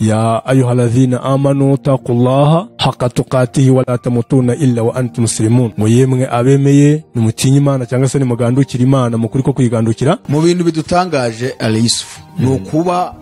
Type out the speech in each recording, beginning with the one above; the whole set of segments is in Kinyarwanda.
يا أيها الذين آمنوا اتقوا الله حق تقاته ولا تموتون إلا وأنتم مسلمون muyemwe abemeye nimutinya Imana cyangwa se nimugandukira Imana mukuri ko kwigandukira. Mu bintu bidutangaje Alayisufu no kuba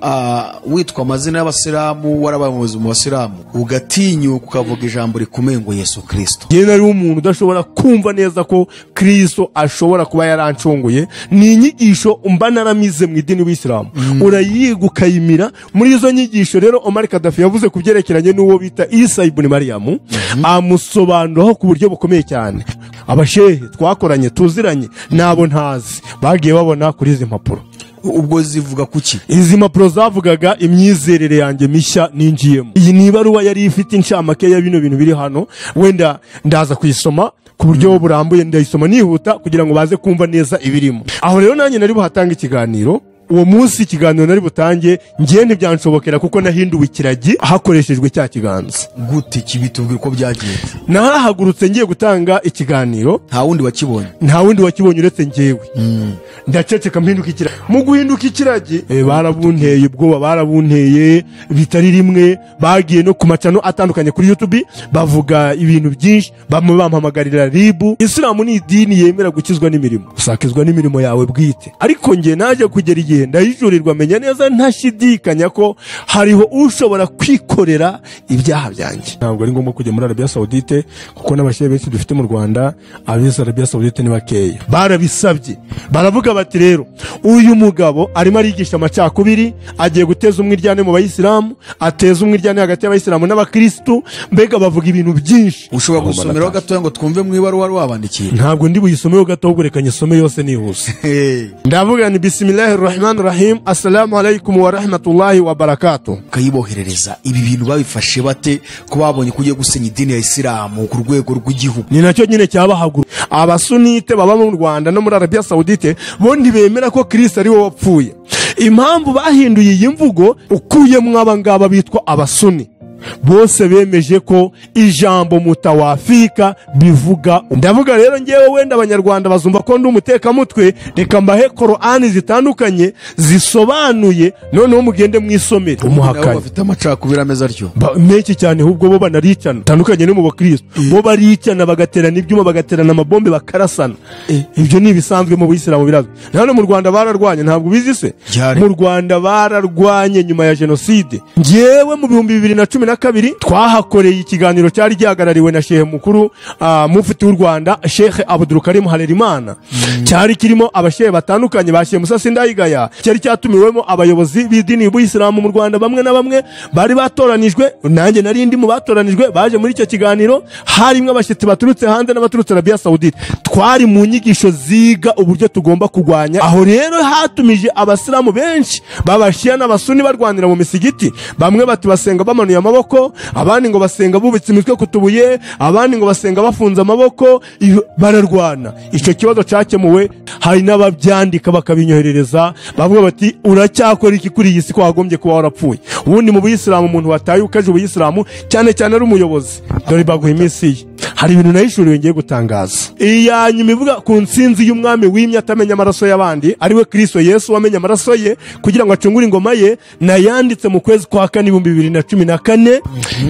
witwa amazina y'abasilamu warabaye mu basilamu ugatinyuka ukavuga ijambo rikomeye ngo Yesu Kristo. Ye nari umuntu udashobora kumva neza ko Kristo ashobora kuba yarancunguye. Ni inyigisho umba naramize mu idini y'Isilamu urayiga ukayimira. Muri izo nyigisho rero Omar Kadafi yavuze kubyerekeranye n'uwo bita Isa ibn Mariyamu amusobanuraho ku buryo bukomeye cyane. Abashehe twakoranye tuziranye nabo ntazi bagiye babona kuri izi mpapuro. Ubwo zivuga kuki? Izi mpapuro zavugaga imyizerere yanjye mishya ninjiyemo. Iyi ni ibaruwa yari ifite inshamake ya bino bintu biri hano, wenda ndaza kuyisoma ku buryo burambuye, ndayisoma nihuta kugira ngo baze kumva neza ibirimo. Aho rero nanjye nari buhatanga ikiganiro. Uwo munsi ikiganiro nari butange ngiye ntibyanshobokera kuko nahinduwe ikiragi hakoreshejwe cya kiganza. Gute kibitubwira ko byagiye? Narahagurutse ngiye gutanga ikiganiro, nta wundi wakibonye. Nta wundi wakibonye uretse ngewe. Ndaceceka mpinduka ikiragi. Mu guhinduka ikiragi barabunteye ubwoba, barabunteye bitari rimwe, bagiye no ku macano atandukanye kuri YouTube bavuga ibintu byinshi, bamwe bampamagarira ribu. Isilamu ni idini yemera gukizwa n'imirimo, usakizwa n'imirimo yawe bwite. Ariko ngiye naje kugera igihe ndayijurirwa menya neza ntashidikanya ko hariho ushobora kwikorera ibyaha byanjye. Ntabwo ari ngombwa kujya muri Arabia Saudite kuko n'abashehe benshi dufite mu Rwanda ab'Arabia Arabia Saudite ni bakeya. Barabisabye baravuga bati rero uyu mugabo arimo arigisha amacakubiri, agiye guteza umwiryane mu bayisilamu, ateza umwiryane hagati y'abayisilamu n'abakristo, mbega bavuga ibintu byinshi. Ushobora gusomeraho gato ngo twumve mu ibaruwa wabandikiye? Ntabwo ndi buyisomeho gato ahubwo reka nyisome yose nihuse. Ndavuga ni Bismillahirrahmanirrahim, assalamu alaikum wa rahmatullahi wa barakatuh. Kayiboherereza ibi bintu babifashe bate ko babonye kugiye gusenya idini ya Isilamu ku rwego rw'igihugu? Ni nacyo nyine cyabahaguru. Abasunite baba mu Rwanda no muri Arabia Saudite bo ntibemera ko Kristo ari we wapfuye. Impamvu bahinduye iyi mvugo ukuyemwo abangaba bitwa abasuni, bose bemeje ko ijambo mutawafika bivuga. Ndavuga rero ngewe wenda abanyarwanda bazumva ko ndi umutekamutwe, reka mbahe Qur'ani zitandukanye zisobanuye, noneho mugende mwisomere. Umuhakanye bafite amacakubiri ameza atyo menshi cyane, ahubwo bo banaricana tandukanye no mu bakristo. Bo baricana bagaterana ibyuma, bagaterana amabombe, bakarasana. Ibyo ni bisanzwe mu Buyisilamu birazwi. Hano mu Rwanda bararwanye, ntabwo bizi se? Mu Rwanda bararwanye nyuma ya jenoside. Ngewe mu 2012 twahakoreye ikiganiro cyari gihagarariwe na Sheikh mukuru mufti w'u Rwanda Sheikh Abdul Harerimana. Cyari kirimo abashehe batandukanye, bashiye Musasi Ndayigaya. Cyari cyatumiwemo abayobozi b'idini y'Isilamu mu Rwanda, bamwe na bamwe bari batoranijwe, nanjye nari ndi mu batoranijwe baje muri icyo kiganiro. Harimo abashyitsi baturutse hanze n'abaturutse Arabia Saudite. Twari mu nyigisho ziga uburyo tugomba kugwanya. Aho rero hatumije abasilamu benshi babashiya n'abasuni barwanira mu misigiti. Bamwe bati basenga bamanuye amaboko, abandi ngo basenga bubitse imitwe kutubuye, abandi ngo basenga bafunze amaboko, bararwana. Icyo kibazo cyakemuwe, hari n'ababyandika bakabinyoherereza bavuga bati uracyakora iki kuri iyi si ko wagombye kuba warapfuye. Ubundi mu Buyisilamu umuntu wataye ukaje Ubuyisilamu cyane cyane ari umuyobozi, dore baguha iminsi. Hari ibintu nayishuriwe ngiye gutangaza. Iya nyuma ivuga ku nsinzi y'umwami w'imya atamenya amaraso y'abandi, ari we Kristo Yesu wamenye amaraso ye kugira ngo acungure ingoma ye, na yanditse mu kwezi kwa 2014.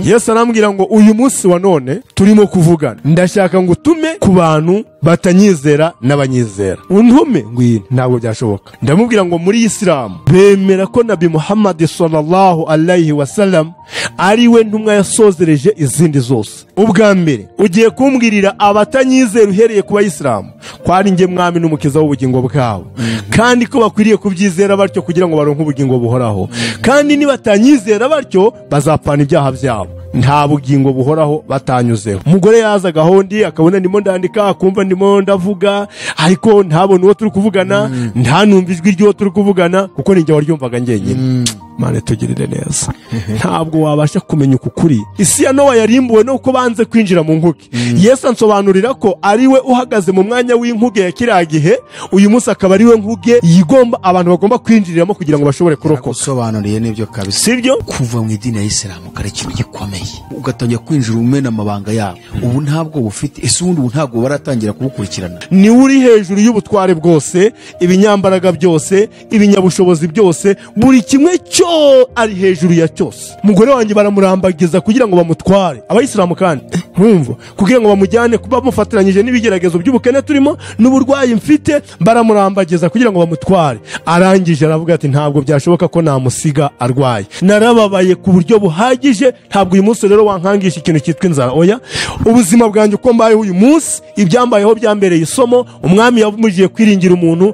Yesu arambwira ngo uyu munsi wa none turimo kuvugana, ndashaka ngo utume ku bantu batanyizera n'abanyizera. Untume ngwino, ntabwo byashoboka. Ndamubwira ngo muri Isilamu bemera ko Nabi Muhammad sallallahu alaihi wasallam ari we ntumwa yasozereje izindi zose. Ubwa mbere ugiye kumbwirira abatanyizera uhereye ku Bayisilamu ko ari nge mwami n'umukiza w'ubugingo bwabo, kandi ko bakwiriye kubyizera batyo kugira ngo baronke ubugingo buhoraho, kandi nibatanyizera batyo bazapfana ibyaha byabo, nta bugingo buhoraho batanyuzeho. Umugore yaza gahondi akabona ndimo ndandika, akumva ndimo ndavuga, ariko ntabone uwo turi kuvugana, ntanumva ijwi ry'uwo turi kuvugana kuko ninjye waryumvaga ngenyine. Mane tugirire neza. Ntabwo wabasha kumenya ukuri. Isi ya Nowa yarimbuwe no uko banze kwinjira mu nkuge. Yesu ansobanurira ko ari we uhagaze mu mwanya w'inkuge ya kiriya gihe, uyu munsi akaba ari we nkuge yigomba abantu bagomba kwinjiriramo kugira ngo bashobore kurokoka. Sobanuriye n'ibyo kabisa. Sibyo? Kuva mu idini ya Isilamu kare kintu gikomeye. bigendeye ugatangira kwinjira umena amabanga yabo ubu ntabwo bufite ese ubundi ntabwo baratangira kubukurikirana ni uri hejuru y'ubutware bwose ibinyambaraga byose ibinyabushobozi byose buri kimwe cyo ari hejuru ya cyose umugore wanjye baramurambagiza kugira ngo bamutware abayisilamu kandi nkumva kugira ngo bamujyane kuba mufatiranyije n'ibigeragezo by'ubukene turimo n'uburwayi mfite baramurambagiza kugira ngo bamutware arangije aravuga ati ntabwo byashoboka ko namusiga arwaye narababaye ku buryo buhagije ntabwo uyu munsi rero wankangisha ikintu cyitwa inzara oya ubuzima bwanjye uko mbayeho uyu munsi ibyambayeho byambereye isomo umwami yamujije kwiringira umuntu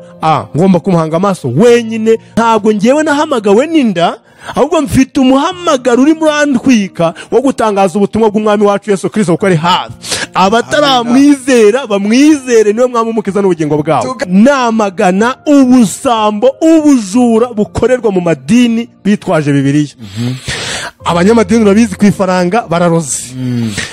ngomba kumuhanga amaso wenyine ntabwo ngewe nahamagawe n'inda ahubwo mfite umuhamagaro uri murantwika wo gutangaza ubutumwa bw'umwami wacu Yesu Kristo uko ari hafi abataramwizera bamwizere niwe mwami umukiza n'ubugingo bwabo namagana ubusambo ubujura bukorerwa mu madini bitwaje Bibiliya abanyamadini urabizi ku ifaranga bararoze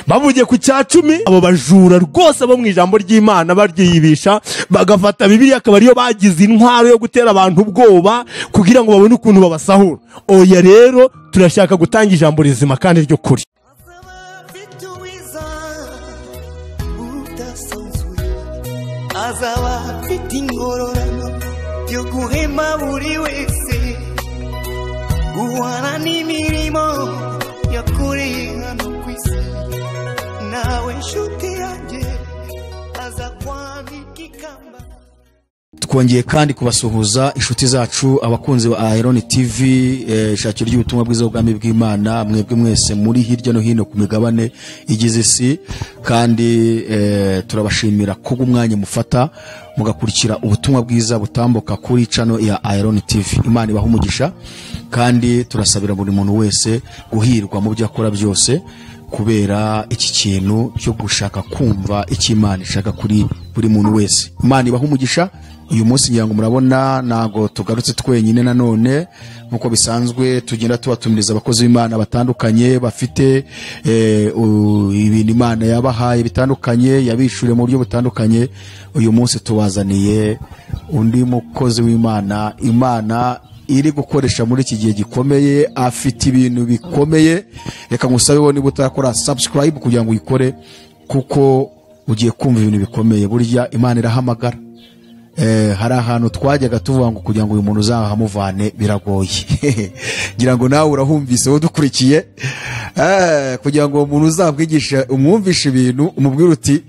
bavugiye ku cya 10 abo bajura rwose bo mu ijambo ry'Imana baryiyibisha bagafata Bibiliya akaba ariyo bagize intwaro yo gutera abantu ubwoba kugira ngo babone ukuntu babasahura oya rero turashaka gutanga ijambo rizima kandi ryo kuri azaba afite ingororano yo guhema buri wese guhana n'imirimo yakoreye hano ku isi nawe nshuti yanjye aza kwambika ikamba twongeye kandi kubasuhuza inshuti zacu abakunzi ba AYALONI TV ishakiro ry'ubutumwa bwiza bw'Ubwami bw'Imana mwebwe mwese muri hirya no hino ku migabane igize isi kandi turabashimira ko umwanya mufata mugakurikira ubutumwa bwiza butambuka kuri channel ya AYALONI TV Imana ibaha umugisha kandi turasabira buri muntu wese guhirwa mu byo akora byose kubera iki kintu cyo gushaka kumva icyo Imana ishaka kuri buri muntu wese Imana ibaha umugisha uyu munsi ngira ngo murabona nago tugarutse twenyine nanone nkuko bisanzwe tugenda tubatumiriza abakozi b'Imana batandukanye bafite ibintu Imana yabahaye bitandukanye yabishure mu buryo butandukanye uyu munsi tubazaniye undi mukozi w'Imana Imana iri gukoresha muri iki gihe gikomeye afite ibintu bikomeye reka ngusabe wowe niba utakora subscribe kugira ngo uyikore kuko ugiye kumva ibintu bikomeye burya Imana irahamagara hari ahantu twajyaga tuvuga ngo kugira ngo uyu muntu uzahamuvane biragoye ngira ngo nawe urahumvise wo dukurikiye kugira ngo umuntu uzabwigisha umwumvisha ibintu umubwira uti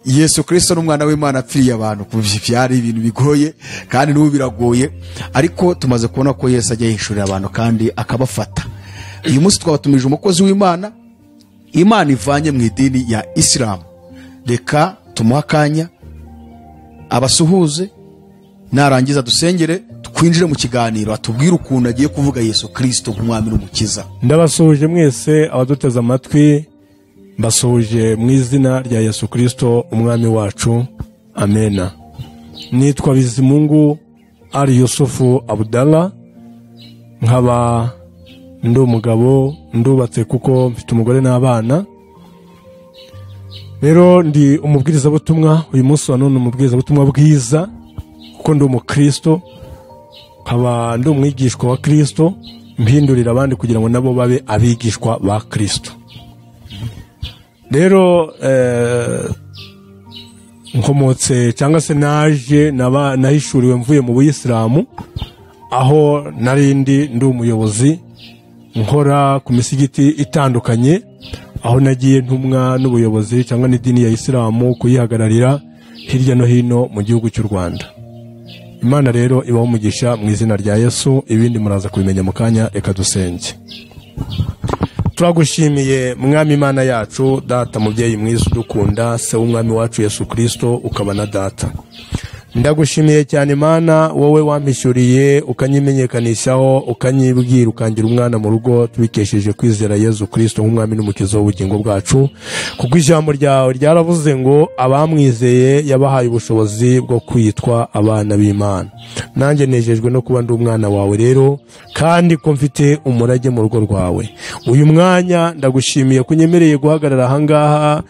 Yesu Kristo n'umwana w'Imana apfiriye abantu byari ibintu bigoye kandi n'ubu biragoye ariko tumaze kubona ko Yesu ajya yishurira abantu kandi akabafata uyu munsi twabatumije umukozi w'Imana Imana ivanye mu idini ya Islam reka tumuhakanya abasuhuze narangiza dusengere twinjire mu kiganiro atubwire ukuntu agiye kuvuga Yesu Kristo nk'umwami n'umukiza ndabasuhuje mwese abaduteza amatwi mbasuhuje mu izina rya Yesu Kristo umwami wacu amena nitwa Bizimungu ARI Yusufu Abdallah nkaba ndi umugabo ndubatse kuko mfite umugore n'abana rero ndi umubwiriza butumwa uyu munsi wa none umubwiriza butumwa bwiza kuko ndi umukristo nkaba ndi umwigishwa wa Kristo mpindurira abandi kugira ngo nabo babe abigishwa ba Kristo rero nkomotse cyangwa se naje nahishuriwe mvuye mu Buyisilamu aho narindi ndi umuyobozi nkora ku misigiti itandukanye aho nagiye ntumwa n'ubuyobozi cyangwa n'idini ya Isilamu kuyihagararira hirya no hino mu gihugu cy'u Rwanda Imana rero ibaho umugisha mu izina rya Yesu ibindi muraza kubimenya mu kanya reka dusenge turagushimiye mwami Imana yacu data mubyeyi mwiza udukunda se w'umwami wacu Yesu Kristo ukaba na data ndagushimiye cyane Imana wowe wampishyuriye ukanyimenyekanishaho ukanyibwira ukangira umwana mu rugo tubikesheje kwizera Yesu Kristo nk'umwami n'umukiza w'ubugingo bwacu kuko ijambo ryawe ryaravuze ngo abamwizeye yabahaye ubushobozi bwo kwitwa abana b'Imana nanjye nejejwe no kuba ndi umwana wawe rero kandi ko mfite umurage mu rugo rwawe uyu mwanya ndagushimiye kunyemereye guhagarara ahangaha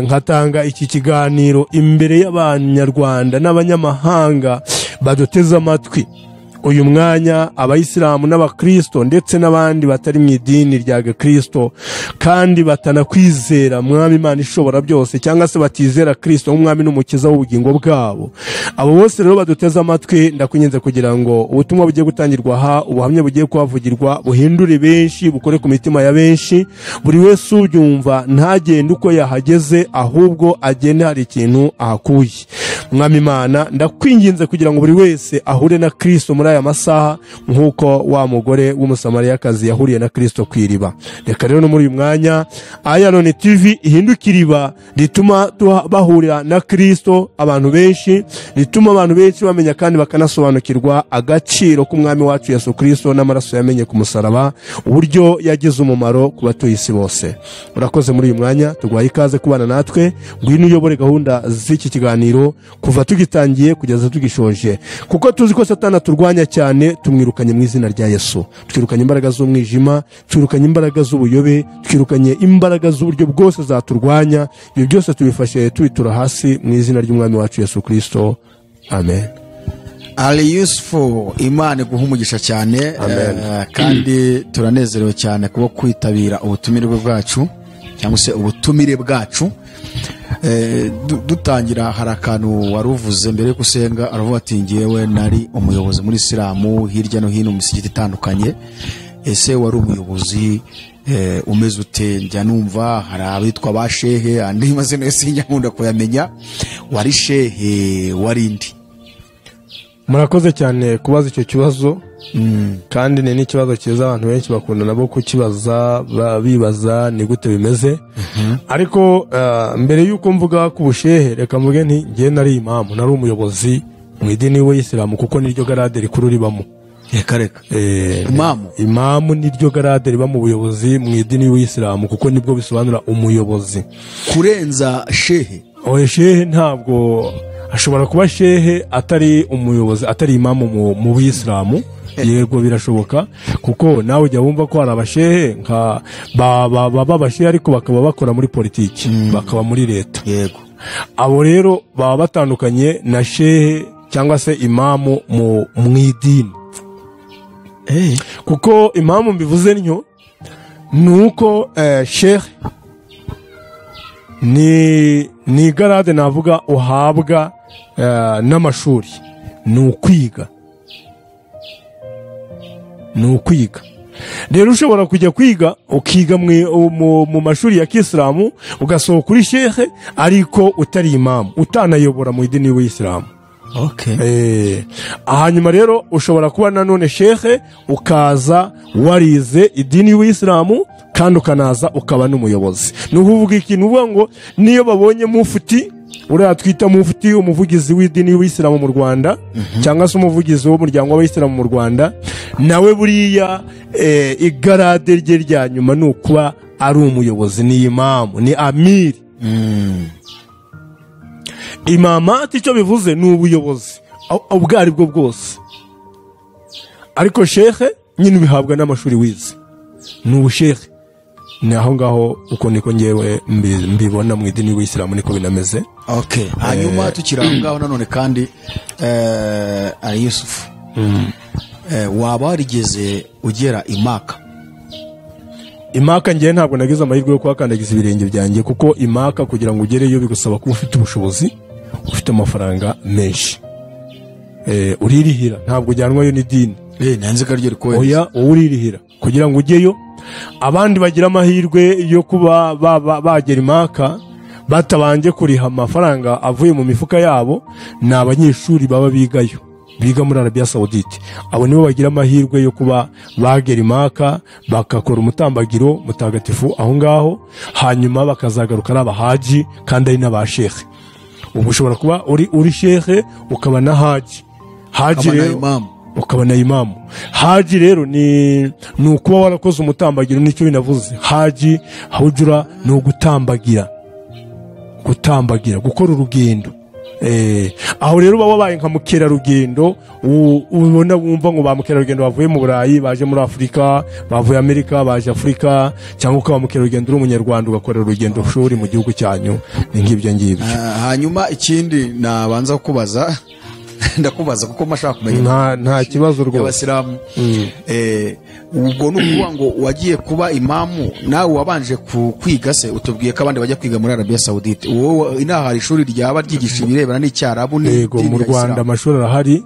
nkatanga iki kiganiro imbere y'abanyarwanda n'abanyamahanga baduteze amatwi uyu mwanya abayisilamu n'abakristo ndetse n'abandi batari mu idini rya Gikristo kandi batanakwizera mwami Imana ishobora byose cyangwa se batizera Kristo nk'umwami n'umukiza w'ubugingo bwabo, abo bose rero baduteze amatwi ndakwinginze kugira ngo ubutumwa bugiye gutangirwa aha, ubuhamya bugiye kuhavugirwa buhindure benshi, bukore ku mitima ya benshi, buri wese ubyumva ntagende uko yahageze ahubwo agende hari ikintu ahakuye. Mwami Imana ndakwinginze kugira ngo buri wese ahure na Kristo muri aya masaha nk'uko wa mugore w'umusamariyakazi yahuriye na Kristo kw'iriba. Reka rero no muri uyu mwanya AYALONI TV ihinduka iriba rituma bahurira na Kristo abantu benshi, rituma abantu benshi bamenya kandi bakanasobanukirwa agaciro k'umwami wacu Yesu Kristo n'amaraso yamenye ku musaraba, uburyo yagize umumaro ku batuye isi bose. Urakoze muri uyu mwanya, tuguhaye ikaze kubana natwe, ngwino uyobore gahunda z'iki kiganiro kuva tugitangiye kugeza tugishoje, kuko tuzi ko Satani turwanya cyane. Tumwirukanye mu izina rya Yesu, twirukanye imbaraga z'umwijima, twirukanye imbaraga z'ubuyobe, twirukanye imbaraga z'uburyo bwose zaturwanya. Ibyo byose tubifashe tubitura hasi mu izina ry'umwami wacu Yesu Kristo, amen. Ali Yusufu, Imana guha umugisha cyane, kandi turanezerewe cyane kuba kwitabira ubutumire bwacu cyangwa se ubutumire bwacu. Dutangira hari akantu waruvuze mbere yo gusenga, aravuga ati ngewe nari umuyobozi muri Islamu hirya no hino mu misigiti itandukanye. Ese wari umuyobozi umeze ute? Njya numva hari abitwa ba shehe, andi mazina yose nkunda kuyamenya. Wari shehe warindi? Murakoze cyane kubaza icyo kibazo, kandi ni n'ikibazo cyiza abantu benshi bakunda nabo kukibaza, bibaza ni gute bimeze. Ariko mbere y'uko mvuga ku bushehe, reka mvuge nti ngiye nari imamu, nari umuyobozi mu idini y'Isilamu, kuko niryo garade rikuru ribamo. Reka imamu niryo garade riba mu buyobozi mu idini y'Isilamu, kuko nibwo bisobanura umuyobozi. Kurenza shehe? Oya, shehe ntabwo ashobora kuba shehe atari umuyobozi, atari imamu mu Bisilamu. Yego birashoboka, kuko nawe ujya wumva ko hari abashehe nka baba bashehe ariko bakaba bakora muri politiki, bakaba muri leta. Yego, abo rero baba batandukanye na shehe cyangwa se imamu mu idini. Kuko imamu mbivuze ntyo nuko sheikh ni garade navuga uhabwa n'amashuri, ni ukwiga. Rero ushobora kujya kwiga ukiga mu mashuri ya Kisilamu ugasohoka kuri sheikh ariko utari imamu, utanayobora mu idini y'Isilamu. Hanyuma rero ushobora kuba nanone sheikh ukaza warize idini y'Isilamu kandi ukanaza ukaba n'umuyobozi. Nuvuga ikintu uvuga ngo niyo babonye mufuti, uriya twita mufuti, umuvugizi w'idini y'Isilamu mu Rwanda, cyangwa se umuvugizi w'umuryango w'Abayisilamu mu Rwanda, nawe buriya igarade rye rya nyuma ni ukuba ari umuyobozi, ni imamu, ni amiri. Imamati icyo bivuze ni ubuyobozi ubwo ari bwo bwose, ariko shekhe nyine bihabwa n'amashuri wize, ni ubushekhe. Ni aho ngaho uko niko ngewe mbibona mu idini y'Isilamu niko binameze. Hanyuma tukiri aho ngaho nanone kandi Ali Yusufu, waba warigeze ugera imaka? Ngewe ntabwo nagize amahirwe yo kuhakandagiza ibirenge byanjye, kuko imaka kugira ngo ugereyo bigusaba kuba ufite ubushobozi, ufite amafaranga menshi. Uririhira, ntabwo ujyanwayo n'idini. Nanze ko aryo rikoye. Oya, uririhira kugira ngo ujyeyo. Abandi bagira amahirwe yo kuba bagera imaka batabanje kuriha amafaranga avuye mu mifuka yabo, ni abanyeshuri baba bigayo, biga muri Arabia Saudite. Abo nibo bagira amahirwe yo kuba bagera imaka, bakakora umutambagiro mutagatifu aho ngaho, hanyuma bakazagaruka ari abahaji kandi ari n'abashekhe. Ubu ushobora kuba uri shekhe ukaba na haji rero ukaba na imamu. Haji rero ni ukuba warakoze umutambagiro, nicyo binavuze. Haji hujura ni ugutambagira, gukora urugendo. Aho rero baba baye nka mukerarugendo, ubona wumva ngo ba mukerarugendo bavuye mu Burayi baje muri Afurika, bavuye Amerika baje Afurika, cyangwa ukaba mukerarugendo uri umunyarwanda ugakorera urugendo shuri mu gihugu cyanyu. Ni nk'ibyo ngibyo. Hanyuma ikindi nabanza kubaza, ndakubaza kuko mashaka kumenya nta kibazo rwose y'abasilamu. Ubwo nukuvuga ngo wagiye kuba imamu nawe wabanje kwiga se, utubwiye ko abandi bajya kwiga muri Arabia Saudite, wowe inaha hari ishuri ryaba ryigisha ibirebana n'icyarabu yego mu Rwanda amashuri arahari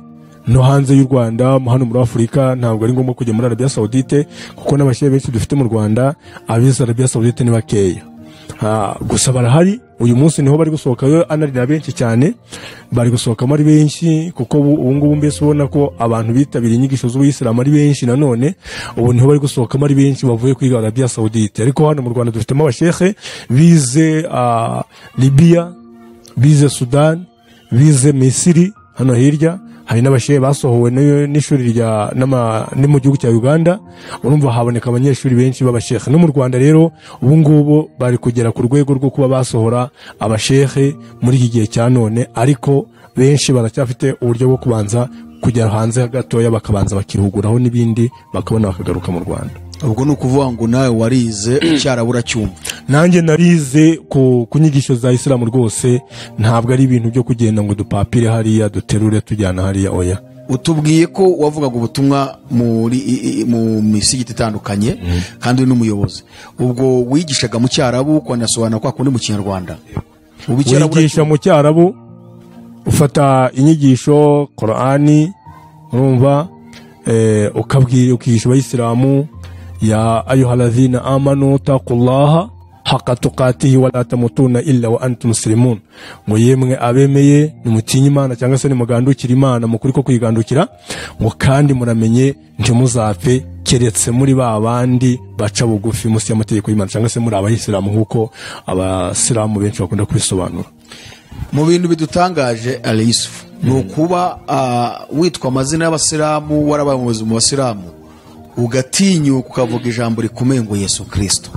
no hanze y'u Rwanda, hano muri Afurika ntabwo ari ngombwa kujya muri Arabia Saudite kuko n'abashyira benshi dufite mu Rwanda abize Arabia Saudite ni bakeya. Gusa barahari, uyu munsi niho bari gusohokayo anarira benshi cyane, bari gusohokamo ari benshi kuko ubu ngubu mbese ubona ko abantu bitabira inyigisho z'Ubuyisilamu ari benshi, nanone ubu niho bari gusohokamo ari benshi bavuye kwiga Arabia Saudite. Ariko hano mu Rwanda dufitemo abasheikh bize Libya, bize Sudan, bize Misiri, hano hirya hari n'abashehe basohowe n'ishuri ni mu gihugu cya Uganda. Urumva haboneka abanyeshuri benshi b'abashehe no mu Rwanda. Rero ubu ngubu bari kugera ku rwego rwo kuba basohora abashehe muri iki gihe cya none, ariko benshi baracyafite uburyo bwo kubanza kujya hanze gatoya bakabanza bakihuguraho n'ibindi bakabona bakagaruka mu Rwanda. Ubwo nukuvuga ngo nawe warize cyarabura cyumva. Nanjye narize ku nyigisho za Islam rwose, ntabwo ari ibintu byo kugenda ngo dupapire hariya duterure tujyana hariya, oya. Utubwiye ko wavugaga ubutumwa mu misigiti itandukanye kandi uri n'umuyobozi. Ubwo wigishaga mu cyarabu kwanasobanura kwa kundi mu Kinyarwanda. Wigisha mu cyarabu, ufata inyigisho Qur'ani, urumva ukigisha abayisilamu ya ayyuhalladhina amanu taqullaha haqqa tuqatihi wa la tamutuna illa wa antum muslimun. Ngo yemwe abemeye nimutinye Imana cyangwa se nimugandukira Imana mukuri ko kwigandukira, ngo kandi muramenye ntimuzapfe keretse muri babandi baca bugufi munsi y'amategeko y'Imana cyangwa se muri abayisilamu nk'uko abasilamu benshi bakunda kubisobanura. Mu bintu bidutangaje Alisuf no kuba witwa amazina y'abasilamu, warabaye umuyobozi mu basilamu, ugatinyuka ukavuga ijambo rikomeye ngo Yesu Kristo.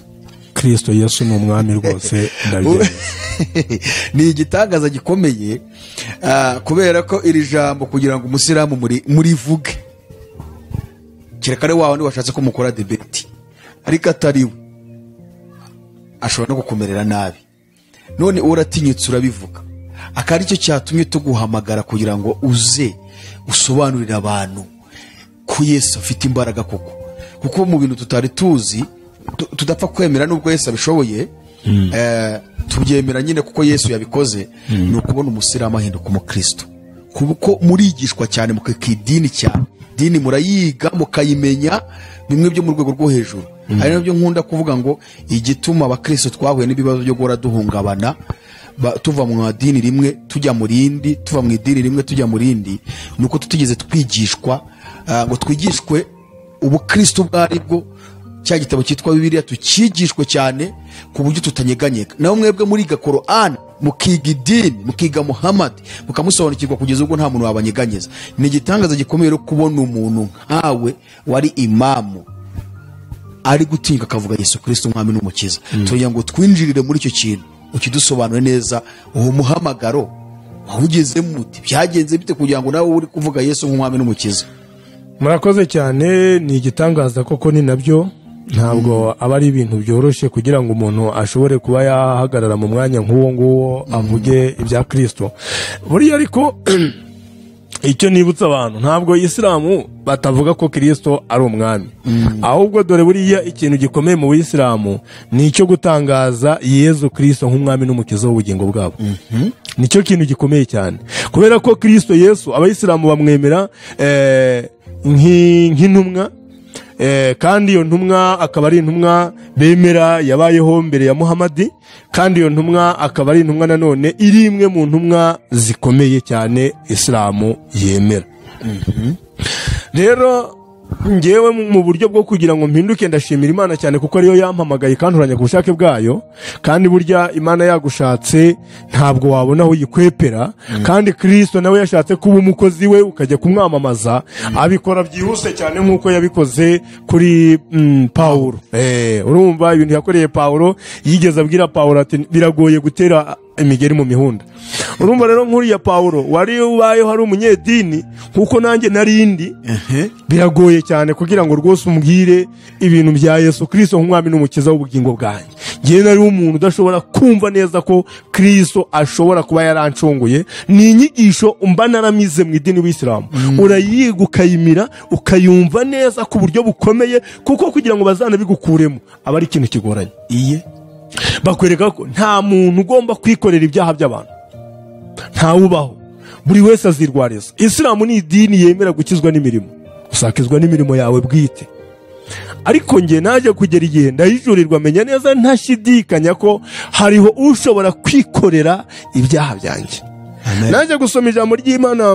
Kristo Yesu ni umwami rwose ndabyemera. Ni igitangaza gikomeye kubera ko iri jambo kugira ngo umusilamu muri vuge kirekare wawe ni washatse ko mukora debate ariko atariwe ashobora no gukomerera nabi, none uratinyutse urabivuga, akari cyo cyatumye tuguhamagara kugira ngo uze usobanurira abantu ko Yesu afite imbaraga koko, kuko mu bintu tutari tuzi tudapfa kwemera nubwo Yesu abishoboye. Tubyemera nyine kuko Yesu yabikoze. Ni ukubona umusilamu ahinduka umukristo, kuko murigishwa cyane mukidini cyane, dini murayiga mukayimenya bimwe byo mu rwego rwo hejuru. Ari nabyo nkunda kuvuga ngo igituma abakristo twahuye n'ibibazo byo gora duhungabana, tuva mu dini rimwe tujya mu rindi, tuva mu idini rimwe tujya mu rindi, nuko tutigeze twigishwa ngo twigishwe ubukristo bwaribwo. Cya gitabo cyitwa Bibiliya tukigishwe cyane ku buryo tutanyeganyega. Naho mwebwe muri Qur'an mukiga idini, mukiga Muhammad, mukamusobanukirwa kugeza ubwo nta muntu wabanyeganyeza. Ni igitangaza gikomeye kubona umuntu nkawe wari imamu ari gutinyuka akavuga Yesu Kristo umwami n'umukiza. Tugira ngo twinjirire muri icyo kintu, ukidusobanure neza uwo muhamagaro wawugeze muti, byagenze bite kugira ngo nawe uri kuvuga Yesu nk'umwami n'umukiza. Murakoze cyane, ni igitangaza koko ni nabyo. Ntabwo aba ari ibintu byoroshye kugira ngo umuntu ashobore kuba yahagarara mu mwanya nk'uwo nguwo avuge ibya Kristo. Buriya ariko icyo nibutsa abantu, ntabwo Isilamu batavuga ko Kristo ari umwami, ahubwo dore buriya ikintu gikomeye mu Isilamu ni icyo gutangaza Yesu Kristo nk'umwami n'umukiza w'ubugingo bwabo. Nicyo kintu gikomeye cyane, kubera ko Kristo Yesu abayisilamu bamwemera nk'intumwa, kandi iyo ntumwa akaba ari intumwa bemera yabayeho mbere ya Muhammad, kandi iyo ntumwa akaba ari intumwa nanone iri imwe mu ntumwa zikomeye cyane Islamu yemera. Rero ngewe mu buryo bwo kugira ngo mpinduke ndashimira Imana cyane kuko ariyo yampamagaye kanturanya ku bushake bwayo, kandi burya Imana yagushatse ntabwo wabona aho yikwepera. Kandi Kristo nawe yashatse kuba umukozi we ukajya kumwamamaza, abikora byihuse cyane nk'uko yabikoze kuri Paulo. Urumva ibintu yakoreye Paulo, yigeze abwira Paulo ati biragoye gutera imigeri mu mihunda. Urumva rero nk'uriya Paulo wari ubayeho hari umunyedini kuko nanjye narindi, biragoye cyane kugira ngo rwose umbwire ibintu bya Yesu Kristo nk'umwami n'umukiza w'ubugingo bwanjye. ngewe nari umuntu udashobora kumva neza ko Kristo ashobora kuba yarancunguye. Ni inyigisho mba naramize mu idini w'Isilamu, urayiga ukayimira ukayumva neza ku buryo bukomeye, kuko kugira ngo bazanabigukuremo aba ari ikintu kigoranye. Bakwereka ko nta muntu ugomba kwikorera ibyaha by'abantu, ntawubaho, buri wese azirwariza. Isilamu ni idini yemera gukizwa n'imirimo, usakizwa n'imirimo yawe bwite. Ariko nge naje kugera igihe ndayijurirwa, menya neza ntashidikanya ko hariho ushobora kwikorera ibyaha byanjye. Naje gusoma ijambo ry'Imana,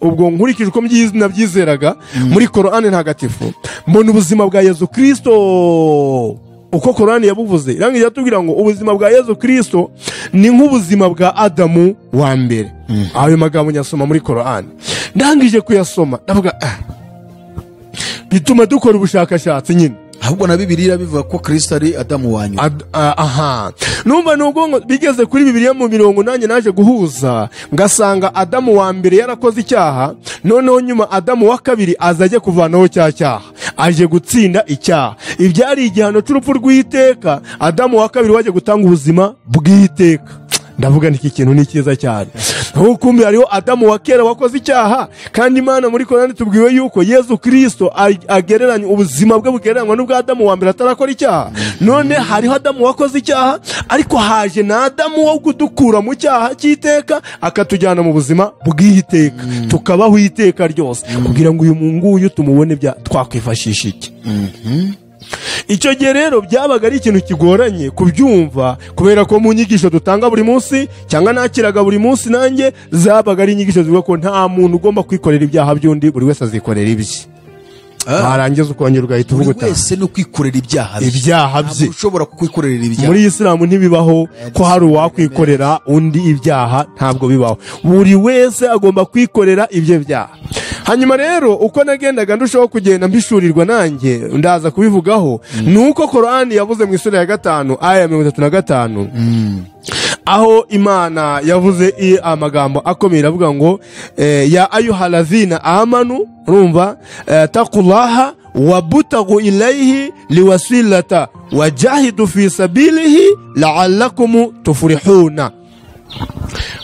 ubwo nkurikije uko nabyizeraga muri Korani ntagatifu, mbona ubuzima bwa Yesu Kristo uko Korani yabuvuze. Irangiye yatubwira ngo ubuzima bwa Yesu Kristo ni nk'ubuzima bwa Adamu wa mbere. Ayo magambo nyasoma muri Korani, ndangije kuyasoma ndavuga bituma dukora ubushakashatsi nyine. Ahubwo na Bibiliya bivuga ko Kristo ari Adamu wa nyuma. Numva nubwo bigeze kuri Bibiliya mu mirongo nanjye naje guhuza, ngasanga Adamu wa mbere yarakoze icyaha, noneho nyuma Adamu wa kabiri azaje kuvanaho cya cyaha, aje gutsinda icyaha. Ibyari igihano cy'urupfu rw'iteka, Adamu wa kabiri waje gutanga ubuzima bw'iteka. Ndavuga niki kintu ni cyiza cyane. Hukumbi hariho Adamu wa kera wakoze icyaha, kandi Imana muri Korani tubwiwe yuko Yesu Kristo agereranya ubuzima bwe bugereranywa n'ubwa Adamu wa mbere atarakora icyaha. None hariho Adamu wakoze icyaha, ariko haje na Adamu wo kudukura mu cyaha cy'iteka akatujyana mu buzima bw'iteka, tukabaho iteka ryose. Kugira ngo uyu mungu tumubone bya twakwifashisha iki? Icyo gihe rero byabaga ari ikintu kigoranye kubyumva, kubera ko mu nyigisho dutanga buri munsi cyangwa nakiraga buri munsi nanjye zabaga ari inyigisho zivuga ko nta muntu ugomba kwikorera ibyaha by'undi, buri wese azikorera ibye. Barangiza ukongera ugahita uvuga buri wese no kwikorera ibyaha bye. Ushobora kwikorera ibyaha muri Isilamu ntibibaho ko hari uwakwikorera undi ibyaha, ntabwo bibaho. Buri wese agomba kwikorera ibyo byaha. Hanyuma rero uko nagendaga ndushaho kugenda mbishurirwa nanjye ndaza kubivugaho, nuko Korani yavuze mu isura ya 5 aya 35, aho Imana yavuze amagambo akomeye avuga ngo ya ayuhalazina amanu, urumva, taqullaha wabutagu ilayhi liwasilata wajahidu fi sabilihi la'allakum tuflihuna.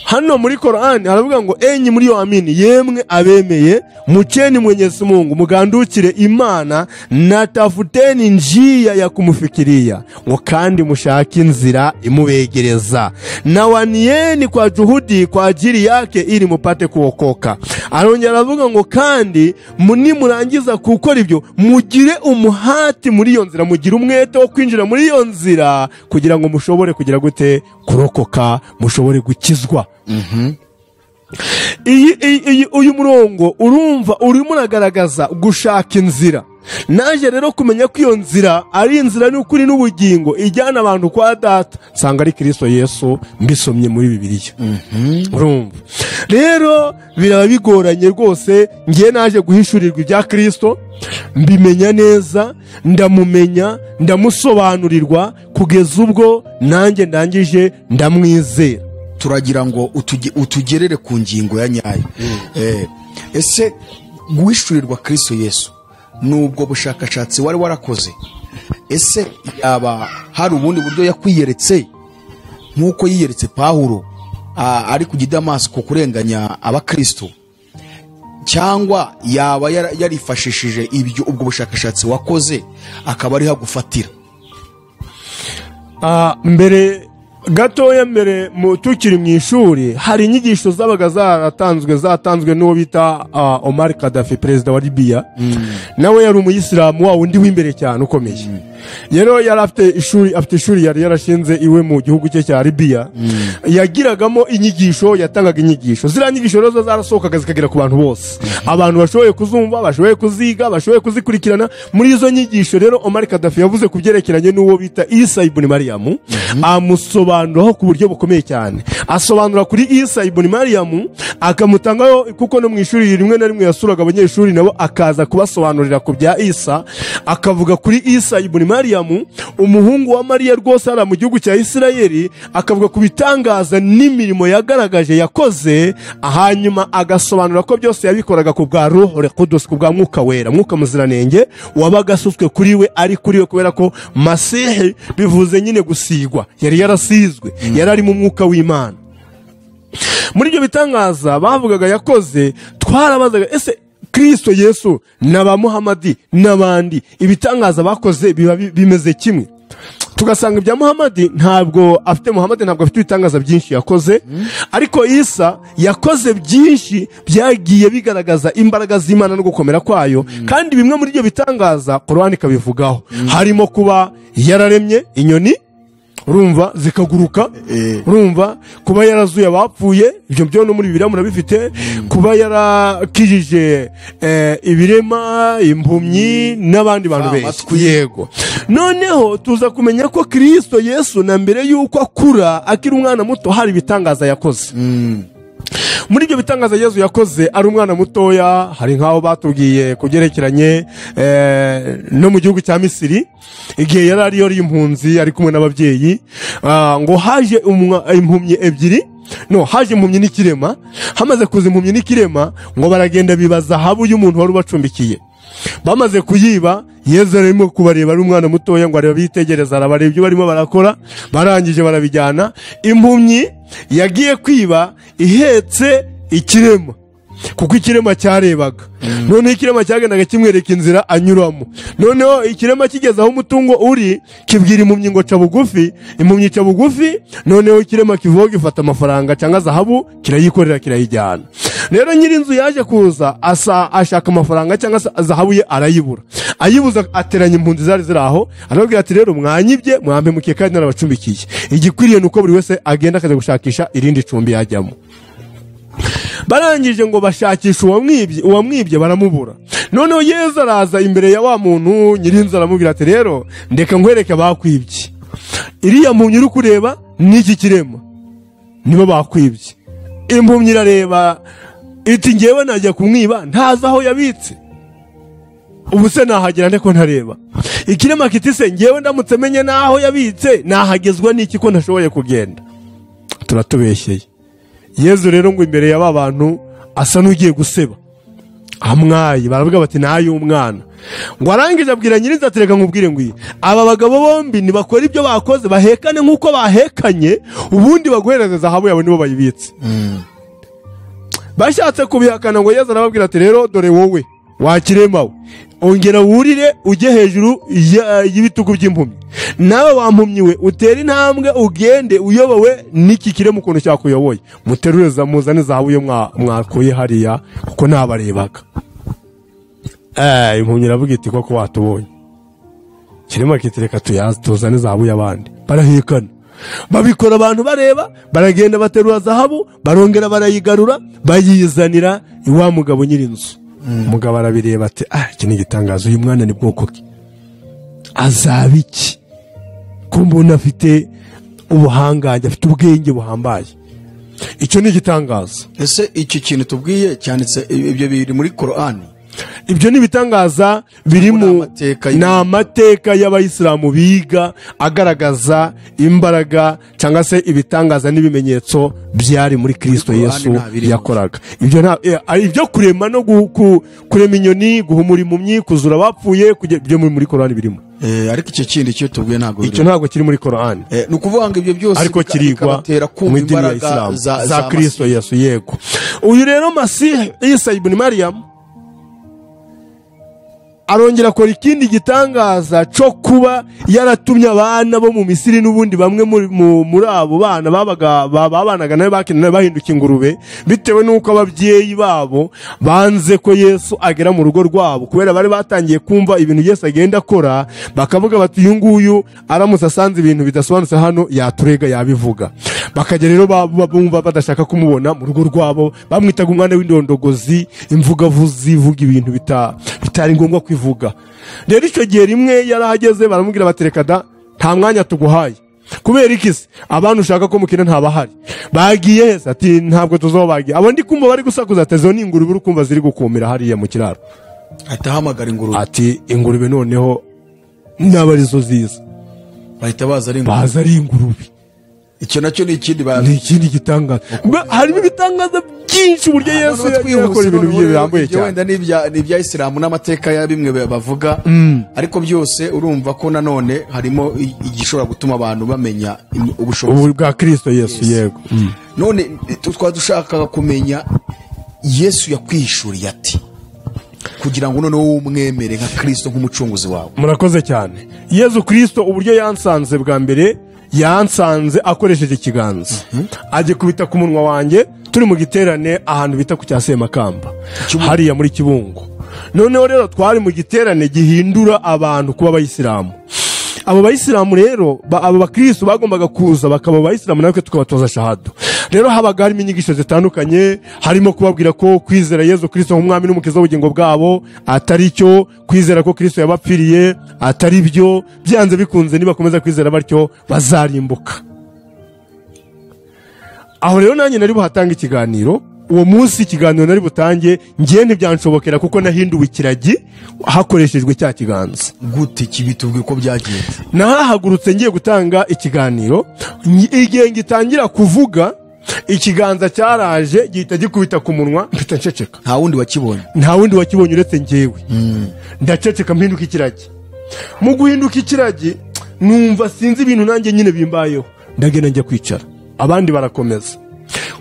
Hano muri Korani haravuga ngo enyi muri yo amini, yemwe abemeye, mucheni Mwenyezi Mungu, mugandukire Imana, na tafuteni njia ya kumufikiria, ngo kandi mushake inzira imubegereza, na wanieni kwa juhudi kwa ajili yake ili mupate kuokoka. Arongera aravuga ngo kandi murangiza gukora ibyo mugire umuhati muri iyo nzira, mugire umwete wo kwinjira muri iyo nzira kugira ngo mushobore kugira gute kurokoka, mushobore gukizwa. Uyu murongo urumva urimo uragaragaza gushaka inzira. Naje rero kumenya ko iyo nzira ari inzira n'ukuri n'ubugingo ijyana abantu kwa Data, nsanga ari Kristo Yesu, mbisomye muri Bibiliya. Urumva rero biraba bigoranye rwose. Ngiye naje guhishurirwa ibya Kristo, mbimenya neza, ndamumenya, ndamusobanurirwa, kugeza ubwo nanjye ndangije ndamwizera. Turagira ngo utugerere ku ngingo ya nyayo. Ese guhishurirwa Kristo Yesu nubwo bushakashatsi wari warakoze, ese yaba hari ubundi buryo yakwiyeretse nkuko yiyeretse Pawulo ari ku Damasiko kurenganya abakristo, cyangwa yaba yarifashishije ibyo ubwo bushakashatsi wakoze akaba ari hagufatira? Gatoya mbere tukiri mu ishuri hari inyigisho zabaga zatanzwe n'uwo bita Omar Gaddafi, perezida wa Libya. Nawe yari umuyisilamu wa wundi w'imbere cyane ukomeye. Yero yari afite ishuri yari yarashinze iwe mu gihugu cye cya Libya. Yagiragamo inyigisho, yatangaga inyigisho. Zira nyigisho rero zarasohokaga zikagera ku bantu bose. Abantu bashoboye kuzumva, bashoboye kuziga, bashoboye kuzikurikirana. Muri izo nyigisho rero Omar Gaddafi yavuze kubyerekeranye n'uwo bita Isa ibn Maryam, amusobanuraho ku buryo bukomeye cyane. Asobanura kuri Isa ibn Maryam, akamutangaho, kuko no mu ishuri rimwe na rimwe yasuraga abanyeshuri nabo akaza kubasobanurira ku bya Isa, akavuga kuri Isa ibn Mariyamu umuhungu wa Mariya rwose ari mu gihugu cya Isirayeli, akavuga ku bitangaza n'imirimo yagaragaje yakoze, hanyuma agasobanura ko byose yabikoraga ku bwa Ruhu Qudus, ku bwa Mwuka Wera, Mwuka Muziranenge wabaga asutswe kuri we, ari kuri we, kubera ko Masihi bivuze nyine gusigwa, yari yarasizwe, yari ari mu mwuka w'Imana. Muri ibyo bitangaza bavugaga yakoze, twarabazaga ese Kristo Yesu n'aba Muhamadi n'abandi ibitangaza bakoze biba bimeze kimwe? Tugasanga ibya Muhamadi ntabwo afite ibitangaza byinshi yakoze, ariko Isa yakoze byinshi byagiye bigaragaza imbaraga z'Imana no gukomera kwayo, kandi bimwe muri ibyo bitangaza Qur'ani kabivugaho, harimo kuba yararemye inyoni, urumva, zikaguruka, urumva, kuba yarazuye abapfuye, ibyo byo no muri Bibiliya murabifite, kuba yarakijije ibirema, impumyi n'abandi bantu benshi. Yego. Noneho tuza kumenya ko Kristo Yesu na mbere yuko akura akiri umwana muto hari ibitangaza yakoze. Muri ibyo bitangaza Yesu yakoze ari umwana mutoya, hari nkaho batubwiye kugerekeranye no mu gihugu cya Misiri, igihe yari ariyo impunzi ari kumwe n'ababyeyi, ngo haje impumyi ebyiri, haje impumyi n'ikirema, hamaze kuza impumyi n'ikirema ngo baragenda bibaza habu y'umuntu wari ubacumbikiye. Bamaze kuyiba, Yesu arimo kubareba ari umwana mutoya, ngo areba bitegereza, arabareba ibyo barimo barakora, barangije barabijyana. Impumyi yagiye kwiba ihetse ikirema, kuko ikirema cyarebaga. Noneho ikirema cyagendaga kimwereka inzira anyuramo. Noneho ikirema kigeze aho umutungo uri, kibwira impumyi ngo ca bugufi, impumyi ca bugufi. Noneho ikirema kivuga gifata amafaranga cyangwa zahabu, kirayikorera kirayijyana. Rero nyiri inzu yaje kuza ashaka amafaranga cyangwa zahabu ye arayibura. Ayibuza ateranya impunzi zari ziraho, arababwira ati rero mwanyibye, mwambe mukiye kandi narabacumbikiye. Igikwiriye nuko buri wese agenda akaza gushakisha irindi cumbi yajyamo. Barangije ngo bashakisha uwamwibye baramubura. Noneho Yesu araza imbere ya wa muntu nyiri inzu, aramubwira ati rero ndeka nkwereke bakwibye. Iriya mpumyi uri kureba n'iki kirema nibo bakwibye. Impumyi irareba iti ngewe najya kumwiba ntazi aho yabitse, ubu se nahagera ndeko ntareba. Ikirema kiti se ngewe ndamutse menye naho yabitse nahagezwa n'iki ko ntashoboye kugenda? Turatubeshyeye. Yesu rero ngo imbere y'aba bantu asa n'ugiye guseba, amwaye, baravuga bati nayo umwana. Ngo arangije abwira nyiriza ati reka nkubwire ngo aba bagabo bombi nibakora ibyo bakoze bahekane nk'uko bahekanye, ubundi baguhereze zahabu yawe nibo bayibitse. Bashatse kubihakana ngo Yesu arababwira ati rero dore wowe wakirema we, ongera wurire ujye hejuru y'ibitugu by'impumyi, nawe wampumyiwe utera intambwe ugende uyobowe n'iki kirema ukuntu cyakuyoboye, muterureza muzane zahabu yo mwakuye hariya kuko nabarebaga. Impumyi iravuga iti koko watubonye. Kirema kitireka tuzane zahabu y'abandi. Barahekana, babikora abantu bareba, baragenda baterura zahabu, barongera barayigarura, bayizanira iwa mugabo nyiri inzu. Umugabo arabireba ati iki ni igitangazo, uyu mwana ni bwoko ki, azaba iki, ko mbona afite ubuhangange, afite ubwenge buhambaye. Icyo ni igitangazo. Ese iki kintu tubwiye cyanditse ibyo biri muri Qur'ani? Ibyo ni ibitangaza biri mu amateka y'abayisilamu biga agaragaza imbaraga cyangwa se ibitangaza n'ibimenyetso byari muri Kristo Yesu yakoraga. Ibyo kurema no kurema inyoni, guhumura impumyi, kuzura abapfuye, byo muri Qur'ani birimo. Ariko icyo kindi cyo tubwiye ntabwo icyo ntabwo kiri muri Qur'ani. Ni ukuvuga ngo ibyo byose ariko kirigwa mu idini ya Islam za Kristo Yesu. Yego. Uyu rero Masihi Isa ibn Maryam arongera akora ikindi gitangaza cyo kuba yaratumye abana bo mu Misiri n'ubundi bamwe muri abo bana babanaga nawe bakinana bahinduka ingurube, bitewe n'uko ababyeyi babo banze ko Yesu agera mu rugo rwabo, kubera bari batangiye kumva ibintu Yesu agenda akora, bakavuga bati uyu nguyu aramutse asanze ibintu bidasobanutse hano yaturega yabivuga. Bakajya rero bumva badashaka kumubona mu rugo rwabo, bamwitaga umwana w'indondogozi, imvugavuzi, ivuga ibintu bitari ngombwa kwivuga. Rero icyo gihe rimwe yarahageze, baramubwira batereka da nta mwanya tuguhaye, kubera ikisi abantu ushaka ko mukina ntabahari. Bagiye hese ati ntabwo tuzobagiye. Abo ndi kumva bari gusakuza atezo ni ingurube urukumva ziri gukumira hariya mu kiraro. Atahamagara ingurube ati ingurube noneho n'abarizo ziza bahita baza ari ingurube. icyo nacyo ni ikindi ni ikindi gitangaza. Harimo ibitangaza byinshi uburyo Yesu yakora ibintu birambuye cyane. Wenda n'ibya Isilamu n'amateka ya bimwe bavuga, ariko byose urumva ko nanone harimo igishobora gutuma abantu bamenya ubushobozi bwa Kristo Yesu. Yego. None dushaka kumenya Yesu yakwishuriye ati kugira ngo noneho umwemere nka Kristo nk'umucunguzi wawe. Murakoze cyane. Yesu Kristo uburyo yansanze bwa mbere, yansanze akoresheje ikiganza, aje kubita ku munwa wanjye turi mu giterane ahantu bita ku Cyasemakamba hariya muri Kibungo. Noneho rero twari mu giterane gihindura abantu kuba abayisilamu. Abo bayisilamu rero abo bakristo bagombaga kuza bakaba abayisilamu, natwe tukabatoza shahada. Rero habaga harimo inyigisho zitandukanye, harimo kubabwira ko kwizera Yesu Kristo nk'umwami n'umukiza w'ubugingo bwabo atari cyo, kwizera ko Kristo yabapfiriye atari byo, byanze bikunze nibakomeza kwizera batyo bazarimbuka. Aho rero nanjye nari buhatanga ikiganiro. Uwo munsi ikiganiro nari butange ngiye ntibyanshobokera kuko nahinduwe ikiragi hakoreshejwe cya kiganza. Gute kibitubwe ko byagiye? Nahagurutse ngiye gutanga ikiganiro, igihe ngitangira kuvuga ikiganza cyaraje gihita gikubita ku munwa, mpita nceceka. Nta wundi wakibonye uretse njyewe. Ndaceceka mpinduka ikiragi. Mu guhinduka ikiragi numva sinzi ibintu nanjye nyine bimbayeho, ndagenda njya kwicara, abandi barakomeza.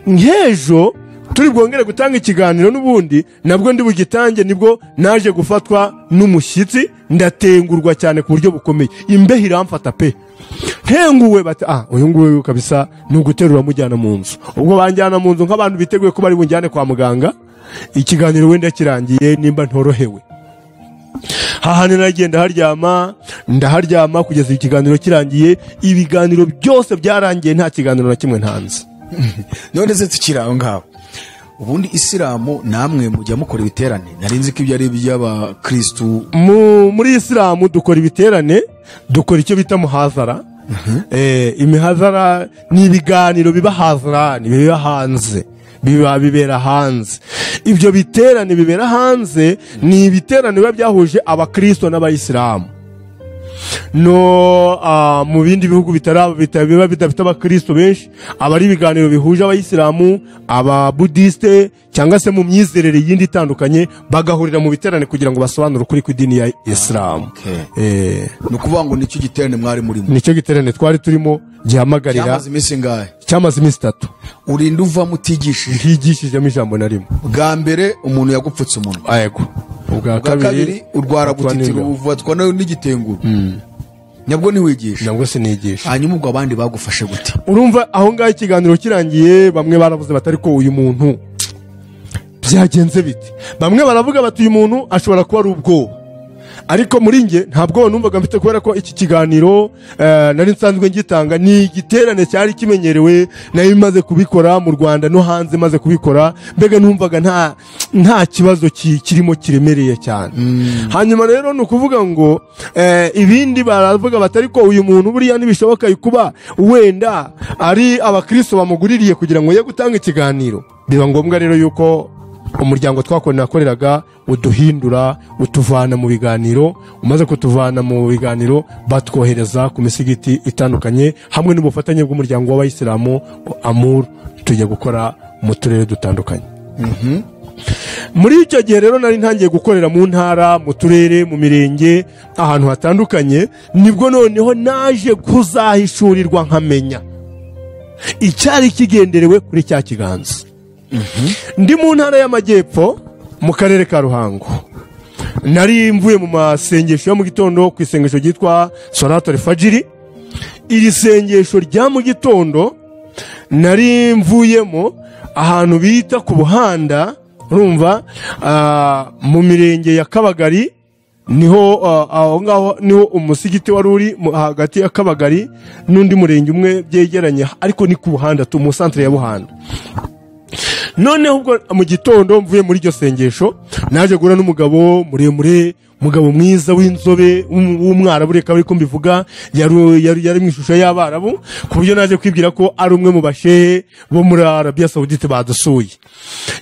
Nkejo turi bwongere gutanga ikiganiro n'ubundi nabwo ndi bugitange, nibwo naje gufatwa n'umushyitsi, ndatengurwa cyane ku buryo bukomeye, imbeho iramfata pe. Ntenguwe bati uyu nguyu kabisa ni uguterura mujyana mu nzu. Ubwo banjyana mu nzu nk'abantu biteguye ko bari bunjyane kwa muganga, ikiganiro wenda kirangiye nimba ntorohewe. Hahane nagenda ndaharyama kugeza ikiganiro kirangiye. Ibiganiro byose byarangiye, nta kiganiro na kimwe ntanze. None se tukiraho ngaho, ubundi Isilamu namwe mujya mukora ibiterane? Narinzi ko ibyo ari iby'abakristo. Muri Isilamu dukora ibiterane, dukora icyo bita muhazara. Imihazara ni ibiganiro biba hazara, biba hanze, bibera hanze. Ibyo biterane bibera hanze ni ibiterane biba byahuje abakristo n'abayisilamu. Mu bindi bihugu biba bidafite abakristo benshi, abari ibiganiro bihuje abayisilamu, ababudiste cyangwa se mu myizerere yindi itandukanye, bagahurira mu biterane kugira ngo basobanure ukuri kw'idini ya Islam. Ni ukuvuga ngo nicyo giterane mwari murimo? Nicyo giterane twari turimo gihamagarira. Cyamaze iminsi ingahe? Cyamaze iminsi 3. Urinda uva mutigishije? Higishijemo ijambo na rimwe. Bwa mbere umuntu yagupfutse umunwa. Yego. Ubwa kabiri urwara gutitira, uvutswa n'igitenguru. Nyabwo ntiwigisha? Nyabwo sinigisha. Hanyuma ubwo abandi bagufashe gute? Urumva aho ngaho ikiganiro kirangiye, bamwe baravuze batari ko uyu muntu byagenze bite. Bamwe baravuga bati uyu muntu ashobora kuba ari ubwoba, ariko muri nge ntabwo numvaga mfite, kubera ko iki kiganiro nari nsanzwe ngitanga, ni igiterane cyari kimenyerewe, nayo imaze kubikora mu Rwanda no hanze, maze kubikora, mbega numvaga nta kibazo kirimo kiremereye cyane. Hanyuma rero ni ukuvuga ngo ibindi baravuga batari ko uyu muntu buriya ntibishoboka kuba wenda ari abakristo bamuguririye kugira ngo ye gutanga ikiganiro. Biba ngombwa rero yuko umuryango twakoreraga uduhindura, utuvana mu biganiro. Umaze kutuvana mu biganiro, batwohereza ku misigiti itandukanye, hamwe n'ubufatanye bw'umuryango w'abayisilamu Amur, tujya gukora mu turere dutandukanye. Muri icyo gihe rero nari ntangiye gukorera mu ntara, mu turere, mu mirenge, ahantu hatandukanye. Nibwo noneho naje kuzahishurirwa nkamenya icyari kigenderewe kuri cya kiganza. Ndi mu ntara y'Amajyepfo mu karere ka Ruhango. Nari mvuye mu masengesho ya mu gitondo ku isengesho ryitwa Salatul Fajiri. Iri sengesho rya mu gitondo nari mvuyemo ahantu bita ku Buhanda, urumva, mu mirenge ya Kabagari, niho aho ngaho niho umusigiti wari uri hagati ya Kabagari n'undi murenge umwe byegeranye, ariko ni ku Buhanda mu centre ya Buhanda. Noneho ubwo mu gitondo mvuye muri iryo sengesho, naje gura n'umugabo muremure mugabo mwiza w'inzobe w'umwarabu reka ariko mbivuga yari mu ishusho y'Abarabu ku buryo naje kwibwira ko ari umwe mu bashehe bo muri Arabia Saudite badusuye.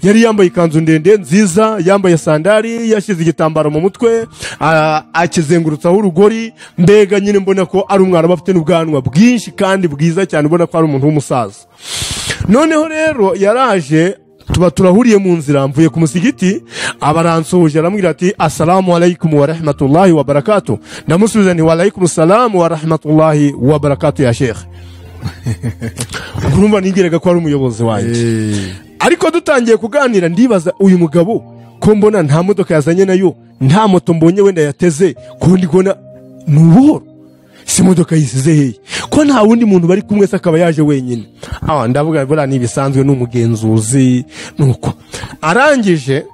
Yari yambaye ikanzu ndende nziza, yambaye sandari, yashize igitambaro mu mutwe, akizengurutsaho urugori, mbega nyine mbona ko ari umwarabu afite n'ubwanwa bwinshi kandi bwiza cyane, ubona ko ari umuntu w'umusaza. Noneho rero yaraje tuba turahuriye mu nzira mvuye ku musigiti, abaransoje arambwira ati assalamu alaikum wa rahmatullahi wa barakatuh. Ndamusubiza nti wa alaikum assalam wa rahmatullahi wa barakatuh ya Sheikh. Urumva ningiraga ko ari umuyobozi wanjye. Ariko dutangiye kuganira ndibaza uyu mugabo ko mbona nta modoka yazanye nayo, nta moto mbonye wenda yateze, ko ndibona nubuhoro. Si modoka yisize hehe ko nta wundi muntu bari kumwe se akaba yaje wenyine. Ndavuga bora ni bisanzwe n'umugenzuzi nuko arangije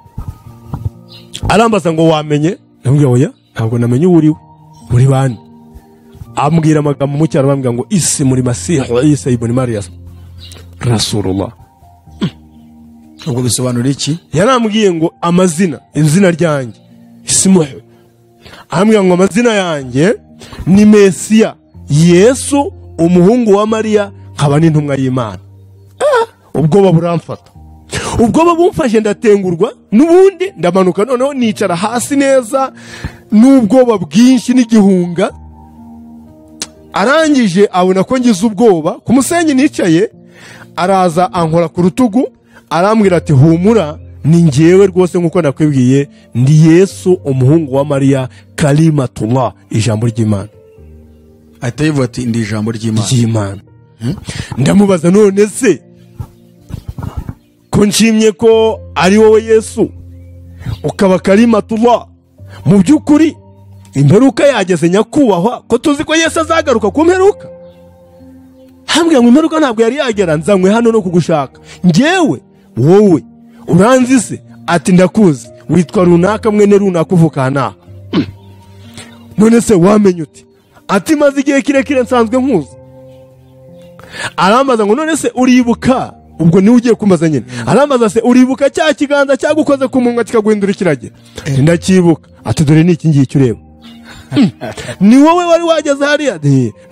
arambaza ngo wamenye, ndambwira oya ntabwo namenye uriwe muri bane. Ambwira amagambo mu cyaro bambwira ngo isi muri Masih Isa ibn Maryam Rasulullah. Ubwo bisobanura iki? Yarambwiye ngo amazina, izina ryanjye ismuhu, ambwira ngo amazina yanjye ni Mesiya Yesu umuhungu wa Mariya, nkaba n'intumwa y'Imana. Ubwoba buramfata, ubwoba bumfashe ndatengurwa, n'ubundi ndamanuka noneho nicara hasi neza n'ubwoba bwinshi n'igihunga. Arangije abona ko ngize ubwoba, ku musenyi nicaye araza ankora ku rutugu arambwira ati humura ni njyewe rwose nkuko nakwibwiye, ndi Yesu umuhungu wa Mariya kalimatullah, ijambo ry'Imana. Atayivuga ati ndi ijambo ry'Imana. Ndamubaza none se ko nshimye ko ari wowe Yesu ukaba kalimatullah, mu by'ukuri imperuka yageze nyakubahwa, ko tuzi ko Yesu azagaruka ku mperuka? Hambwira ngo imperuka ntabwo yari yagera, nzanywe hano no kugushaka. Njyewe wowe uranzi se? Ati ndakuzi, witwa runaka mwene runaka uvuka hano. None se wamenye uti? Ati maze igihe kirekire nsanzwe nkuzi. Arambaza ngo none se uribuka, ubwo niwe ugiye kumbaza nyine. Arambaza se uribuka cya kiganza cyagukoze ku munwa kikaguhindura ikirage? Ndakibuka. Ati dore ni iki ngiye cyureba. Ni wowe wari wageze hariya?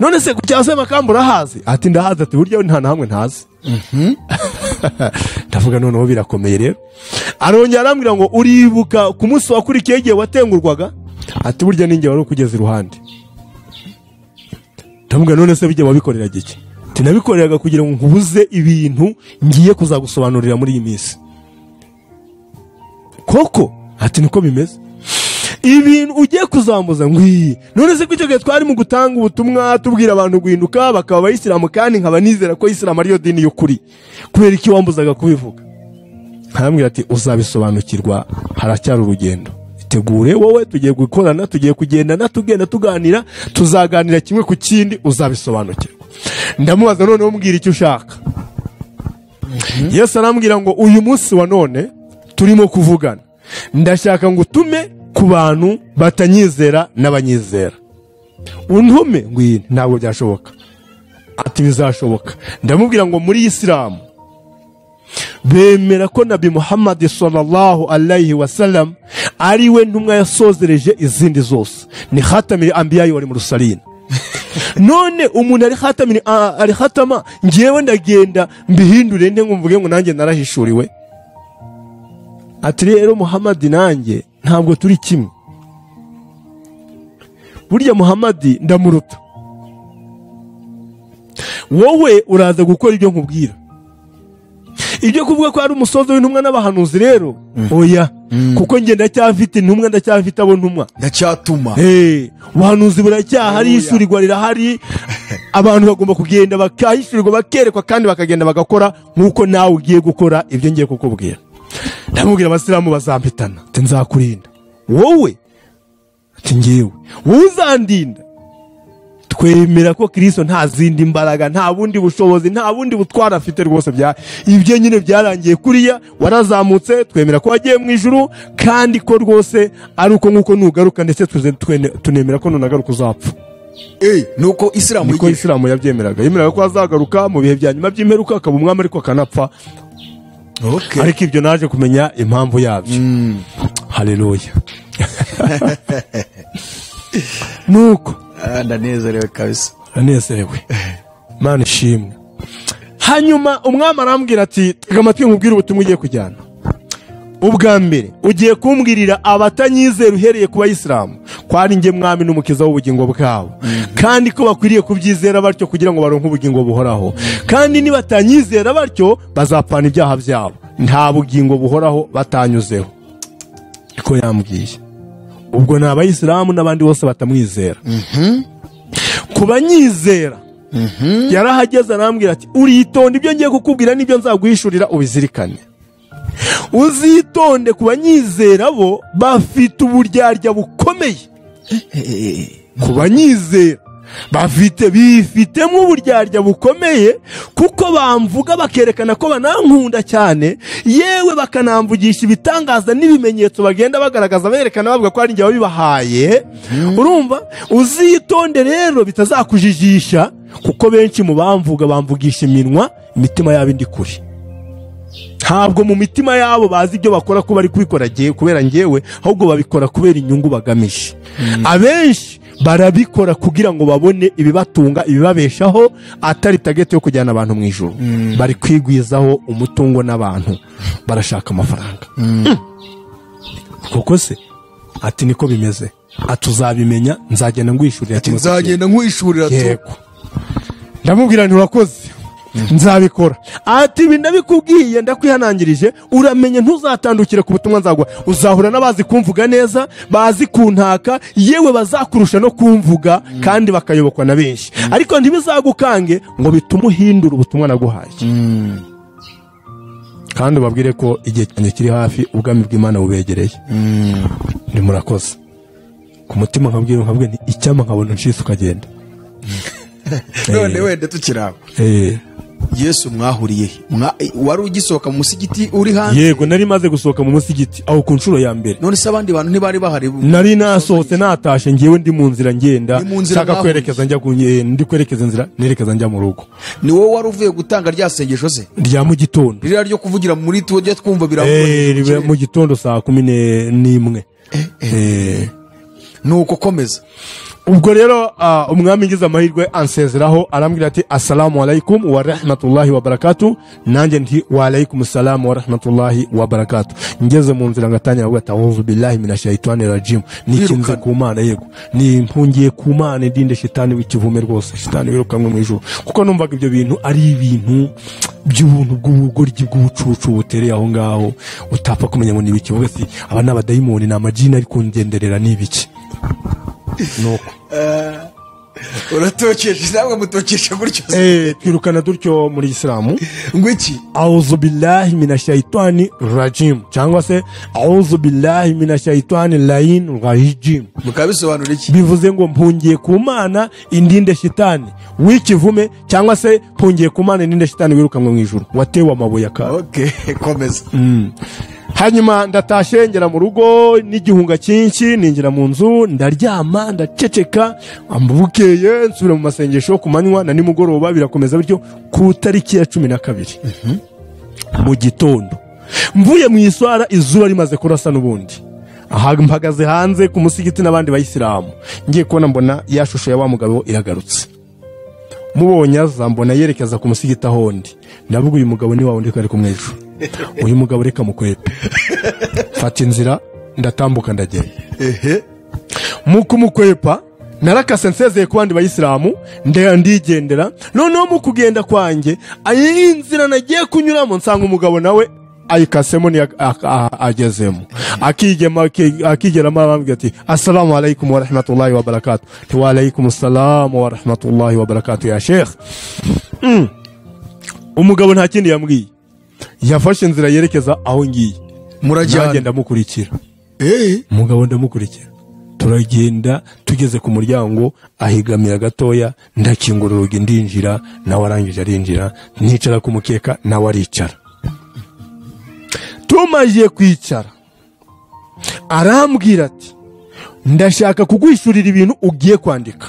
None se kucyasema kambura hazi? Ati ndahazi. Ati burya nta na hamwe ntazi. Ndavuga noneho birakomeye rero. Arongera arambwira ngo uribuka ku munsi wakurikiye igihe watengurwaga? Ati burya ninjye wari kugeza iruhande. Ndavuga none se bijye wabikorera gike? Ati nabikoreraga kugira ngo nkubuze ibintu ngiye kuzagusobanurira muri iyi minsi. Koko? Ati niko bimeze. Ibintu ugiye kuzambuza ngwi. None se kwicyo gihe twari mu gutanga ubutumwa tubwira abantu guhinduka bakaba abayisilamu, kandi nkaba nizera ko Islam ariyo dini y'ukuri, kubera iki wambuzaga kubivuga? Arambwira ati uzabisobanukirwa, haracyari urugendo. Itegure wowe, tugiye gukorana, tugiye kugendana, tugenda tuganira, tuzaganira kimwe ku kindi, uzabisobanukirwa. Ndamubaza noneho mbwira icyo ushaka. Yesu arambwira ngo uyu munsi wa none turimo kuvugana, ndashaka ngo utume ku bantu batanyizera n'abanyizera. Untume ngwino. Ntabwo byashoboka. Ati bizashoboka. Ndamubwira ngo muri Islam bemera ko Nabi Muhammad sallallahu alaihi wasallam ari we ntumwa yasozereje izindi zose, ni khatamil anbiya wal mursalin. None umuntu ari khatama, ngiyewe ndagenda mbihindure nte ngumvuge ngo nanjye narahishuriwe? Ati rero Muhammad nanjye ntabwo turi kimwe. Burya Muhammad ndamuruta, wowe uraza gukora ibyo nkubwira. Ibyo kuvuga ko ari umusozo w'intumwa n'abahanuzi rero oya, kuko nge ndacyafite intumwa, ndacyafite abo ntumwa, ndacyatuma. ubuhanuzi buracyahari, ishurirwa rirahari. Abantu bagomba kugenda bakahishurirwa, bakerekwa, kandi bakagenda bagakora nk'uko nawe ugiye gukora ibyo ngiye kukubwira. Ndamubwira abasilamu bazampitana, ati nzakurinda. Wowe? Ati ngewe. Wowe uzandinda? Twemera ko Kristo nta zindi mbaraga, nta bundi bushobozi, nta bundi butwara afite rwose. Ibyo nyine byarangiye kuriya, warazamutse, twemera ko wagiye mu ijuru, kandi ko rwose ari uko nk'uko nugaruka, ndetse tunemera ko nunagaruka uzapfa. Nuko Islamu yabyemeraga, yemeraga ko azagaruka mu bihe bya nyuma by'imperuka, akaba umwami ariko akanapfa. Ariko ibyo naje kumenya impamvu yabyo. Haleluya. nuko ndanezerewe kabisa, ndanezerewe Mana ishimwe. Hanyuma umwami arambwira ati tega amatwi nkubwire ubutumwa ugiye kujyana. Ubwa mbere ugiye kumbwirira abatanyizera uhereye ku bayisilamu ko ari njye mwami n'umukiza w'ubugingo bwabo, kandi ko bakwiriye kubyizera batyo kugira ngo baronke ubugingo buhoraho, kandi nibatanyizera batyo bazapfana ibyaha byabo, nta bugingo buhoraho batanyuzeho. Niko yambwiye. Ubwo ni abayisilamu n'abandi bose batamwizera. Ku banyizera yarahageze arambwira ati uritonde ibyo ngiye kukubwira n'ibyo nzaguhishurira ubizirikane. Uzitonde ku banyizera bo bafite uburyarya bukomeye. Ku banyizera bifitemo uburyarya bukomeye, kuko bamvuga bakerekana ko banankunda cyane, yewe bakanamvugisha ibitangaza n'ibimenyetso bagenda bagaragaza berekana bavuga ko ari njye wabibahaye. Urumva? Uzitonde rero bitazakujijisha, kuko benshi mu bamvugisha iminwa, imitima yabo indi kuri. Ntabwo mu mitima yabo bazi ibyo bakora ko bari kubikora kubera njyewe, ahubwo babikora kubera inyungu bagamije. Abenshi barabikora kugira ngo babone ibibatunga, ibibabeshaho, atari target yo kujyana abantu mu ijuru. Bari kwigwizaho umutungo n'abantu, barashaka amafaranga. Koko se ati niko bimeze, atuzabimenya nzagenda ngwishurira, ati nzagenda ngwishurira tu. Ndamubwira nti urakoze, nzabikora. Ati ibi ndabikubwiye ndakwihanangirije, uramenye ntuzatandukire ku butumwa nzaguha. Uzahura n'abazi kumvuga neza, bazi kuntaka, yewe bazakurusha no kumvuga, kandi bakayobokwa na benshi, ariko ntibizagukange ngo bitume uhindura ubutumwa naguhaye. Kandi ubabwire ko igihe cyanjye kiri hafi, ubwami bw'Imana bubegereye. Ni murakoze. Ku mutima nkabwira nti icyama nkabona nshise ukagenda. None wende tukiraho. Yesu mwahuriye wari ugisohoka mu musigiti uri hanze? Yego, nari maze gusohoka mu musigiti aho ku nshuro ya mbere. None se abandi bantu ntibari bahari? Nari nasohotse natashe, ngiyewe ndi mu nzira ngenda, shaka kwerekeza njya ndi kwerekeza inzira nerekeza njya mu rugo. Ni wowe wari uvuye gutanga rya sengesho se rya mu gitondo, rira ryo kuvugira muri tujye twumva biravuga mu gitondo saa 11. Nuko komeza. Ubwo rero umwami ngize amahirwe ansezeraho, arambwira ati assalamu alaikum wa rahmatullahi wa barakatuh. Nanjye nti wa alaikum assalam wa rahmatullahi wa barakatuh. Ngeze mu nzira ngatanya ngo ta'awuzu billahi minashaitanir rajim. Nikinze ku Mana, yego ni mpungiye ku Mana, ndinde shitani w'ikivume rwose, shitani wirukanwe mu ijuru, kuko numvaga ibyo bintu ari ibintu by'ubuntu bw'ubugoryi bw'ubucucu butereye aho ngaho, utapfa kumenya ngo ni biki. Vuga ati aba n'abadayimoni n'amajini ari kungenderera n'ibiki. Nuko uratokeje cyangwa mutokesha gutyo? Twirukana dutyo muri Islamu. Ngwiki a'udhu billahi minashaitanir rajim, cyangwa se a'udhu billahi minashaitanir lain rajim. Mukabisobanura iki? Bivuze ngo mpungiye ku Mana indinde shitani w'ikivume, cyangwa se mpungiye ku Mana indinde shitani wirukanwe mu ijuru, watewe amabuye aka. Okay, komeza. Hanyuma ndatashe ngera mu rugo n'igihunga cyinshi, ninjira mu nzu ndaryama ndaceceka, ambukeye nsubira mu masengesho ku manywa na nimugoroba, birakomeza bityo ku tariki ya 12 mu gitondo. Mvuye mu iswara izuba rimaze kurasa n'ubundi, aha mpagaze hanze ku musigiti n'abandi bayisilamu, ngiye kubona mbona ya shusho ya wa mugabo iragarutse. Mubonye azambona yerekeza ku musigiti ahondi, ndavuga uyu mugabo ni wawundi kari kumwejo, uyu mugabo reka mukwepe. Fata inzira ndatambuka ndagenda. Mu kumukwepa narakase nsezeye ku bandi bayisilamu, ndigendera. Noneho mu kugenda kwanjye ayi inzira nagiye kunyuramo, nsanga umugabo nawe ayikasemo ni agezemo. Akigeramo arambwira ati assalamu alaikum wa rahmatullahi wa barakatuh. Wa alaikum assalam wa rahmatullahi wa barakatuh ya Sheikh. Umugabo nta kindi yambwiye, yafashe inzira yerekeza aho ngiye. Muragenda ndamukurikira. Umugabo ndamukurikira, turagenda tugeze ku muryango, ahigamira gatoya, ndakingura urugi ndinjira, nawe arangije arinjira, nicara ku mukeka nawe aricara. Tumaje kwicara arambwira ati ndashaka kuguhishurira ibintu ugiye kwandika,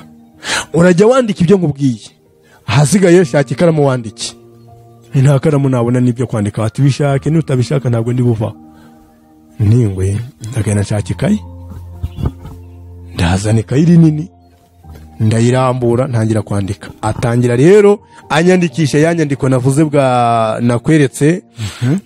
urajya wandika ibyo nkubwiye, hasigaye shaka ikaramu wandike. Nta karamu nabona n'ibyo kwandika, ati bishake, nutabishaka ntabwo ndi buva. Ningwe ndagenda nshaka ikayi ndazana ikayi rinini ndayirambura ntangira kwandika. Atangira rero anyandikisha ya nyandiko navuze bwa nakweretse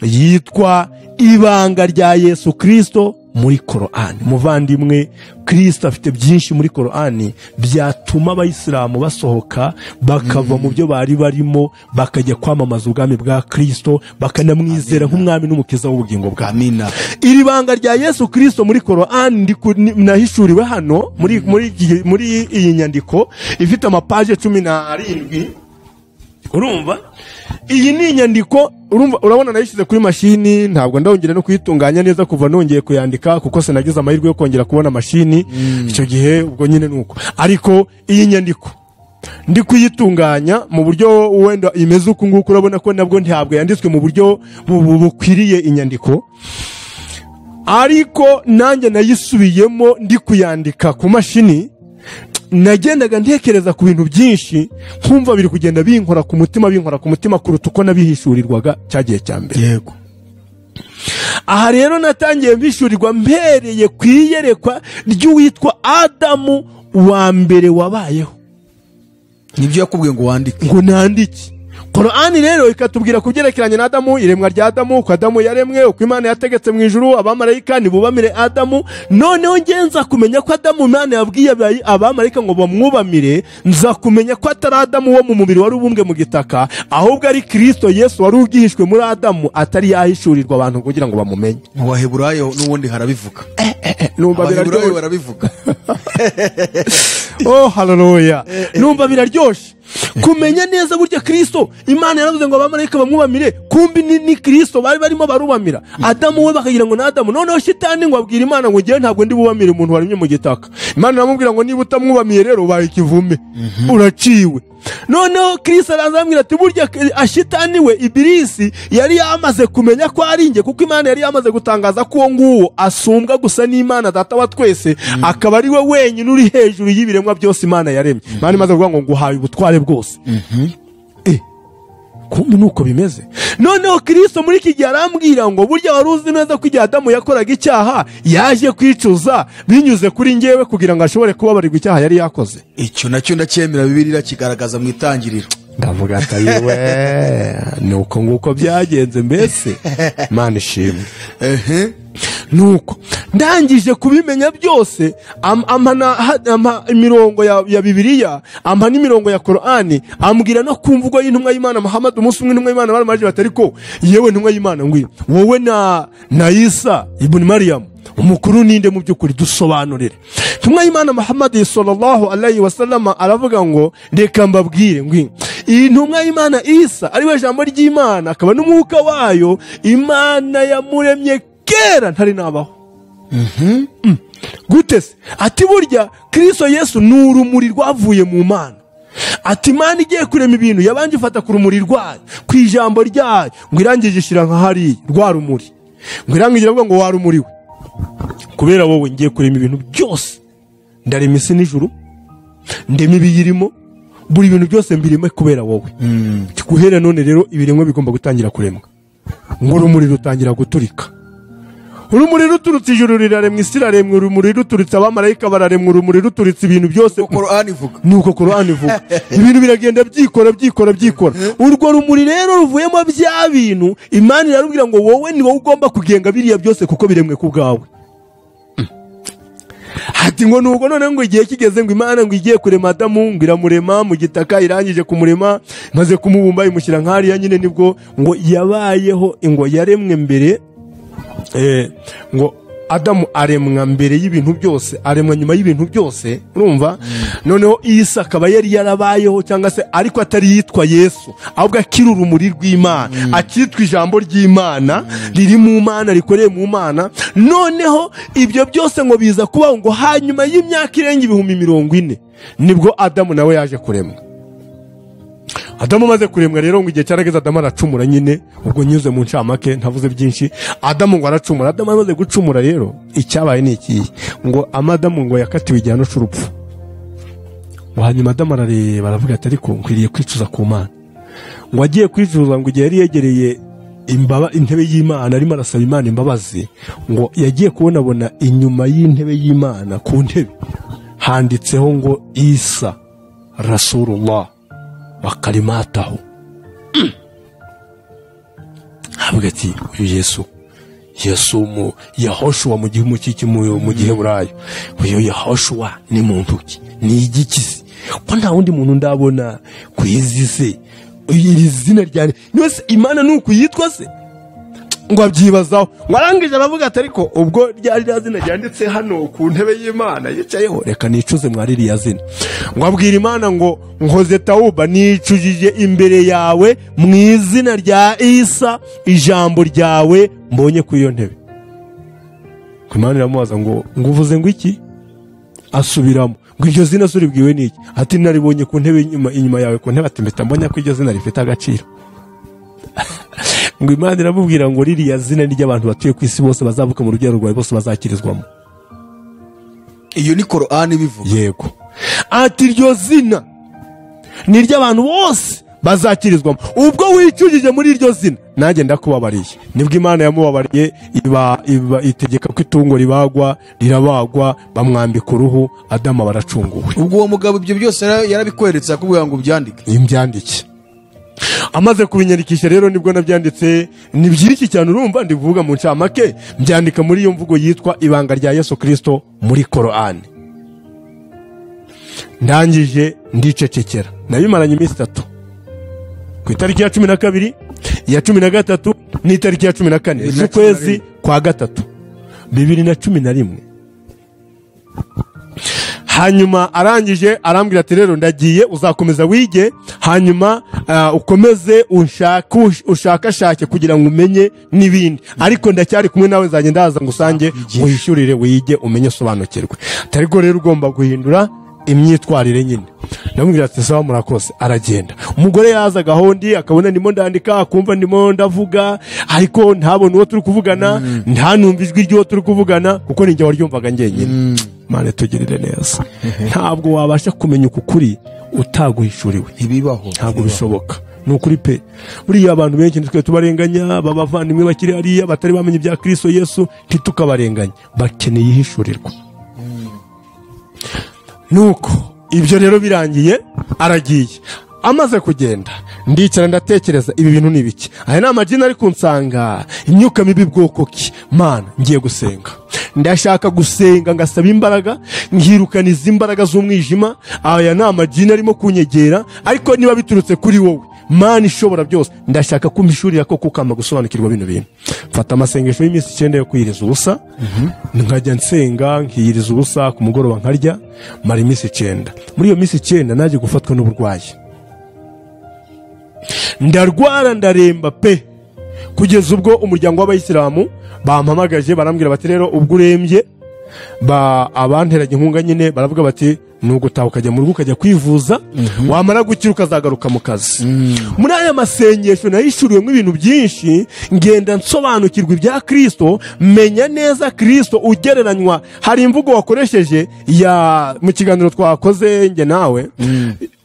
yitwa ibanga rya Yesu Kristo muri Korani. Muvandimwe, Kristo afite byinshi muri Korani byatuma abayisilamu basohoka bakava mu byo bari barimo bakajya kwamamaza ubwami bwa Kristo bakanamwizera nk'umwami n'umukiza w'ubugingo bwa. Amina. Iri banga rya Yesu Kristo muri Korani nahishuriwe hano muri iyi nyandiko ifite amapaje 17. Urumva iyi ni inyandiko, urabona nayishyize kuri mashini, ntabwo ndongera no kuyitunganya neza kuva nongeye kuyandika kuko sinagize amahirwe yo kongera kubona mashini icyo gihe, ubwo nyine nuko. Ariko iyi nyandiko ndi kuyitunganya mu buryo wenda imeze uku nguku, urabona ko nabwo ntabwo yanditswe mu buryo bukwiriye inyandiko, ariko nanjye nayisubiyemo ndi kuyandika ku mashini. Nagendaga ntekereza ku bintu byinshi nkumva biri kugenda binkora ku mutima kuruta uko nabihishurirwaga cyagiye cya mbere. Yego. Aha rero natangiye mbishurirwa mpereye kwiyerekwa ry'uwitwa Adamu wa mbere wabayeho. Nibyo yakubwiye ngo wandike. Ngo nandike. Korani rero ikatubwira kubyerekeranye na Adamu, iremwa rya Adamu, ko Adamu yaremwe, uko Imana yategetse mw'Ijuru abamarayika nibubamire Adamu. Noneho ngenza kumenya ko Adamu Imana yabwiye abamarayika ngo bamwubamire, nza kumenya ko atari Adamu wo mu mubiri wari ubumbwe mu gitaka, ahubwo ari Kristo Yesu wari ugihishwe muri Adamu, atari yahishurirwa abantu kugira ngo bamumenye. Mu Baheburayo n'ubundi harabivuga. Numva Baheburayo barabivuga. Oh haleluya. Numva biraryoshe kumenya neza burya Kristo Imana yaravuze ngo abamarayika bamwubamire, kumbi ni Kristo bari barimo barubamira. Adamu we bakagira ngo na Adamu, noneho shitani ngo abwira Imana ngo ngiye ntabwo ndi bubamire umuntu waremye mu gitaka. Imana iramubwira ngo niba utamwubamiye rero ubaye ikivume, uraciwe. Noneho Kristo arazambwira ati burya ashitani we Ibilisi yari yamaze kumenya ko ari nge, kuko Imana yari yamaze gutangaza ko nguwo asumbwa gusa n'Imana data wa twese, akaba ari we wenyine uri hejuru y'ibiremwa byose Imana yaremye. Imana imaze kuvuga ngo nguhaye ubutware bwose. Kumbi nuko bimeze. Noneho Kristo muri iki gihe arambwira ngo burya wari uzi neza ko igihe Adamu yakoraga icyaha yaje kwicuza binyuze kuri ngewe kugira ngo ashobore kubabarirwa icyaha yari yakoze. Icyo nacyo ndacyemera, Bibiliya kigaragaza mu itangiriro. Ndavuga ati yewe nuko nguko byagenze mbese. Imana ishimwe. Nuko ndangije kubimenya byose, ampa imirongo ya Bibiliya, ampa n'imirongo ya Korani, ambwira no kumvugo y'intumwa y'Imana Muhammad. Umunsi umwe intumwa y'Imana baraje batari ko yewe intumwa y'Imana ngwira wowe na Isa ibn Maryam umukuru ninde mu byukuri dusobanurire. Intumwa y'Imana Muhammad sallallahu alaihi wasallam aravuga ngo reka mbabwire ngwira iyi ntumwa y'Imana Isa ari we jambo ry'Imana akaba n'umwuka wayo, Imana yamuremye kera ntari nabaho. Gute se? Ati burya Kristo Yesu n'urumuri rwavuye mu Mana. Ati Imana igiye kurema ibintu yabanje ifata ku rumuri rwayo, ku ijambo ryayo, ngo irangije ishira nka hari rwa rumuri, ngo irangije ngo warumuriwe kubera wowe ngiye kurema ibintu byose, ndarema isi n'ijuru, ndema ibiyirimo, buri bintu byose mbirime kubera wowe. Guhera none rero ibiremwa bigomba gutangira kuremwa, ngo urumuri rutangira guturika. Urumuri ruturutse ijuru riraremwa, isi iraremwa, urumuri ruturutse abamarayika bararemwa, urumuri ruturutse ibintu byose. Korani ivuga. Nuko Korani ivuga. Ibintu biragenda byikora. Urwo rumuri rero ruvuyemo bya bintu, Imana irarubwira ngo wowe ni wowe ugomba kugenga biriya byose kuko biremwe ku bwawe. Ati ngo nuko none ngo igihe kigeze ngo Imana ngo igiye kurema Adamu, ngo iramurema mu gitaka, irangije kumurema maze kumubumba imushyira nk'ariya nyine, nibwo ngo yabayeho, ngo yaremwe mbere. Ngo Adamu aremwa mbere y'ibintu byose, aremwa nyuma y'ibintu byose, urumva. Noneho Isa akaba yari yarabayeho, cyangwa se ariko atari yitwa Yesu, ahubwo akiri urumuri rw'Imana, akitwa ijambo ry'Imana riri mu Mana, rikoreye mu Mana. Noneho ibyo byose ngo biza kubaho ngo hanyuma y'imyaka irenga 40 nibwo Adamu nawe yaje kuremwa. Adamu maze kuremwa rero ngo igihe cyarageze Adamu aracumura nyine, ubwo nyuze mu ncamake ntavuze byinshi. Adamu ngo aracumura. Adamu amaze gucumura rero icyabaye ni iki, ngo Adamu ngo yakatiwe igihano cy'urupfu. Hanyuma Adamu arareba aravuga ati ariko nkwiriye kwicuza ku Mana. Ngo agiye kwicuza, ngo igihe yari yegereye intebe y'Imana arimo arasaba Imana imbabazi, ngo yagiye kubonabona inyuma y'intebe y'Imana ku ntebe handitseho ngo Isa Rasulullah wa kalimatahu. Avuga ati uyu Yesu mu Yahoshua mu gihe mukiki mu gihe burayo. Uyu Yahoshua ni muntu ki? Ni igiki? Ko nta wundi muntu ndabona kwizise. Iri zina ryane. Nose Imana nuko yitwa se? Ngo abyibazaho. Mwarangije aravuga ati ariko ubwo ryari zina ryanditse hano ku ntebe y'Imana yicayeho reka nicuze mwariri ya zina. Ngo abwira Imana ngo nkoze tauba nicujije imbere yawe mu izina rya Isa ijambo ryawe mbonye ku iyo ntebe. Imana iramubaza ngo uvuze ngo iki? Asubiramo ngo iryo zina suribwiwe niki? Ati naribonye ku ntebe inyuma yawe ku ntebe ati mbeta mbonye ko iryo zina rifite agaciro. Ngo Imana iramubwira ngo ririya zina ry'abantu batuye ku isi bose bazavuka mu rugero rwawe bose bazakirizwamo. Iyo ni Qur'ani bivuga. Yego. Ati iryo zina ni ry'abantu bose bazakirizwamo. Ubwo wicujije muri iryo zina nanjye ndakubabariye. Nibwo Imana yamubabariye itegeka ko itungo ribagwa rirabagwa bamwambika uruhu Adamu baracunguwe. Ubwo uwo mugabo ibyo byose yarabikweretse akubwira ngo ubyandike. Imbyandike. Amaze kubinyandikisha rero nibwo nabyanditse ni byinshi cyane urumva ndivuga mu ncamake mbyandika muri iyo mvugo yitwa ibanga rya Yesu Kristo muri Qur'ani. Ndangije ndicecekera nabimaranye iminsi 3 ku itariki ya 12 ya 13 n'itariki ya 14 z'ukwezi kwa gatatu 2011. Hanyuma arangije arambwira ati rero ndagiye uzakomeza wige hanyuma ukomeze ushakashake kugira ngo umenye n'ibindi ariko ndacyari kumwe nawe nzajye ndaza ngusange muhishurire wige umenye sobanukirwe. Tariko rero ugomba guhindura imyitwarire nyine. Ndamubwira ati sawa murakoze. Aragenda. Umugore yaza gahondi akabona ndimo ndandika akumva ndimo ndavuga ariko ntabone uwo turi kuvugana ntanumva ijwi ryo turi kuvugana kuko ninjye waryumvaga ngenyine. Mane tugirire neza. Ntabwo wabasha kumenya ukuri utaguhishuriwe. Ibibaho ntabwo bishoboka. Nukuri pe buriya abantu benshi twe tubarenganya babavandimwe bakiri hariya batari bamenye ibya Kristo Yesu ntitukabarenganya bakeneye ihishurirwa. Nuko ibyo rero birangiye aragiye. Amaze kugenda ndicara ndatekereza ibi bintu nibiki. Aya nama jina ari kunsanga imyuka mibi bwoko ki. Mana ngiye gusenga. Ndashaka gusenga ngasaba imbaraga nkirukaniza imbaraga z'umwijima. Aya nama jina arimo kunyegera ariko niba biturutse kuri wowe Mana ishobora byose ndashaka kumishurira ko kukama gusobanukirwa bino bintu. Mfata amasengesho y'iminsi 9 yo kwiriza ubusa. Nkajya nsenga nkiyiriza ubusa ku mugoroba nkarya mara iminsi 9. Muri iyo minsi 9 naje gufatwa n'uburwayi. Ndarwara ndaremba pe kugeza ubwo umuryango w'abayisilamu bampamagaje barambwira bati rero ubwo urembye abanteranye inkunga nyine baravuga bati nugutaha ukajya mu rugo ukajya kwivuza wamara gukira ukazagaruka mu kazi. Muri aya masengesho nahishuriwemo ibintu byinshi ngenda nsobanukirwa ibya Kristo menya neza Kristo ugereranywa. Hari imvugo wakoresheje ya mu kiganiro twakoze nge nawe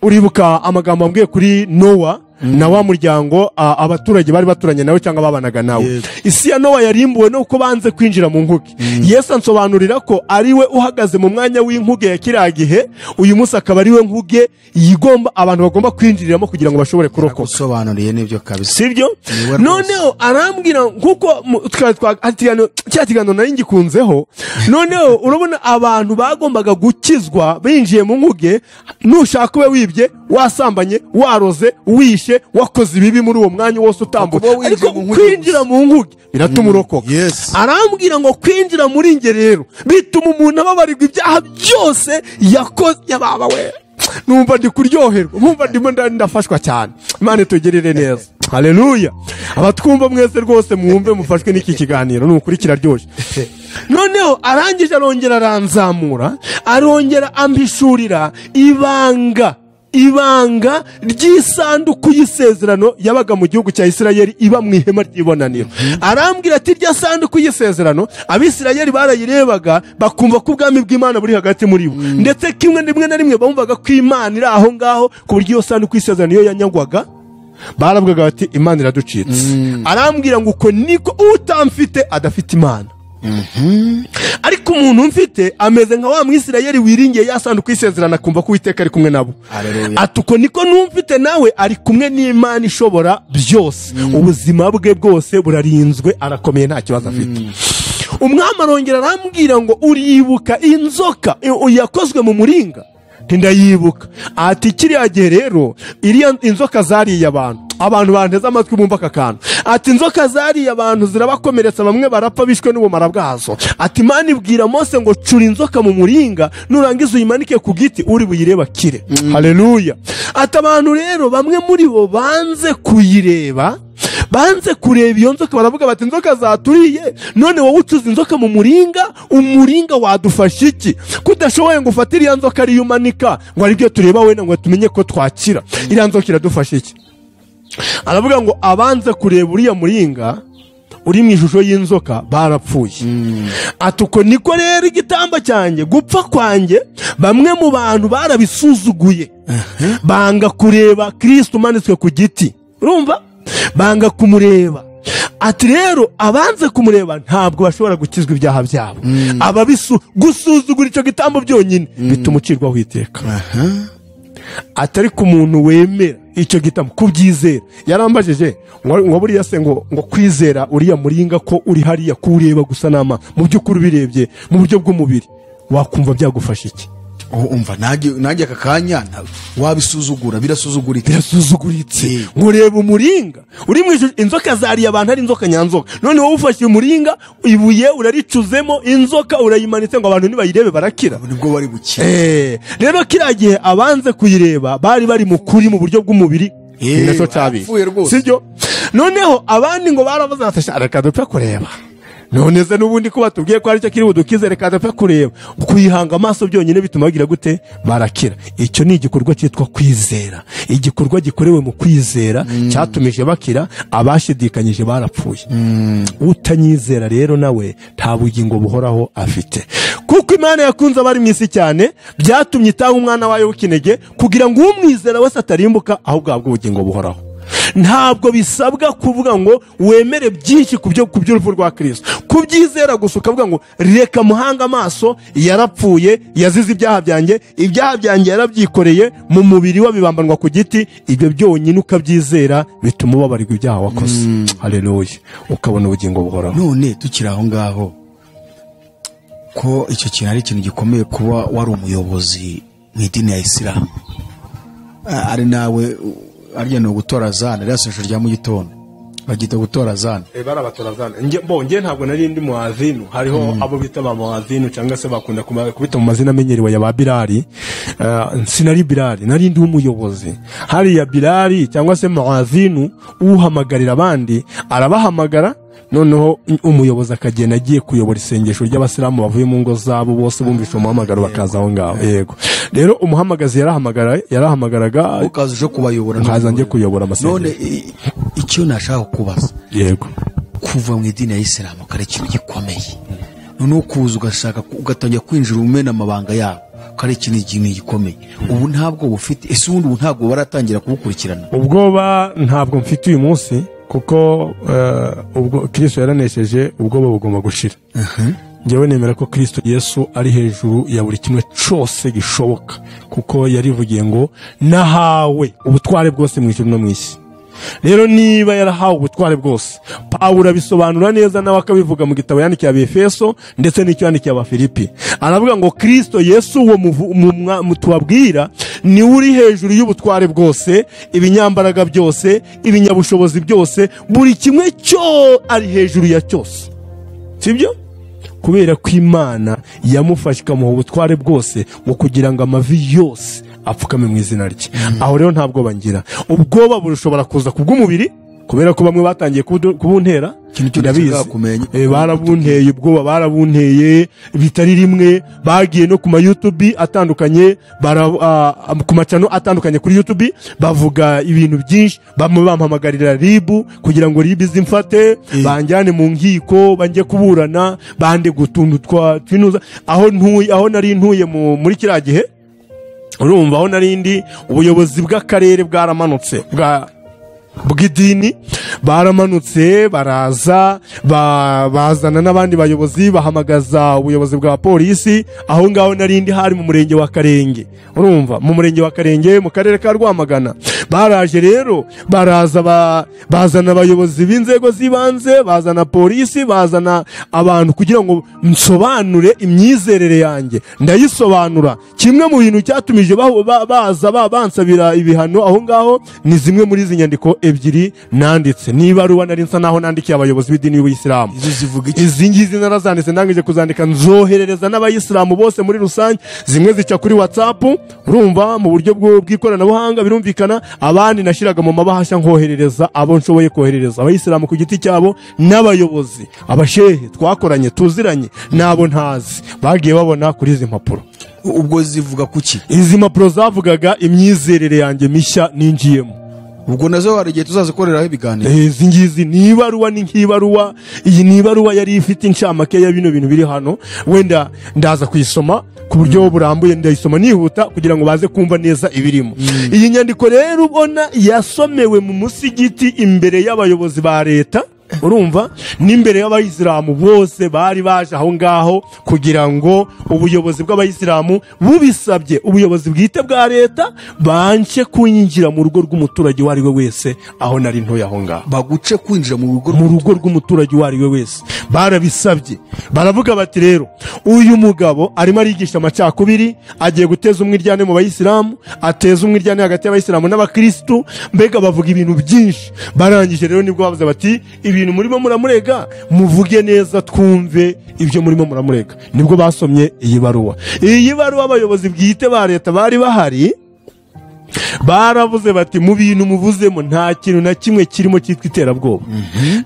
uribuka amagambo ambwiye kuri Nowa na wa muryango abaturage bari baturanye nawe cyangwa babanaga nawe. Isi ya Nowa yarimbuwe no ko banze kwinjira mu nkuge. Yesu ansobanurira ko ari we uhagaze mu mwanya w'inkuge ya kiragihe uyu munsi akaba ari we nkuge yigomba abantu bagomba kwinjiriramo kugira ngo bashobore kurokoka. Gusobanuriye nibyo kabisa. Sibyo? Noneho arambwira nkuko cyatiganano nari ngikunzeho. Noneho urabona abantu bagombaga gukizwa binjiye mu nkuge nushaka ube wibye wasambanye waroze wishe wakoze ibibi muri uwo mwanya wose utambuka ariko kwinjira mu nkuge biratuma urokoka. Arambwira ngo kwinjira muri nge rero bituma umuntu ababarirwa ibyaha byose yakoze yababa we. Numva ndi kuryoherwa numva ndimo ndafashwa cyane. Imana tugerere neza. Haleluya. Abatwumva mwese rwose mwumve mufashwe n'iki kiganiro nukurikira ryoshe. Noneho arangije arongera aranzamura arongera ambishurira ibanga ry'isanduku y'isezerano yabaga mu gihugu cya Isirayeli iba mu ihema ry'ibonaniro. Arambwira ati rya sanduku y'isezerano abisirayeli barayirebaga bakumva ko ubwami bw'Imana buri hagati muri bo ndetse kimwe na rimwe bumvaga ko Imana iri aho ngaho ku buryo iyo sanduku y'isezerano iyo yanyagwaga baravugaga bati Imana iraducitse. Arambwira ngo uko niko utamfite adafite Imana. ariko umuntu mfite ameze nka wa Mwisirayeli wiringiye yasanduku y'isezerano akumva ko Uwiteka ari kumwe nabo. Atuko niko numfite nawe ari kumwe n'Imana ishobora byose. Ubuzima bwe bwose burarinzwe, arakomeye, nta kibazo afite. Umwami arongera arambwira ngo uribuka inzoka yakozwe mu muringa? Ndayibuka. Ati kiriya gihe rero iriya inzoka zariye abantu banteze amatwi bumva aka kantu. Ati inzoka zariye abantu zirabakomeretsa, bamwe barapfa bishwe n'ubumara bwazo. Ati Imana ibwira Mose ngo cura inzoka mu muringa, nurangiza uyimanike ku giti, uri buyireba kire. Haleluya. Ati abantu rero bamwe muri bo banze kuyireba, banze kureba iyo nzoka, baravuga bati inzoka zaturiye, none wowe ucuza inzoka mu muringa, umuringa wadufasha iki? Kudashoboye ngo ufatire iriya nzoka ariyo umanika ngo aribyo tureba wenda ngo tumenye ko twakira, iriya nzoka iradufasha iki? Aravuga ngo abanze kureba uriya muringa uri mu ishusho y'inzoka barapfuye. Atuko niko rero igitamba cyanjye, gupfa kwanjye, bamwe mu bantu barabisuzuguye, banga kureba Kristo umanitswe ku giti. Urumva? Banga kumureba. Ati rero abanze kumureba ntabwo bashobora gukizwa ibyaha byabo. Gusuzugura icyo gitambo byonyine bituma ucirwaho iteka. Atari ku muntu wemera icyo gitambo, kubyizera. Yarambajije ngo buriya se ngo kwizera uriya muringa ko uri hariya kureba gusa nama, mu by'ukuri birebye mu buryo bw'umubiri wakumva byagufasha iki? Umva nanjye aka kanya wabisuzugura, birasuzuguritse. Ngureba umuringa uri mu inzoka zariye abantu, ari inzoka nyanzoka, none wowe ufashe umuringa, ibuye uraricuzemo, inzoka urayimanitse ngo abantu nibayirebe barakira. Nibwo bari bukira. Rero kiragiye abanze kuyireba bari mu kuri mu buryo bw'umubiri, nacyo cyabi, sibyo? Noneho abandi ngo baravuze ati reka dupfe kureba. None ze nubundi ko batubwiye ko ari cyo kiri budukize, reka dapfa kureba. Kuyihanga amaso byonyine bituma bagira gute? Barakira. Icyo ni igikorwa cyitwa kwizera. Igikorwa gikorewe mu kwizera cyatumije bakira, abashidikanyije barapfuye. Utanyizera rero nawe nta bugingo buhoraho afite. Kuko Imana yakunze abari mu isi cyane, byatumye itanga umwana wayo w'ikinege kugira ngo umwizera wese atarimbuka, ahubwo ahabwe ubugingo buhoraho. Ntabwo bisabwa kuvuga ngo wemere byinshi ku by'urupfu rwa Kristo, kubyizera gusa ukavuga ngo reka muhanga amaso, yarapfuye, yazize ibyaha byanjye yarabyikoreye mu mubiri we, bibambanwa ku giti. Ibyo byonyine ukabyizera bituma ubabarirwa ibyaha wakoze. Haleluya. Ukabona ubugingo buhoraho. None tukiri aho ngaho, ko icyo kintu ari ikintu gikomeye kuba wari umuyobozi mu idini ya Isilamu, ari nawe arya no gutora zana rya sengesho rya mu gitondo bagita gutora zana. Barabatora zana. Nge ntabwo nari ndi muazinu, hariho abo bita ba muazinu cyangwa se bakunda kubita mu mazina amenyerewe ya ba Bilali. Sinari Bilali, nari ndi umuyobozi. Hari ya Bilali cyangwa se muazinu uhamagarira abandi, arabahamagara, noneho umuyobozi akagenda agiye kuyobora isengesho ry'abasilamu bavuye mu ngo zabo, bose bumvisha umuhamagaro bakaza aho ngaho. Yego. Rero umuhamagazi yarahamagaraga ukaza uje kubayobora, nkaza ngiye kuyobora amasengesho. None icyo nashaka kubaza, yego, kuva mu idini ya Isilamu kare ikintu gikomeye, none ukuza ugashaka ugatangira kwinjira umena amabanga yabo, kare ikintu gikomeye. Ubu ntabwo bufite, ese ubundi ubu ntabwo baratangira kubukurikirana? Ubwoba ntabwo mfite uyu munsi, kuko ubwo Kristo yaranesheje, ubwoba bugomba gushira. Njyewe nemera ko Kristo Yesu ari hejuru ya buri kimwe cyose gishoboka, kuko yarivugiye ngo nahawe ubutware bwose mu ijuru no mu isi. Rero niba yarahawe ubutware bwose, Pawulo abisobanura neza nawe akabivuga mu gitabo yandikiye Abefeso ndetse n'icyo yandikiye Abafilipi. Aravuga ngo Kristo Yesu uwo mutubabwira ni uri hejuru y'ubutware bwose, ibinyambaraga byose, ibinyabushobozi byose, buri kimwe cyo ari hejuru ya cyose. Sibyo? Kubera ko Imana yamufashe ikamuha ubutware bwose mu kugira ngo amavi yose apfukame mu izina rye. Aho rero ntabwo bangira. Ubwoba burushobora kuza kubw'umubiri, kubera ko bamwe batangiye kubuntera. Ndabizi barabunteye ubwoba, barabunteye bitari rimwe. Bagiye no ku ma YouTube atandukanye, ku macano atandukanye kuri YouTube, bavuga ibintu byinshi. Bamwe bampamagarira ribu kugira ngo ribu zimfate, banjyane mu nkiko, banjye kuburana, bande gutundu twinuza. Aho nari ntuye muri kiriya gihe, urumva aho narindi ubuyobozi bw'akarere bwaramanutse bw'idini baramanutse baraza bazana n'abandi bayobozi bahamagaza ubuyobozi bwa polisi aho ngaho narindi hari mu murenge wa Karenge urumva mu murenge wa Karenge mu karere ka Rwamagana baraje rero baraza bazana abayobozi b'inzego z'ibanze bazana polisi bazana abantu kugira ngo nsobanure imyizerere yanjye ndayisobanura kimwe mu bintu cyatumije baza bansabira ibihano aho ngaho ni zimwe muri izi nyandiko ebyiri nanditse niba ruwa nari nsa naho nandikiye abayobozi b'idini y'Ubuyisilamu izi ngizi narazanditse ndangije kuzandika nzoherereza n'abayisilamu bose muri rusange zimwe zica kuri WhatsApp urumva mu buryo bw'ikoranabuhanga birumvikana abandi nashiraga mu mabahasha nkoherereza abo nshoboye koherereza abayisilamu ku giti cyabo n'abayobozi abashehe twakoranye tuziranye nabo ntazi bagiye babona kuri izi mpapuro. Ubwo zivuga kuki? Izi mpapuro zavugaga imyizerere yanjye mishya ninjiyemo. Ubwo nazo hari igihe tuzazikoreraho ibiganiro. Izi ngizi nibaruwa ni nkibaruwa, iyi nibaruwa yari ifite inshamake ya bino bintu biri hano, wenda ndaza kuyisoma ku buryo burambuye ndayisoma nihuta kugira ngo baze kumva neza ibirimo. Iyi nyandiko rero ubona yasomewe mu musigiti imbere y'abayobozi ba leta, urumva n'imbere y'abayisilamu bose bari baje aho ngaho kugira ngo ubuyobozi bw'abayisilamu bubisabye ubuyobozi bwite bwa leta banje kunyinjira mu rugo rw'umuturage wari we wese aho nari ntoya aho ngaho baguce kwinjira mu rugo rw'umuturage wari we wese barabisabye baravuga bati rero uyu mugabo arimo arigisha amacakubiri agiye guteza umwiryane mu bayisilamu ateza umwiryane hagati y'abayisilamu n'abakristo mbega bavuga ibintu byinshi barangije rero nibwo bavuze bati ibintu murimo muramurega muvuge neza twumve ibyo murimo muramurega nibwo basomye iyi baruwa abayobozi bwite ba leta bari bahari baravuze bati mu bintu muvuzemo nta kintu na kimwe kirimo cyitwa iterabwoba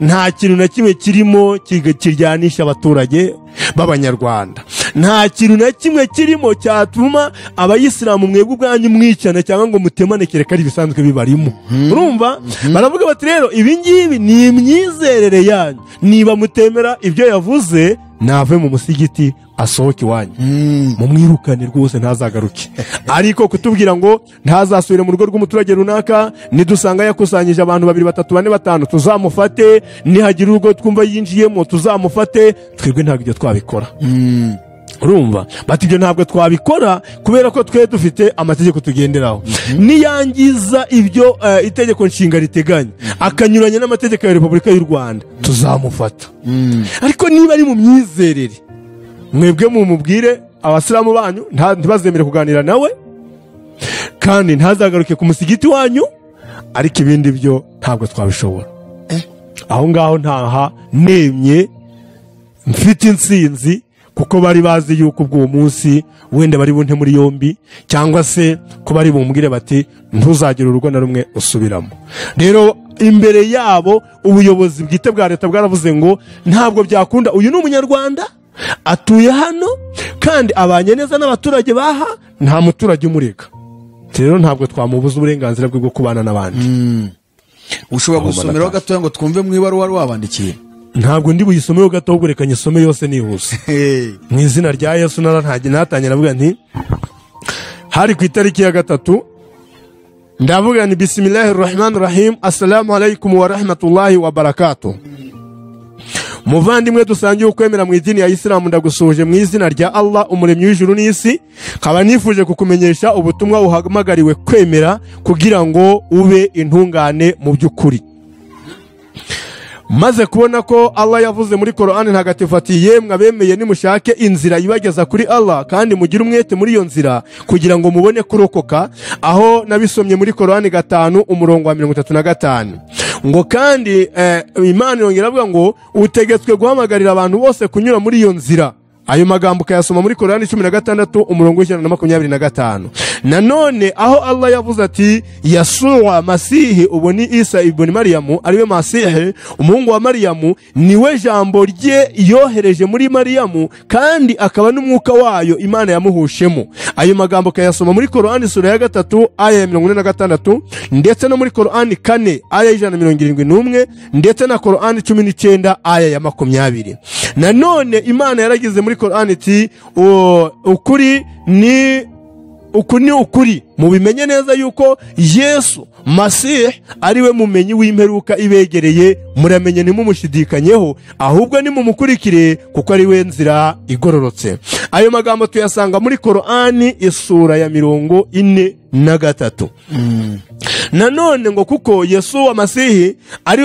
nta kintu na kimwe kirimo kiryanisha abaturage b'abanyarwanda nta kintu na kimwe kirimo cyatuma abayisilamu mwebwe ubwanyu mwicana cyangwa ngo mutemane kereka ari bisanzwe bibarimo urumva baravuga bati rero ibi ngibi ni imyizerere yanyu niba mutemera ibyo yavuze nave mu musigiti asohoke iwanyu mumwirukane rwose ntazagaruke ariko kutubwira ngo ntazasubire mu rugo rw'umuturage runaka nidusanga yakusanyije abantu 2 3 4 5 tuzamufate nihagira urugo twumva yinjiyemo tuzamufate twebwe ntabwo ibyo twabikora urumva bati ibyo ntabwo twabikora kubera ko twe dufite amategeko tugenderaho niyangiza ibyo itegeko nshinga riteganya akanyuranya n'amategeko ya Repubulika y'u Rwanda tuzamufata ariko niba ari mu myizerere mwebwe mumubwire abasilamu banyu ntibazemere kuganira nawe kandi ntazagaruke ku musigiti wanyu ariko ibindi byo ntabwo twabishobora aho ngaho ntaha nemye mfite insinzi kuko bari bazi yuko ubwo munsi wenda bari bunte muri yombi cyangwa se ko bari bumbwire bati ntuzagira urugo na rumwe usubiramo rero imbere yabo ubuyobozi bwite bwa leta bwaravuze ngo ntabwo byakunda uyu ni umunyarwanda atuye hano kandi abanye neza n'abaturage baha nta muturage umureka rero ntabwo twamubuza uburenganzira bwo kubana n'abandi ushobora gusomeraho gato ngo twumve mu ibaruwa wabandikiye ntabwo ndi buyisomeho gato ahubwo reka nyisome yose nihuse mu izina rya Yesu natangira navuga nti hari ku itariki ya 3 ndavuga ni bismillahirrahmanirrahim assalamu alaikum wa rahmatullahi wa barakatuh muvandimwe dusangiye ukwemera mu idini ya Isilamu ndagusuje mu izina rya Allah umuremyi w'ijuru n'isi nkaba nifuje kukumenyesha ubutumwa uhamagariwe kwemera kugira ngo ube intungane mu by'ukuri maze kubona ko Allah yavuze muri Qur'an ntagatifu ati yemwe abemeye nimushake inzira ibageza kuri Allah kandi mugire umwete muri iyo nzira kugira ngo mubone kurokoka aho nabisomye muri Qur'an 5 umurongo wa 35 ngo kandi Imana yongera avuga ngo utegetswe guhamagarira abantu bose kunyura muri iyo nzira ayo magambo kayasoma muri Qur'an 16 umurongo wa 125 nanone aho Allah yavuze ati Yasuwa Masihi uboni Isa ibn Mariyamu ariwe Masihi umuhungu wa Mariyamu niwe jambo rye yohereje muri Mariyamu kandi akaba n'umwuka wayo Imana yamuhushemo ayo magambo kayasoma muri Qur'an sura ya 3 aya ya 46 ndetse no muri Qur'an 4 aya ya 171 ndetse na Qur'an 19 aya ya 20 nanone Imana yaragize muri Qur'an iti ukuri mubimenye neza yuko Yesu Masih ari we mumenyi w'imperuka ibegereye, muramenye ntimumushidikanyeho, ahubwo nimumukurikire kuko ari we nzira igororotse. Ayo magambo tuyasanga muri Korani isura ya 43. Nanone ngo kuko Yesu wa Masihi ari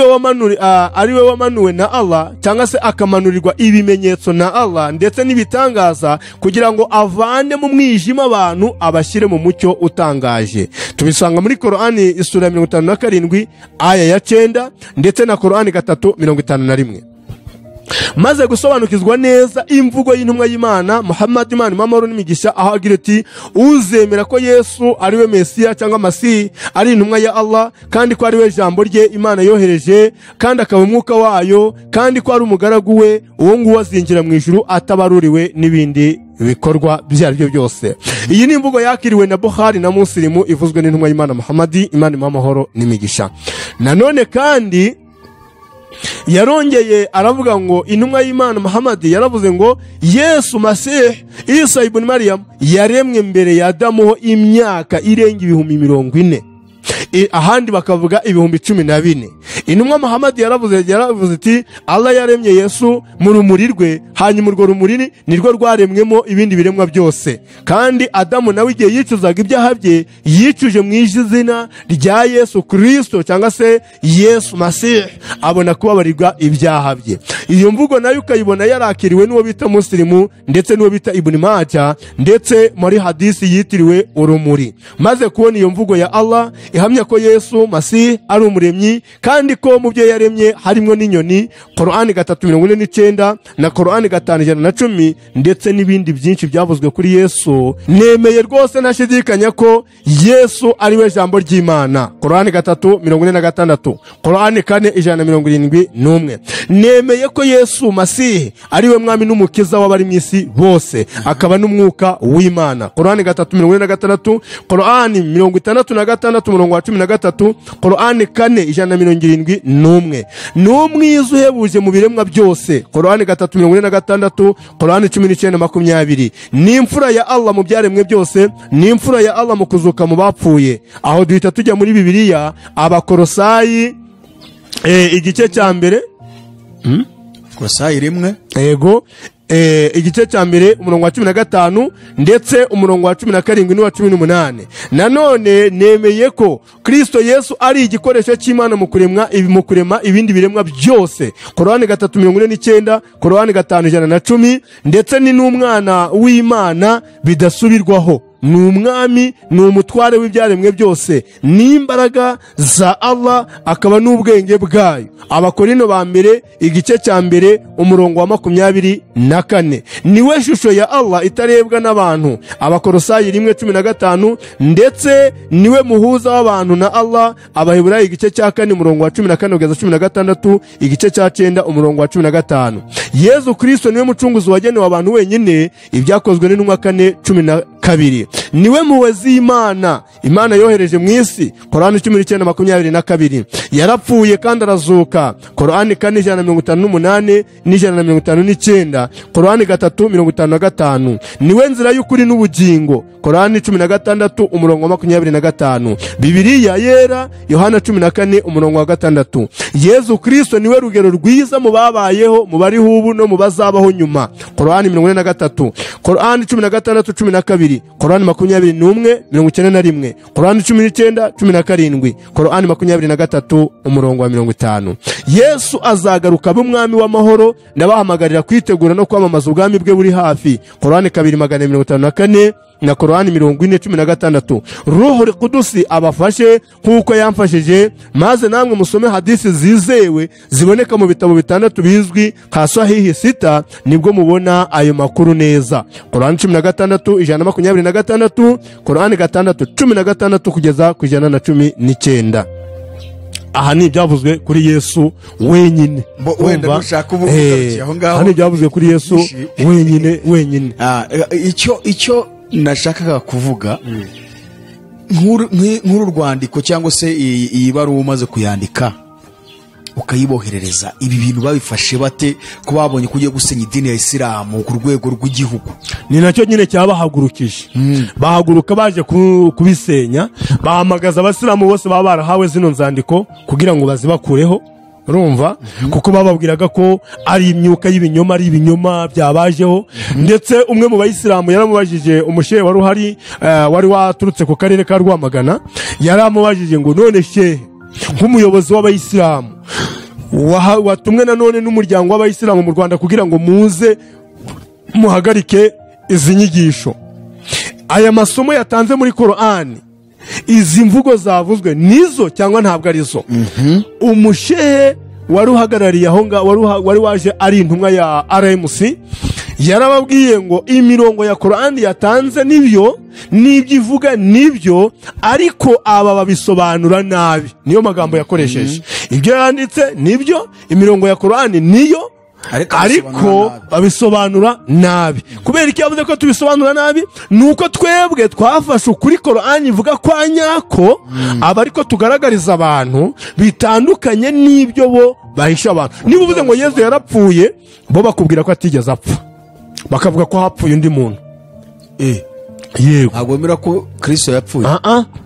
we wamanuwe na Allah, cyangwa se akamanurirwa ibimenyetso na Allah ndetse n'ibitangaza, kugira ngo avane mu mwijima abantu abashyire mu mucyo utangaje. Tubisanga muri Korani isura ya 57 aya ya 9 ndetse na Korani 3:51. Maze gusobanukizwa neza imvugo y'intumwa y'Imana Muhammad Imana mamoro n'imigisha, aho agira ati uzemera ko Yesu ari we Mesiya cyangwa Masihi, ari intumwa ya Allah, kandi ko ari we jambo rye Imana yohereje, kandi akaba umwuka wayo, kandi ko ari umugaragu we, uwo nguwo azinjira mw'Ijuru atabaruriwe n'ibindi bikorwa byaryo byose. Iyi ni imvugo yakiriwe na Bukhari na Muslimu, ivuzwe n'intumwa y'Imana Muhammad Imana mamoro n'imigisha. Nanone kandi yarongeye aravuga ngo intumwa y'Imana Muhammad yaravuze ngo Yesu Masih Isa ibn Maryam yaremwe mbere ya Adamu imyaka irenga 40,000, ahandi bakavuga 14,000. Intumwa Muhammad yaravuze ati Allah yaremye Yesu mu rumuri rwe, hanyuma urwo rumuri nirwo rwaremwemo ibindi biremwa byose, kandi Adamu nawe igihe yicuzaga ibyaha bye yicuje mu izina rya Yesu Kristo cyangwa se Yesu Masih, abona kubabarirwa ibyaha bye. Iyo mvugo nayo ukayibona yarakiriwe n'uwo bita Muslimu ndetse n'uwo bita Ibn Majah, ndetse muri hadisi yitiriwe urumuri. Maze kubona iyo mvugo ya Allah ihamya ko Yesu Masih ari umuremyi, kandi ko mu byo yaremye harimo n'inyoni, Korani 3:49 na Korani 5:10, ndetse n'ibindi byinshi byavuzwe kuri Yesu, nemeye rwose ntashidikanya ko Yesu ari we jambo ry'Imana. Korani 3:46, Korani 4:171. Nemeye ko Yesu Masih ari we mwami n'umukiza w'abari mw'isi bose, akaba n'umwuka w'Imana. Korani 3:46, Korani 66:13, Korani 4:171. N'umwiza uhebuje mu biremwa byose. Korani 3:46, Korani 19:20. N'imfura ya Allah mu byaremwe byose, n'imfura ya Allah mu kuzuka mu bapfuye. Aho duhita tujya muri Bibiliya, Abakolosayi igice cya mbere, Kolosayi 1, yego, igice cya mbere umurongo wa 15 ndetse umurongo wa 17 n'uwa 18. Nanone nemeye ko Kristo Yesu ari igikoresho cy'Imana mu kurema ibindi biremwa byose. Korani 3:49, Korani 5:110, ndetse ni n'umwana w'Imana bidasubirwaho. Ni umwami, ni umutware w'ibyaremwe byose, n'imbaraga za Allah, akaba n'ubwenge bwayo. Abakorino ba mbere igice cya mbere umurongo wa 24. Niwe shusho ya Allah itarebwa n'abantu. Abakolosayi 1:15, ndetse niwe muhuza w'abantu na Allah. Abaheburayo igice cya 4 umurongo wa 14-16, igice cya 9 umurongo wa 15. Yesu Kristo niwe mucunguzi wagenewe abantu wenyine, ibyakozwe n'intumwa 4:12. Niwe muwezi Imana, Imana yohereje mu isi. Korani 19:22. Yarapfuye kandi arazuka. Korani 4:158 n'159. Korani 3:55. Niwe nzira y'ukuri n'ubugingo. Korani 16 umurongo wa 25. Bibiliya yera Yohana 14 umurongo wa 6. Yesu Kristo niwe rugero rwiza mu babayeho, mu bari hubu no mu bazabaho nyuma. Korani 43. Korani 16:12. Korani 21:91. Korani 19:17. Korani 23 umurongo wa 50. Yesu azagaruka ab'umwami w'amahoro, ndabahamagarira kwitegura no kwamamaza ubwami bwe buri hafi. Korani 2:54 na Korani 40:16. Ruhul Qudusi abafashe nkuko yamfashije, maze namwe musome hadisi zizewe ziboneka mu bitabo 6 bizwi nka Sahihi 6, nibwo mubona ayo makuru neza. Korani 16:126, Korani 6:16 kugeza ku 119. Aha ni byavuzwe kuri Yesu wenyine. Wenda dushaka ubuvuga aho ngaho. Aha ni byavuzwe kuri Yesu wenyine. Icyo nashakaga kuvuga, nk'uru rwandiko cyangwa se iyi baruwa umaze kuyandika, ukayiboherereza. Ibi bintu babifashe bate ko babonye ko ugiye gusenya idini ya Isilamu ku rwego rw'igihugu? Ni nacyo nyine cyabahagurukije. Bahaguruka baje kubisenya, bahamagaza abasilamu bose baba barahawe zino nzandiko kugira ngo bazibakureho. Urumva kuko bababwiraga ko ari imyuka y'ibinyoma, ari ibinyoma byabajeho. Ndetse umwe mu bayisilamu yaramubajije, umushehe wari uhari, wari waturutse ku karere ka Rwamagana, yaramubajije ngo none shehe, nk'umuyobozi w'abayisilamu watumwe nanone n'umuryango w'abayisilamu mu Rwanda kugira ngo muze muhagarike izi nyigisho, aya masomo yatanze muri Korani, izi mvugo zavuzwe nizo cyangwa ntabwo arizo? Umushehe wari uhagarariye aho wari waje ari intumwa ya RMC yarababwiye ngo imirongo ya Korani yatanze nibyo, n'ibyo ivuga nibyo, ariko aba babisobanura nabi. Niyo magambo yakoresheje. Ibyo yanditse nibyo, imirongo ya Korani niyo, ariko babisobanura nabi. Kubera iki yavuze ko tubisobanura nabi? Nuko twebwe twafashe ukuri Korani ivuga kwa nyako, aba ariko tugaragariza abantu bitandukanye n'ibyo bo bahisha abantu. Niba uvuze ngo Yesu yarapfuye, bo bakubwira ko atigeze apfa, bakavuga ko hapfuye undi muntu. Yego, ntabwo bemera ko Kristo yapfuye.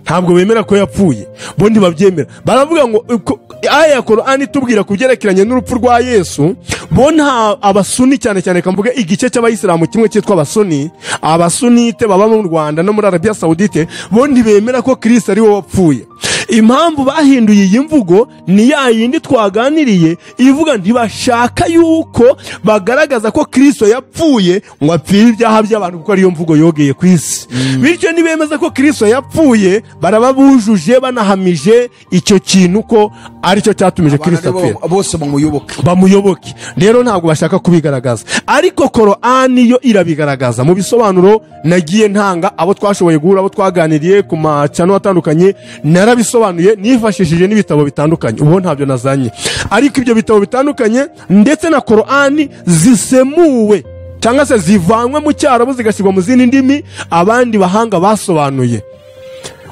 Ntabwo bemera ko yapfuye, bo ntibabyemera. Baravuga ngo aya ya Korani tubwira kubyerekeranye n'urupfu rwa Yesu, bo nta abasuni cyane cyane kamvuge igice cy'abayisilamu kimwe cyitwa abasuni, abasunite baba mu Rwanda no muri Arabia Saudite, bo ntibemera ko Kristo ari we wapfuye. Impamvu bahinduye iyi mvugo ni ya yindi twaganiriye, ivuga ntibashaka yuko bagaragaza ko Kristo yapfuye ngo apfire ibyaha by'abantu, kuko ariyo mvugo yogeye ku isi. Bityo nibemeza ko Kristo yapfuye, baraba bujuje banahamije icyo kintu ko aricyo cyatumije Kristo apfira, bose bamuyoboke. Rero ntabwo bashaka kubigaragaza, ariko Korani yo irabigaragaza. Mu bisobanuro nagiye ntanga, abo twashoboye guhura, abo twaganiriye ku macano atandukanye, narabisobanuye nifashishije n'ibitabo bitandukanye. Ubu ntabyo nazanye, ariko ibyo bitabo bitandukanye ndetse na Korani zisemuwe cyangwa se zivanwe mu Cyarabu zigashyirwa mu zindi ndimi, abandi bahanga basobanuye.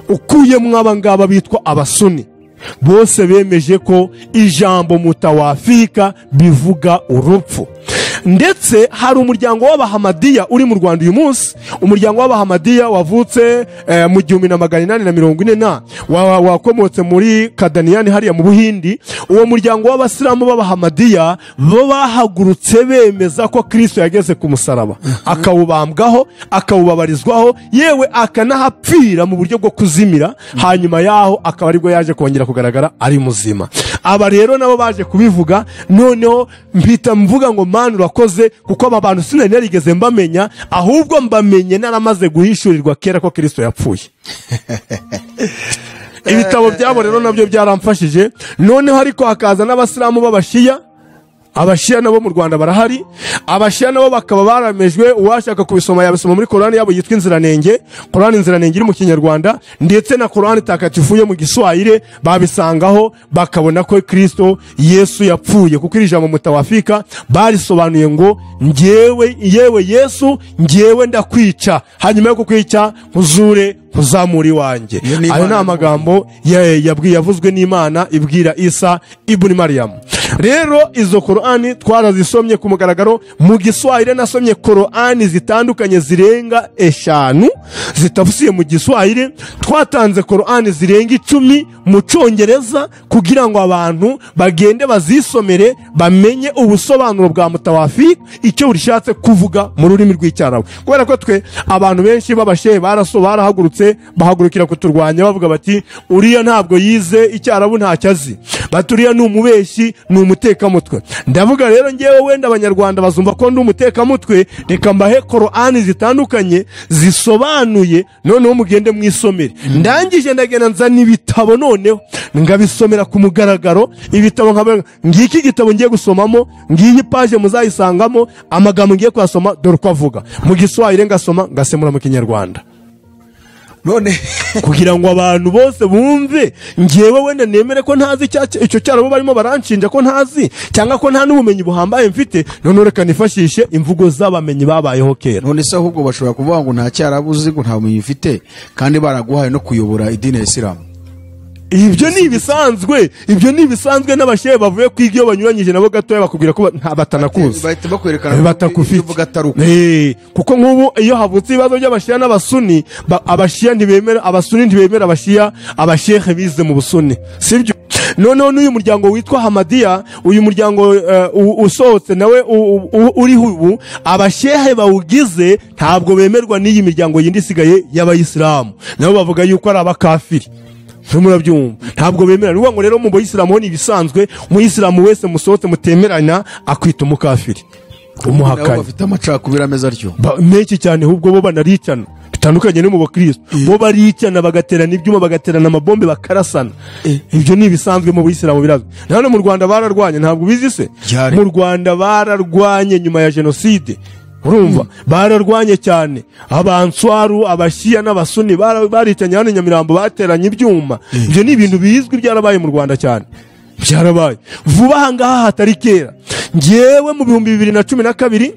Ukuyemo abangaba bitwa abasuni, bose bemeje ko ijambo mutawafika bivuga urupfu. Ndetse hari umuryango w'abahamadiya uri mu Rwanda uyu munsi, umuryango w'abahamadiya wavutse mu 1840 wakomotse muri Kadaniyani hariya mu Buhindi. Uwo muryango w'abasilamu b'abahamadiya bo bahagurutse bemeza ko Kristo yageze ku musaraba, akawubambwaho, akawubabarizwaho, yewe akanahapfira mu buryo bwo kuzimira, hanyuma yaho akaba aribwo yaje kongera kugaragara ari muzima. Aba rero nabo baje kubivuga, noneho mpita mvuga ngo Mana urakoze, kuko aba bantu sinari narigeze mbamenya, ahubwo mbamenye naramaze guhishurirwa kera ko Kristo yapfuye. Ibitabo byabo rero nabyo byaramfashije. Noneho ariko hakaza n'abasilamu b'abashiya. Abashiya nabo mu Rwanda barahari. Abashiya nabo bakaba baramejwe, uwashaka kubisoma yabisoma muri Korani yabo yitwa Inziranenge. Korani Inziranenge iri mu Kinyarwanda, ndetse na Korani takatifu yo mu Giswahili babisangaho, bakabona ko Kristo Yesu yapfuye. Kuko iri jambo mutawafika barisobanuye ngo yewe Yesu, njyewe ndakwica, hanyuma yo kukwica nkuzure kuzamuri wanje. Ayo ni amagambo yavuzwe n'Imana ibwira Isa ibn Maryam. Rero izo Korani twarazisomye ku mugaragaro. Mu Giswahili nasomye Korani zitandukanye zirenga 5 zitafusiye mu Giswahili. Twatanze Korani zirenga 10 mu Cyongereza kugira ngo abantu bagende bazisomere, bamenye ubusobanuro bwa mutawafika, icyo urishatse kuvuga mu rurimi rw'Icyarabu. Kubera ko twe abantu benshi b'abashehe barahagurutse bahagurukira kuturwanya, bavuga bati uriya ntabwo yize Icyarabu, ntacyo azi, baturiya ni umubeshyi, ni umutekamutwe. Ndavuga rero ngewe wenda abanyarwanda bazumva ko ndi umutekamutwe, reka mbahe Korani zitandukanye zisobanuye, noneho mugende mwisomere. Ndangije ndagenda nzana ibitabo, noneho ngabisomera ku mugaragaro. Ibitabo nkaba ngiki igitabo ngiye gusomamo, ngiyi page muzayisangamo, amagambo ngiye kwasoma dore uko avuga mu Giswahili, ngasoma ngasemura mu Kinyarwanda. None kugira ngo abantu bose bumve, ngewe wenda nemere ko ntazi icyo Cyarabu barimo baranshinja ko ntazi, cyangwa ko nta n'ubumenyi buhambaye mfite, none reka nifashishe imvugo z'abamenyi babayeho kera. None se ahubwo bashobora kuvuga ngo nta Cyarabu uzi, ngo nta bumenyi ufite, kandi baraguhaye no kuyobora idini ya Isilamu. ibyo ni ibisanzwe n'abashehe bavuye kwiga iyo banyuranyije nabo gatoya bakubwira ko batanakuzi bahita bakwerekana batakufite gataruka kuko nk'ubu iyo havutse ibibazo by'abashiya n'abasuni abashiya ntibemera abasuni ntibemera abashiya abashehe bize mu busuni sibyo noneho n'uyu muryango witwa Hamadiya uyu muryango usohotse nawe uriho ubu abashehe bawugize ntabwo bemerwa n'iyi miryango yindi isigaye y'abayisilamu nabo bavuga yuko ari abakafiri murabyumva ntabwo bemera nuvuga ngo rero mu bayisilamu ho ni ibisanzwe umuyisilamu wese musohotse mutemeranya akwita umukafiri umuhakanye bafite amacakubiri ameze atyo menshi cyane ahubwo bo banaricana bitandukanye no mu bakristo bo baricana bagaterana ibyuma bagaterana amabombe bakarasana ibyo ni ibisanzwe mu bayisilamu birazwi none mu Rwanda bararwanye ntabwo bizi se mu Rwanda bararwanye nyuma ya jenoside urumva bararwanye cyane abanswaru abashiya n'abasuni baricanye hano Nyamirambo bateranye ibyuma ibyo ni ibintu bizwi byarabaye mu Rwanda cyane byarabaye vuba ahangaha hatari kera ngewe mu 2012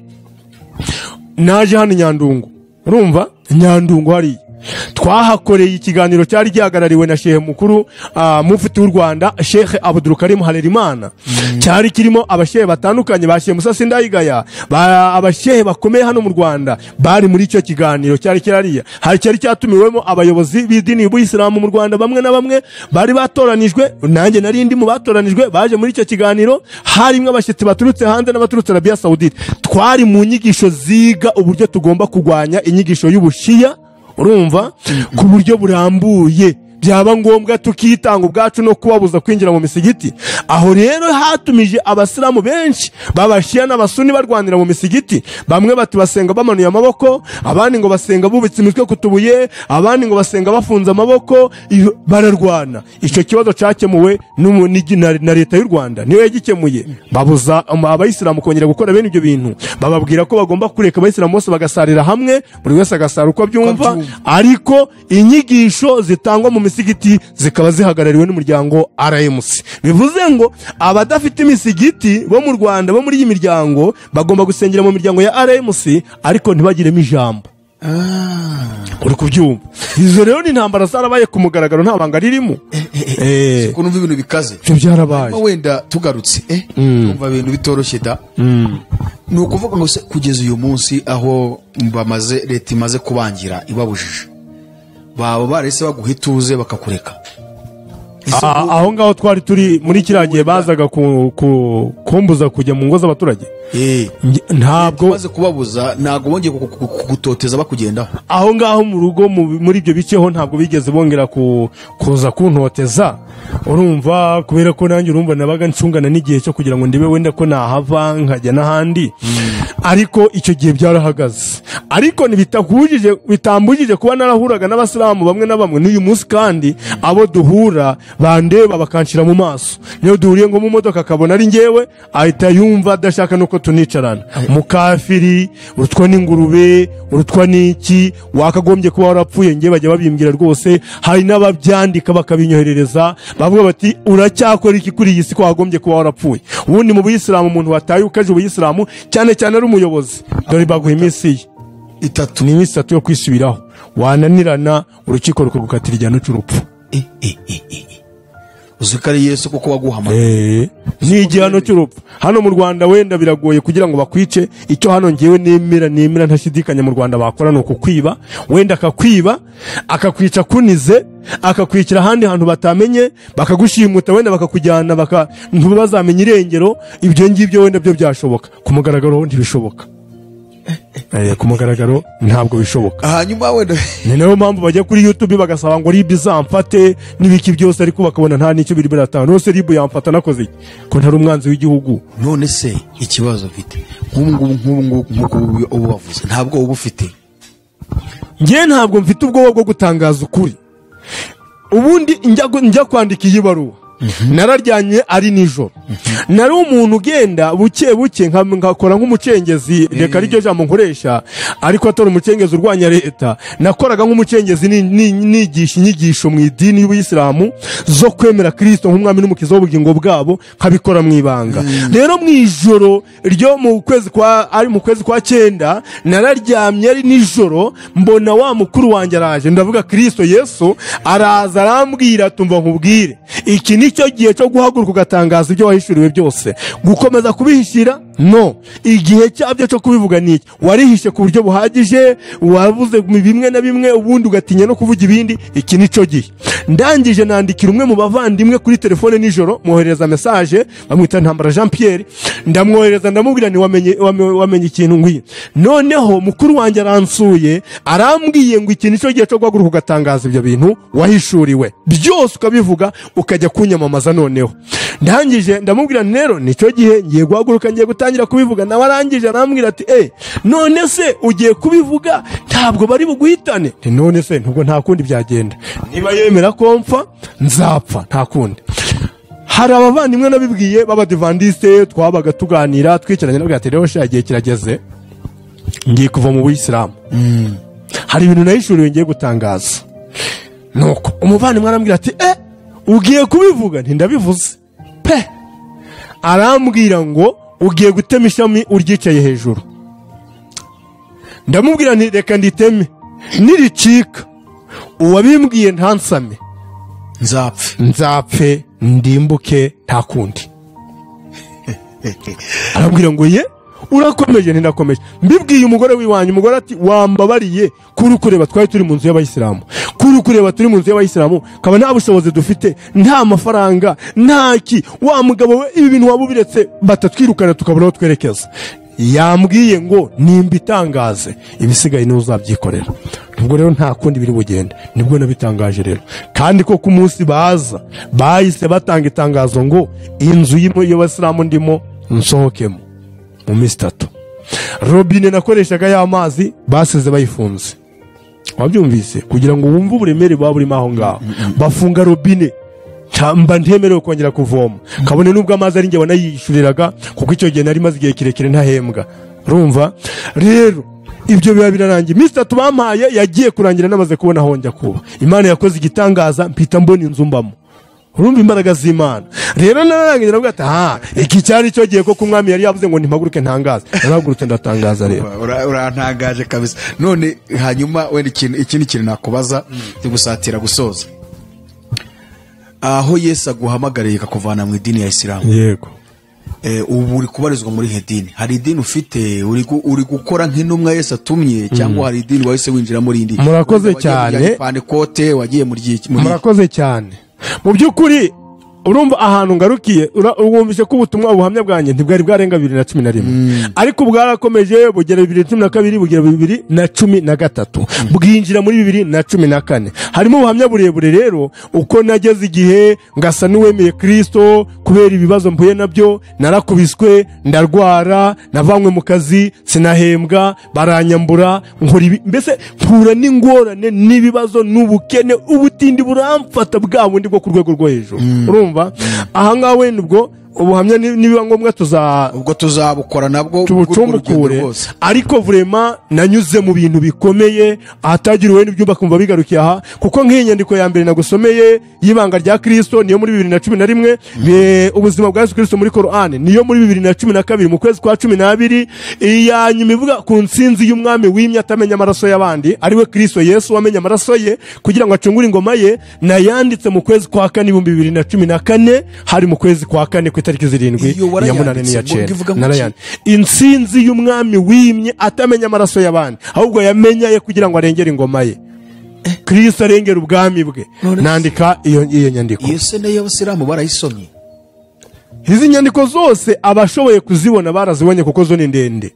naje hano Nyandungu urumva Nyandungu hari twahakoreye ikiganiro cyari gihagarariwe na shehe mukuru mufti w'u Rwanda Sheikh Abdulkarim Harerimana cyari kirimo abashehe batandukanye bashiye Musasi Ndayigaya abashehe bakomeye hano mu Rwanda bari muri icyo kiganiro cyari kirariya cyari cyatumiwemo abayobozi b'idini y'Ubuyisilamu mu Rwanda bamwe na bamwe bari batoranijwe nanjye nari ndi mu batoranijwe baje muri icyo kiganiro harimo abashyitsi baturutse hanze n'abaturutse Arabia Saudite twari mu nyigisho ziga uburyo tugomba kugwanya inyigisho y'ubushiya urumva ku buryo burambuye byaba ngombwa tukitanga ubwacu no kubabuza kwinjira mu misigiti aho rero hatumije abasilamu benshi babashiya n'abasuni barwanira mu misigiti bamwe bati basenga bamanuye amaboko abandi ngo basenga bubitse imitwe kutubuye abandi ngo basenga bafunze amaboko bararwana icyo kibazo cyakemuwe na leta y'u Rwanda niyo yagikemuye babuza abayisilamu kongera gukora bene ibyo bintu bababwira ko bagomba kureka abayisilamu bose bagasarira hamwe buri wese agasara uko byumva ariko inyigisho zitangwa mu misigiti zikaba zihagarariwe n'umuryango RMC bivuze ngo abadafite imisigiti bo mu Rwanda bo muri iyi miryango bagomba gusengera mu miryango ya RMC ariko ntibagiremo ijambo uri kubyumva izo rero ni intambara zarabaye ku mugaragaro nta banga ririmo ko numva ibintu bikaze byo byarabaye wenda tugarutse numva ibintu bitoroshye da ni ukuvuga ngo kugeza uyu munsi aho leta imaze kubangira ibabujije baba barese baguha ituze bakakureka aho ngaho twari turi muri kiragiye bazaga kumbuza kujya mu ngo z'abaturage ntabwo maze kubabuza ntabwo bongeye kugutoteza bakugendaho aho ngaho mu rugo muri ibyo biceho ntabwo bigeze bongera kuza kuntoteza urumva kubera ko nanjye urumva nabaga ncungana n'igihe cyo kugira ngo ndibe wenda ko nahava nkajya n'ahandi ariko icyo gihe byarahagaze ariko bitambujije kuba narahuraga n'abasilamu bamwe na bamwe n'uyu munsi kandi abo duhura bandeba bakanshira mu maso niyo duhuriye ngo mu modoka akabona ari ngewe ahita yumva adashaka nuko tunicarana mukafiri urutwa n'ingurube urutwa n'iki wakagombye kuba warapfuye ngewe bajya babimbwira rwose hari n'ababyandika bakabinyoherereza bavuga bati uracyakora iki kuri iyi si ko wagombye kuba warapfuye ubundi mu buyisilamu umuntu wataye ukaje ubuyisilamu cyane cyane ari umuyobozi dore baguha iminsi itatu ni iminsi itatu yo kwisubiraho wananirana urukiko rukagukatira igihano cy'urupfu uzikari Yesu kuko waguhamagaye ni igihano cy'urupfu hano mu Rwanda wenda biragoye kugira ngo bakwice icyo hano ngewe nemera ntashidikanya mu Rwanda bakora no kukwiba wenda akakwica kunize akakwicira ahandi hantu batamenye bakagushimuta wenda bakakujyana ntibazamenye irengero ibyo ngibyo wenda byo byashoboka ku mugaragaro ntibishoboka ku mugaragaro ntabwo bishoboka hanyuma wenda ni nayo mpamvu bajya kuri YouTube bagasaba ngo ribu zamfate n'ibiki byose ariko bakabona nta nicyo biri biratanga nose ribu yamfata nakoze ko ntari umwanzi w'igihugu none se ikibazo mfite nk'ubu ubu wavuze ntabwo ubu ufite ngiye ntabwo mfite ubwoba bwo gutangaza ukuri ubundi njya kwandika iyi baruwa nararyanye ari nijoro nari umuntu ugenda buke buke nkakora nk'umucengezi reka aricyo jambo nkoresha ariko atari umucengezi urwanya leta nakoraga nk'umucengezi nigisha inyigisho mu idini y'Ubuyisilamu zo kwemera Kristo nk'umwami n'umukiza w'ubugingo bwabo nkabikora mu ibanga rero mu ijoro ryo mu kwezi kwa 9 nararyamye ari nijoro mbona wa mukuru wanjye araje ndavuga Kristo Yesu araza arambwira tumva nkubwire iki nicyo gihe cyo guhaguruka ugatangaza ibyo wahishuriwe byose gukomeza kubihishira no igihe cyabyo cyo kubivuga niki warihishe ku buryo buhagije wavuze bimwe na bimwe ubundi ugatinya no kuvuga ibindi iki nico gihe ndangije nandikira umwe mu bavandimwe kuri telefone nijoro muhereza message bamwita Ntambara Jean Pierre ndamwohereza ndamubwira ni wamenye ikintu ngwiye noneho mukuru wanjye aransuye arambwiye ngo iki nico gihe cyo guhaguruka ugatangaza ibyo bintu wahishuriwe byose ukabivuga ukajya kunyamamaza noneho ndangije ndamubwira rero nico gihe ngiye guhaguruka ngiye gutangira kubivuga nawe arangije arambwira ati none se ugiye kubivuga ntabwo bari buguhitane none se nubwo nta kundi byagenda niba yemera ko mpfa nzapfa nta kundi hari abavandimwe nabibwiye b'abadivandiste twabaga tuganira twicaranye nabwo ati rero shagiye kirageze ngiye kuva mu Buyisilamu hari ibintu nahishuriwe ngiye gutangaza nuko umuvandimwe arambwira ati ugiye kubivuga ndabivuze pe arambwira ngo ugiye gutema ishami uryicaye hejuru ndamubwira nti reka nditeme niricika uwabimbwiye ntansame nzapfe ndimbuke nta kundi arambwira ngo ye urakomeje ntindakomeje mbibwiye umugore wiwanyu umugore ati wambabariye kuri kureba twari turi mu nzu y'Abayisilamu kuri kureba turi mu nzu y'Abayisilamu kaba nta bushobozi dufite nta mafaranga ntaki wa mugabo we ibi bintu wabubiretse batatwirukana tukabura aho twerekeza yambwiye ngo nimba itangaze ibisigaye n'uzabyikorera ubwo rero nta kundi biri bugende nibwo nabitangaje rero kandi ko ku munsi baza bahise batanga itangazo ngo inzu y'Abasilamu ndimo nsohokemo mu minsi 3 robine nakoreshaga y'amazi basize bayifunze wabyumvise kugira ngo wumve uburemere bwa burimo aho ngaho bafunga robine mba ntemerewe kongera kuvoma kabone nubwo amazi ari njye wanayishuriraga kuko icyo gihe nari maze igihe kirekire ntahembwa urumva rero ibyo biba birarangiye minsi 3 bampaye yagiye kurangira namaze kubona aho njya kuba Imana yakoze igitangaza mpita mbona inzu mbamo urumva imbaraga z'Imana rero narangiye navuga ati iki cyari cyo gihe ko kumwami yari yavuze ngo ntimpaguruke ntangaza naragurutse ndatangaza rero urantangaje kabisa none hanyuma wenda ikindi kintu nakubaza tugusatira gusoza aho Yesu aguhamagariye akakuvana mu idini ya Isilamu yego ubu uri kubarizwa muri hedini hari idini ufite uri gukora nk'intumwa Yesu atumye cyangwa hari idini wahise winjira muri indi murakoze cyane Pantekote wagiye muri murakoze cyane mu by'ukuri urumva ahantu ngarukiye urumvishe ko ubutumwa ubuhamya bwanjye ntibwari bwarenga 2011 ariko bwarakomeje bugera 2012 bugera 2013 bwinjira muri 2014 harimo ubuhamya burebure rero uko nageze igihe ngasa n'uwemeye Kristo kubera ibibazo mpuye nabyo narakubiswe ndarwara navanywe mu kazi sinahembwa baranyambura nkora mbese mpura n'ingorane n'ibibazo n'ubukene ubutindi buramfata bwa bundi bwo ku rwego rwo hejuru aha ngaho wenda ubwo ubuhamya nibiba ngombwa tuzabukora nabwo tubucumbukure ariko vraiment nanyuze mu bintu bikomeye ahatagira wenda ibyumba kumva bigarukiye aha kuko nk'inyandiko ya mbere nagusomeye y'ibanga rya Kristo niyo muri 2011 ubuzima bwa Yesu Kristo muri Qur'an niyo muri 2012 mu kwezi kwa 12 iya nyuma ivuga ku nsinzi y'umwami w'imye atamenya amaraso y'abandi ari we Kristo Yesu wamenye amaraso ye kugira ngo acungure ingoma ye nayanditse mu kwezi kwa 4 2014 hari mu kwezi kwa 4 itariki 7 ya munane ni ya cenda narayane insinzi y'umwami wimye atamenya amaraso y'abandi ahubwo yamenyaye kugira ngo arengere ingoma ye Kristo arengera ubwami bwe nandika iyo nyandiko iyo se nayo Abasilamu barayisomye izi nyandiko zose abashoboye kuzibona barazibonye kuko zo ni ndende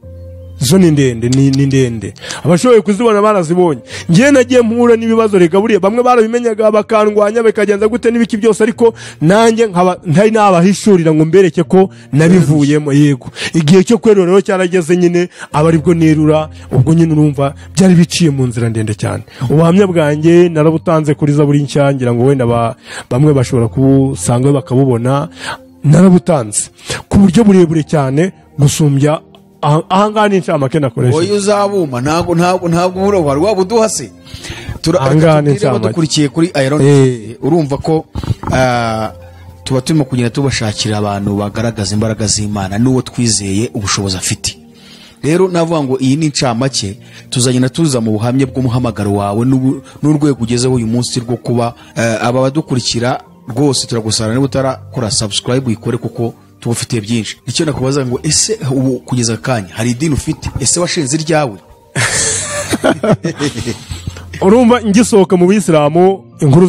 zo ni ndende abashoboye kuzibona barazibonye ngiye nagiye mpura n'ibibazo reka buriya bamwe barabimenyaga bakandwanya bakagenza gute n'ibiki byose ariko nanjye nkaba ntari nabahishurira ngo mbereke ko nabivuyemo yego igihe cyo kwerura rero cyarageze nyine abaribwo nerura ubwo nyine urumva byari biciye mu nzira ndende cyane ubuhamya bwanjye narabutanze kuri zaburi nshya ngira ngo wenda bamwe bashobora kubusanga bakabubona narabutanze ku buryo burebure cyane gusumbya ahangana inshamake nakoresha oyo uzabuma ntabwo muroba rwabuduha se dukurikiye kuri AYALONI urumva ko tuba turimo kugenda tubashakira abantu bagaragaza imbaraga z'Imana n'uwo twizeye ubushobozi afite rero navuga ngo iyi ni incamake tuzagenda tuza mu buhamye bw'umuhamagaro wawe n'urwego ugezeho uyu munsi rwo kuba aba badukurikira rwose turagusara niba utarakora subscribe uyikore kuko tubufitiye byinshi nicyo nakubaza ngo ese ubu kugeza akanya hari idini ufite ese washinze iryawe urumva ngisohoka mu bisilamu inkuru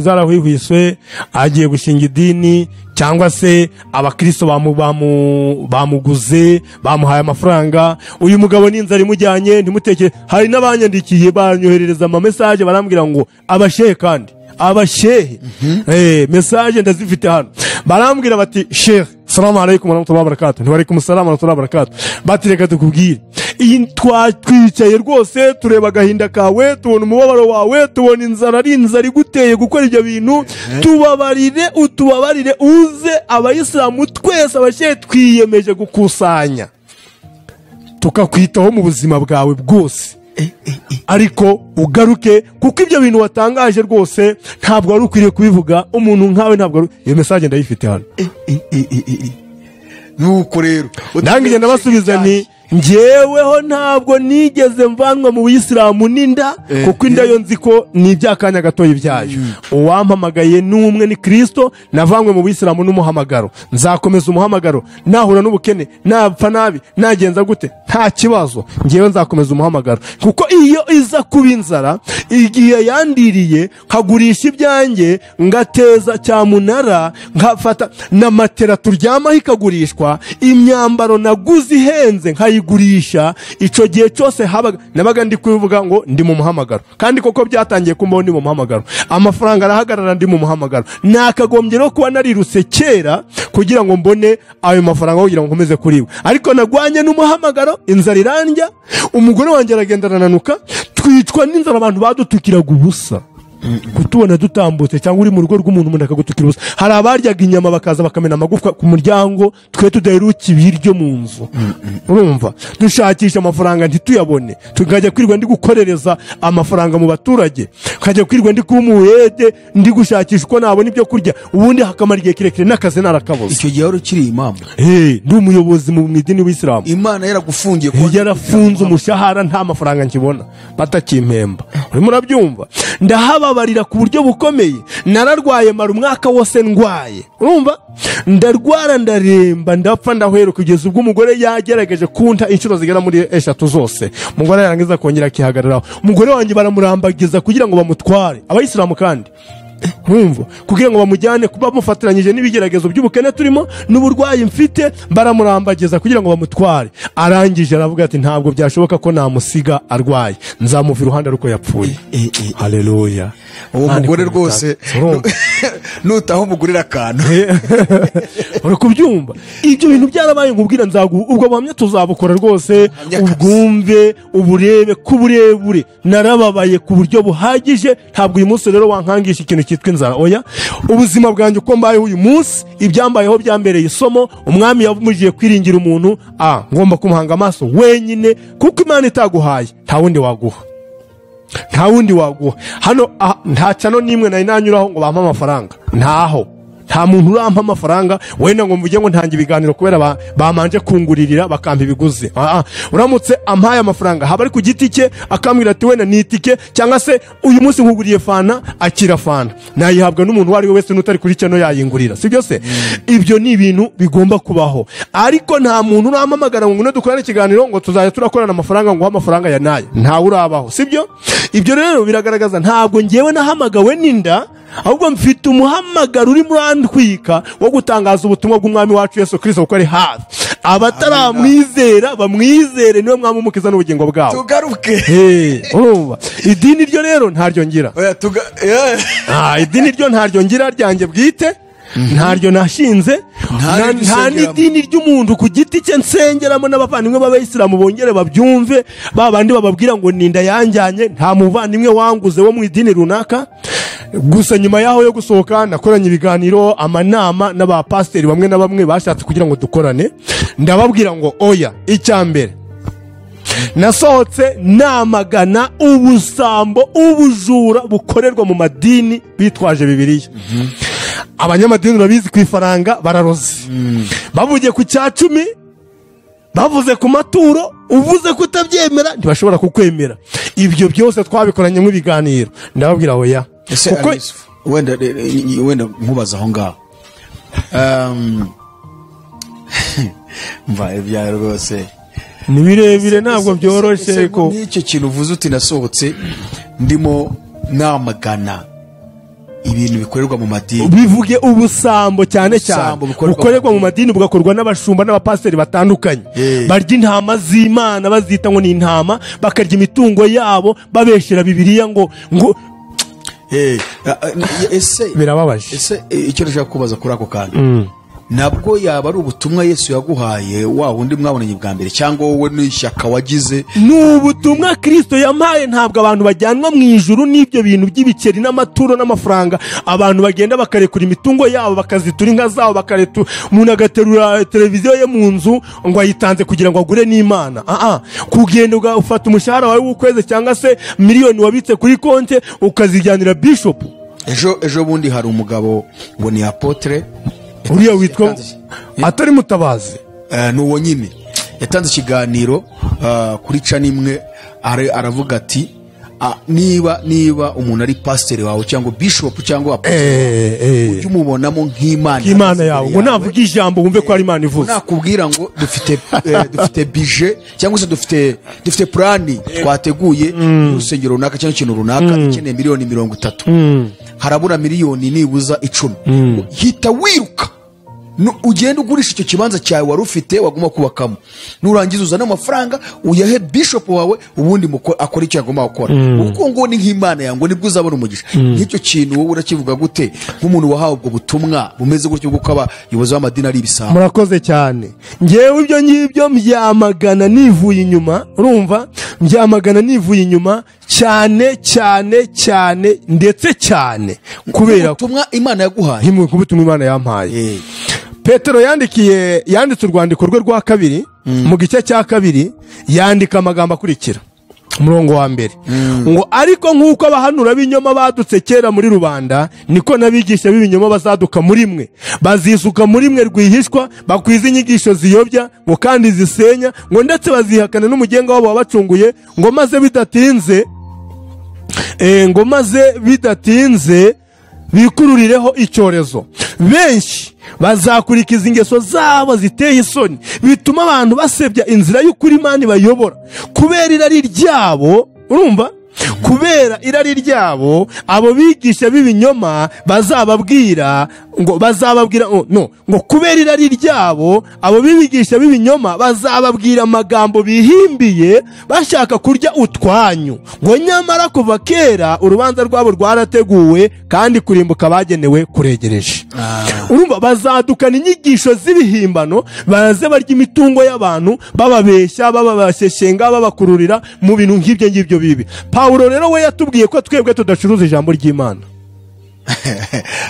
zarahwihwiswe agiye gushinga idini cyangwa se abakristo bamuguze bamuhaye amafaranga uyu mugabo n'inzara imujyanye ntimuteke hari n'abanyandikiye banyoherereza ama message barambwira ngo abashehe kandi abashehe message ndazifite hano barambwira bati sheikh salamu alaykum wa rahmatullahi wa barakatuh wa alaykum assalam wa rahmatullahi wa barakatuh batireka tukubwire iyi twicaye rwose tureba gahinda kawe tubona umubabaro wawe tubona inzara ari inzara iguteye gukora ibyo bintu utubabarire uze abayisilamu twese abashehe twiyemeje gukusanya tukakwitaho mu buzima bwawe bwose ariko ugaruke kuko ibyo bintu watangaje rwose ntabwo wari ukwiriye kubivuga umuntu nkawe ntabwo iyo message ndayifite hano nuko rero ndangije ndabasubiza nti njyeweho ntabwo nigeze mvanwa mu buyisilamu n'inda kuko inda yo nzi ko ni iby'akanya gatoya ibyayo uwampamagaye n'umwe ni Kristo navanywe mu buyisilamu n'umuhamagaro nzakomeza umuhamagaro nahura n'ubukene napfa nabi nagenza gute nta kibazo njyewe nzakomeza umuhamagaro kuko iyo iza kuba inzara igihe yandiriye nkagurisha ibyanjye ngateza cyamunara nkafata na matera turyamaho ikagurishwa imyambaro naguze ihenze nkayigurisha ico gihe cyose nabaga ndi kuvuga ngo ndi mu muhamagaro kandi koko byatangiye kumbaho ndi mu muhamagaro amafaranga arahagarara ndi mu muhamagaro nakagombye no kuba nariruse kera kugira ngo mbone ayo mafaranga kugira ngo nkomeze kuriwe ariko nagwanye n'umuhamagaro inzara irandya umugore wanjye aragenda arananuka twicwa n'inzara abantu badutukiraga ubusa kutubona dutambutse cyangwa uri mu rugo rw'umuntu umuntu akagutukira ubusa hari abaryaga inyama bakaza bakamena amagufwa ku muryango twe tudaheruka ibiryo mu nzu urumva dushakisha amafaranga ntituyabone tukajya kwirwa ndi gukorereza amafaranga mu baturage kajya kwirwa ndi kumuyede ndi gushakisha uko nabona ibyo kurya ubundi hakamara igihe kirekire n'akazi narakaboze icyo gihe wari ukiri imamu ndi umuyobozi mu idini w'Isilamu Imana yaragufungiye yarafunze umushahara nta mafaranga nkibona batakimpemba urimo urabyumva ndahababarira ku buryo bukomeye nararwaye mara umwaka wose ndwaye urumva ndarwara ndaremba ndapfa ndahwera kugeza ubwo umugore yagerageje kunta inshuro zigera muri 3 zose umugore yarangiza kongera akihagararaho umugore wanjye baramurambagiza kugira ngo bamutware abayisilamu kandi urumva kugira ngo bamujyane kuba mufatiranyije n'ibigeragezo by'ubukene turimo n'uburwayi mfite baramurambagiza kugira ngo bamutware arangije aravuga ati ntabwo byashoboka ko namusiga arwaye nzamuva iruhande ruko yapfuye haleluya uwo mugore rwose nutaho umugurira akantu uri kubyumva ibyo bintu byarabaye nkubwira ubwo buhamya tuzabukora rwose ubwumve uburebe kuburebure narababaye ku buryo buhagije ntabwo uyu munsi rero wankangisha ikintu cyitwa inzara oya ubuzima bwanjye uko mbayeho uyu munsi ibyambayeho byambereye isomo umwami yamugiye kwiringira umuntu ngomba kumuhanga amaso wenyine kuko Imana itaguhaye nta wundi waguha hano nta cano nimwe nari nanyuraho ngo bampa amafaranga nta muntu urampa amafaranga wenda ngo mvuge ngo ntange ibiganiro kubera bamanje kunguririra bakampa ibiguzi uramutse ampaye amafaranga haba ari ku giti cye akambwira ati wenda ni itike cyangwa se uyu munsi nkuguriye fana akira fana nayihabwa n'umuntu wari wese n'utari kuri cano yayingurira sibyo se ibyo ni ibintu bigomba kubaho ariko nta muntu urampamagara ngo dukorane ikiganiro ngo tuzajya turakorana amafaranga ngo amafaranga ya naye ntawe urabaho sibyo ibyo rero biragaragaza ntabwo ngewe nahamagawe n'inda ahubwo mfite umuhamagaro uri murandwika wo gutangaza ubutumwa bw'umwami wacu Yesu Kristo kuko ari hafi abataramwizera bamwizere niwe mwami umukiza n'ubugingo bwabo. tugaruke urumva idini ryo rero ntaryo ngira. Idini ryo ntaryo ngira ryanjye bwite, ntaryo nashinze, nta n'idini ry'umuntu ku giti cye nsengeramo n'abavandimwe b'abayisilamu bongere babyumve, babandi bababwira ngo ninda yanjyanye, nta muvandimwe wanguze wo mu idini runaka. Gusa nyuma yaho yo gusohoka nakoranye ibiganiro, amanama n'abapasiteri bamwe na bamwe bashatse kugira ngo dukorane, ndababwira ngo oya, icyambere nasohotse namagana ubusambo, ubujura bukorerwa mu madini bitwaje Bibiliya. Abanyamadini urabizi ku ifaranga bararoze, bavugiye ku cya 10, bavuze ku maturo, uvuze kutabyemera ntibashobora kukwemera. Ibyo byose twabikoranye mu biganiro, ndababwira oya. wenda nkubaza aho ngaho mva ibya rwose ni birebire ntabwo byoroshye ko n'icyo kintu uvuze uti nasohotse ndimo namagana ibintu bikorerwa mu madini, bivuge ubusambo cyane cyane bukorerwa mu madini, bugakorwa n'abashumba n'abapasiteri batandukanye. Barya intama z'Imana bazita ngo ni intama, bakarya imitungo yabo babeshera Bibiliya ngo ese birababaje. Ese icyo nashaka kubaza kuri ako kantu, nabwo yaba ari ubutumwa Yesu yaguhaye wa wundi mwabonanye bwa mbere, cyangwa wowe n'ishyaka wagize? Ni ubutumwa Kristo yampaye. Ntabwo abantu bajyanwa mu ijuru n'ibyo bintu by'ibikeri n'amaturo n'amafaranga. Abantu bagenda bakarekura imitungo yabo, bakazitura inka zabo, bakaretu umuntu agaterura televiziyo ye mu nzu ngo ayitanze kugira ngo agure n'Imana. Kugenda ugafata umushahara wawe w'ukwezi cyangwa se miliyoni wabitse kuri konte ukazijyanira bishop. Ejo bundi hari umugabo ngo ni apotre, uriya witwa atari Mutabazi, nuwo nyine yatanze ikiganiro kuri channel imwe, aravuga ati niba umuntu ari pasiteri wawe cyangwa bishop cyangwa apotre, ujye umubonamo nk'Imana yawe, ngo navuga ijambo wumve ko ari Imana ivuze. Nakubwira ngo dufite budget cyangwa se dufite plan twateguye urusengero runaka cyangwa ikintu runaka ikeneye miliyoni 30, harabura miliyoni nibuza 10, hita wiruka ugenda ugurisha icyo kibanza cyawe wari ufite waguma kubakamo, nurangiza uzana amafaranga uyahe bishop wawe, ubundi akora icyo yagomba gukora. Uko ngo ni nk'Imana yango nibwo uzabona umugisha. Nk'icyo kintu wowe urakivuga gute nk'umuntu wahawe ubwo butumwa bumeze gutyo bwo kuba abayobozi b'amadini ari ibisambo? Murakoze cyane. Ngewe ibyo ngibyo mbyamagana nivuye inyuma, urumva, mbyamagana nivuye inyuma cyane cyane cyane ndetse cyane, kubera ubutumwa Imana yaguhaye. Ubutumwa Imana yampaye. Petero yanditse urwandiko rwe rwa 2 mu gice cya 2, yandika amagambo akurikira. Umurongo wa mbere ngo ariko nk'uko abahanura b'ibinyoma badutse kera muri rubanda, niko n'abigisha b'ibinyoma bazaduka muri mwe, bazisuka muri mwe rwihishwa, bakwiza inyigisho ziyobya ngo kandi zisenya, ngo ndetse bazihakana n'umugenga wabo wabacunguye, ngo maze bidatinze bikururireho icyorezo. Benshi bazakurikiza ingeso zabo ziteye isoni, bituma abantu basebya inzira y'ukuri Imana bayobora. Kubera irari ryabo, urumva, kubera irari ryabo abo bigisha b'ibinyoma bazababwira ngo kubera irari ryabo abo bigisha b'ibinyoma bazababwira amagambo bihimbiye bashaka kurya utwanyu, ngo nyamara kuva kera urubanza rwabo rwarateguwe kandi kurimbuka bagenewe kuregereje. Urumva, bazadukana inyigisho z'ibihimbano, baze barya imitungo y'abantu, bababeshya, bababasheshenga, babakururira mu bintu nk'ibyo ngibyo bibi. Paulo rero we yatubwiye ko twebwe tudacuruza ijambo ry'Imana.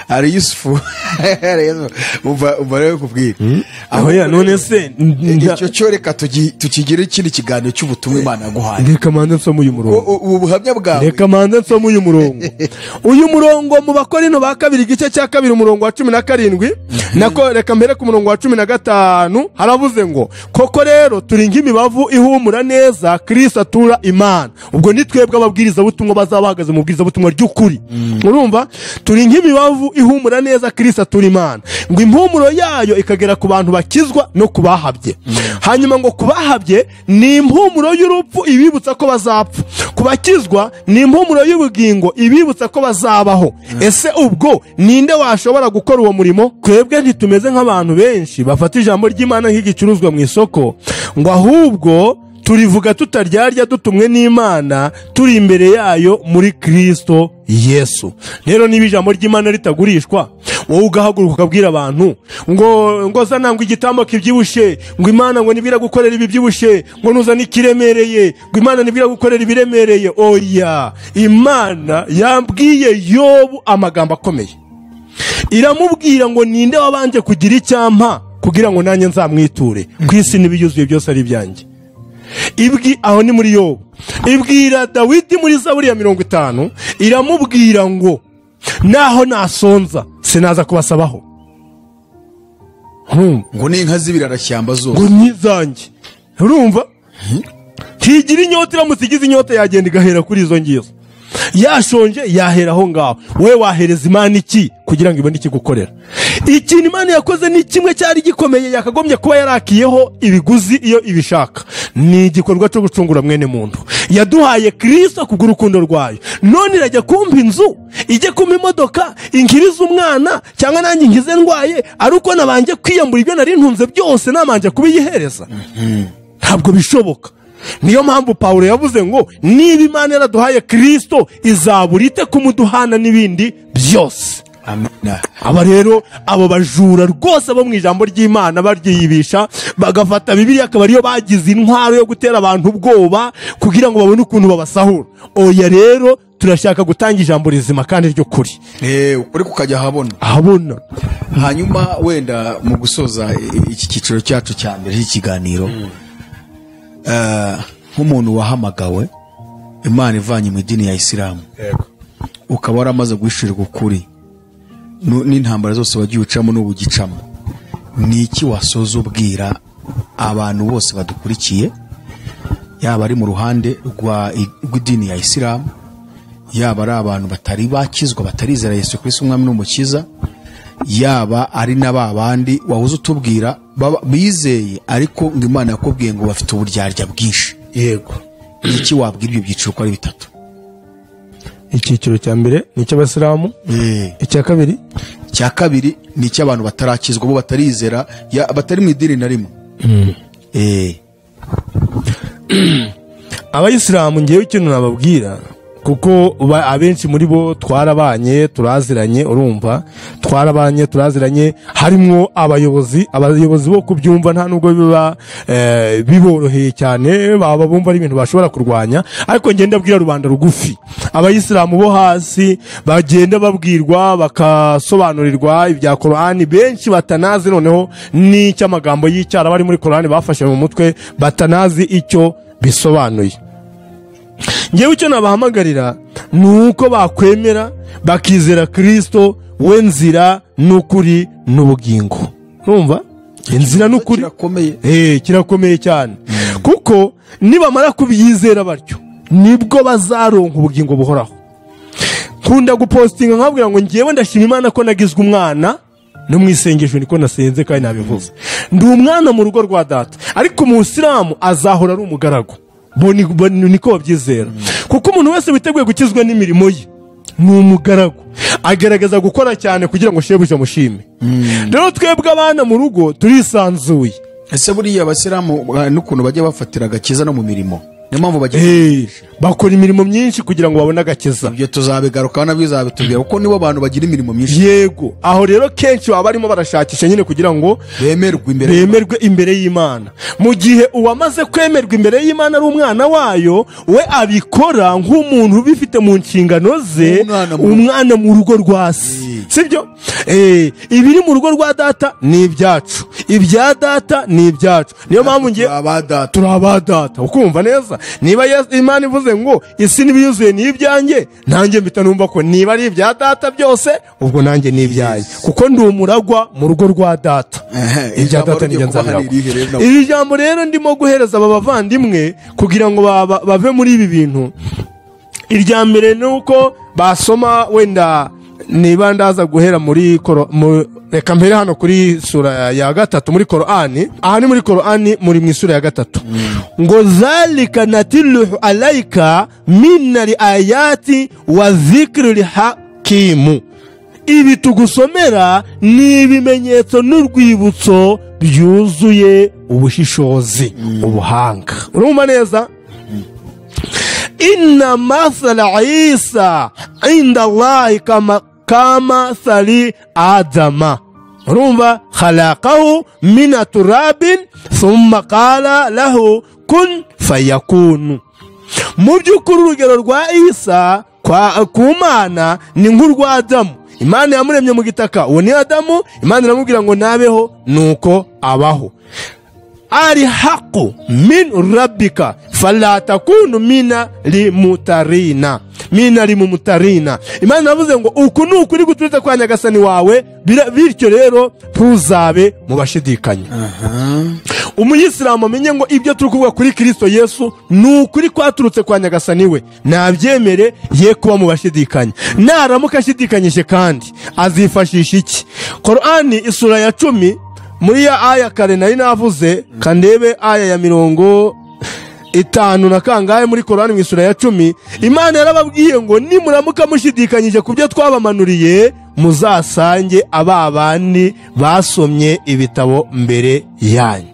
Ari Yusufu umva rero kubwira aho ya none se icyo cyoreka tukigire ikindi kiganiro cy'ubutumwa Imana yaguhaye. Reka manze nsoma uyu murongo, ubuhamya bwawe. Reka manze nsoma uyu murongo. Uyu murongo mu Bakorinto ba 2 igice cya 2 umurongo wa 17, nako reka mbere ku murongo wa 15 haravuze ngo koko rero turi nk'imibavu ihumura neza Kristo atura Imana. Ubwo ni twebwe ababwiriza butumwa bazabahagaze mu bwiriza butumwa ry'ukuri. Urumva, turi nk'imibavu ihumura neza Kristo atura Imana, ngo impumuro yayo ikagera ku bantu bakizwa no kubahabye. Hanyuma ngo kubahabye ni impumuro y'urupfu ibibutsa ko bazapfa, kubakizwa ni impumuro y'ubugingo ibibutsa ko bazabaho. Ese ubwo ninde washobora gukora uwo murimo? Twebwe ntitumeze nk'abantu benshi bafata ijambo ry'Imana nk'igicuruzwa mu isoko, ngo ahubwo turivuga tutaryarya dutumwe n'Imana turi imbere yayo muri Kristo Yesu. Rero niba ijambo ry'Imana ritagurishwa, wowe ugahaguruka ukabwira abantu ngo zanangwa igitambo kibyibushe, ngo Imana ngo nibwira gukorera ibi byibushe, ngo nuzana ikiremereye, ngo Imana nibwira gukorera ibiremereye. Oya, Imana yabwiye Yobu amagambo akomeye, iramubwira ngo ninde wabanje kugira icyampa kugira ngo nanjye nzamwiture, ku isi n'ibiyuzuye byose ari ibyanjye. Aho ni muri Yobu. Ibwira Dawidi muri Zaburi ya 50, iramubwira ngo naho nasonza sinaza kubasabaho, ngo n'inka z'ibirarashyamba zose ngo nizanjye. Urumva? Kigira inyota, iramutse igize inyota yagenda igahera kuri izo ngizo, yashonje yahera aho ngaho. Wowe wahereza Imana iki kugira ngo ibone ikigukorera? Ikintu Imana yakoze ni kimwe cyari gikomeye, yakagombye kuba yarakiyeho ibiguzi iyo ibishaka. Ni igikorwa cyo gucungura mwene muntu. Yaduhaye Kristo kubw'urukundo rwayo. None irajya kumpa inzu, ijye kumpa imodoka, inkiriza umwana, cyangwa nanjye nkize ndwaye, ari uko nabanje kwiyambura ibyo nari ntunze byose namanje kubiyihereza? Ntabwo bishoboka. Niyo mpamvu Pawulo yavuze ngo niba Imana yaraduhaye Kristo, izabura ite kumuduhana n'ibindi byose. Amina. Aba rero abo bajura rwose bo mu ijambo ry'Imana baryiyibisha, bagafata Bibiliya akaba ariyo bagize intwaro yo gutera abantu ubwoba kugira ngo babone ukuntu babasahura. Oya, rero turashaka gutanga ijambo rizima kandi ryo kuri. Ukuri kukajya ahabona. Hanyuma wenda mu gusoza iki cyiciro cyacu cya mbere cy'ikiganiro, nk'umuntu wahamagawe Imana ivanye mu idini ya Isilamu, ukaba waramaze guhishurirwa ukuri n'intambara zose wagiye ucamo n'ubugicamo, ni iki wasoza ubwira abantu bose badukurikiye, yaba ari mu ruhande rw'idini ya Isilamu, yaba ari abantu batari bakizwa, batarizera Yesu Kristo umwami n'umukiza, yaba ari n'ababandi wahuze utubwira bizeye ariko ngo Imana yakubwiye ngo bafite uburyarya bwinshi? Yego. Iki wabwira ibyo byiciro ko ari bitatu? Icyiciro cya mbere ni cy'Abasilamu, icya kabiri ni cy'abantu batarakizwa, bo batarizera, batari mu idini na rimwe. Abayisilamu ngewe ikintu nababwira, kuko abenshi muri bo twarabanye turaziranye, urumva, twarabanye turaziranye, harimo abayobozi bo kubyumva nta nubwo biba biboroheye cyane, baba bumva ari ibintu bashobora kurwanya. Ariko ngenda abwira rubanda rugufi, abayisilamu bo hasi bagenda babwirwa bakasobanurirwa ibya Qur'ani, benshi batanazi noneho n'icy'amagambo y'icyara bari muri Qur'ani bafashe mu mutwe, batanazi icyo bisobanuye. Ngewe icyo nabahamagarira nuko bakwemera bakizera Kristo, we nzira n'ukuri n'ubugingo. Urumva? Inzira n'ukuri kirakomeye cyane, kuko nibamara kubyizera batyo nibwo bazaronka ubugingo buhoraho. Nkunda gupostinga nkabwira ngo ngewe ndashima Imana ko nagizwe umwana no mu isengesho, niko nasenze kandi nabivuze. Ndi umwana mu rugo rwa data, ariko mu Isilamu azahora ari umugaragu. Niko babyizera, kuko umuntu wese witeguye gukizwa n'imirimo ye ni umugaragu, agerageza gukora cyane kugira ngo shebuja mushime. Rero twebwe abana mu rugo turisanzuye. Ese buriya Abasilamu n'ukuntu bajya bafatira agakiza no mu mirimo, niyo mpamvu bakora imirimo myinshi kugira ngo babone agakiza. Ibyo tuzabigarukaho nabyo bizabitubwira, kuko nibo abantu bagira imirimo myinshi. Yego, aho rero kenshi baba barimo barashakisha nyine kugira ngo bemerwe imbere y'Imana. Mu gihe uwamaze kwemerwa imbere y'Imana ari umwana wayo, we abikora nk'umuntu ubifite mu nshingano ze, umwana mu rugo rwa se. Sibyo? Ibiri mu rugo rwa data ni ibyacu, ibya data ni ibyacu. Niyo mpamvu ngiye turabadata, ukumva neza. Niba Imana ivuze ngo isi n'ibiyuzuye ni ibyanjye, nanjye mpita numva ko niba ari ibya data byose, ubwo nanjye ni ibyanjye, kuko ndi umuragwa mu rugo rwa data. Ibya data ni nzabiragwa. Iri jambo rero ndimo guhereza aba bavandimwe kugira ngo bave muri ibi bintu. Irya mbere nuko basoma wenda niba ndaza guhera muri reka mpere hano kuri sura ya gatatu muri Korani. Aha ni muri Korani muri mu sura ya gatatu ngo zalika natiluhu alayka minari ayati wa dhikri hakimu. Ibi tugusomera ni ibimenyetso n'urwibutso byuzuye ubushishozi, ubuhanga. Urumva neza? Inna mathala Isa inda Allahi kama thali Adama. Urumva? Khalaqahu min turabin thumma qala lahu kun fayakunu. Mu by'ukuri urugero rwa Isa ku Mana ni nk'urwa Adamu. Imana yamuremye mu gitaka, uwo ni Adamu. Imana iramubwira ngo nabeho, nuko abaho. Ari haqu min rabbika fala takunu mina limutarina. Imana yavuze ngo uku ni ukuri guturutse kwa Nyagasani wawe, bityo rero ntuzabe mu bashidikanya. Umuyisilamu amenye ngo ibyo turi kuvuga kuri Kristo Yesu ni ukuri kwaturutse kwa Nyagasani we, nabyemere ye kuba mu bashidikanya. Naramuka ashidikanyije kandi azifashisha iki? Korani isura ya 10 muri ya aya kare nari navuze, kandebe aya ya 50 na kangahe muri Korani mu isura ya 10. Imana yarababwiye ngo nimuramuka mushidikanyije kubyo twabamanuriye, muzasange ababandi basomye ibitabo mbere yanyu.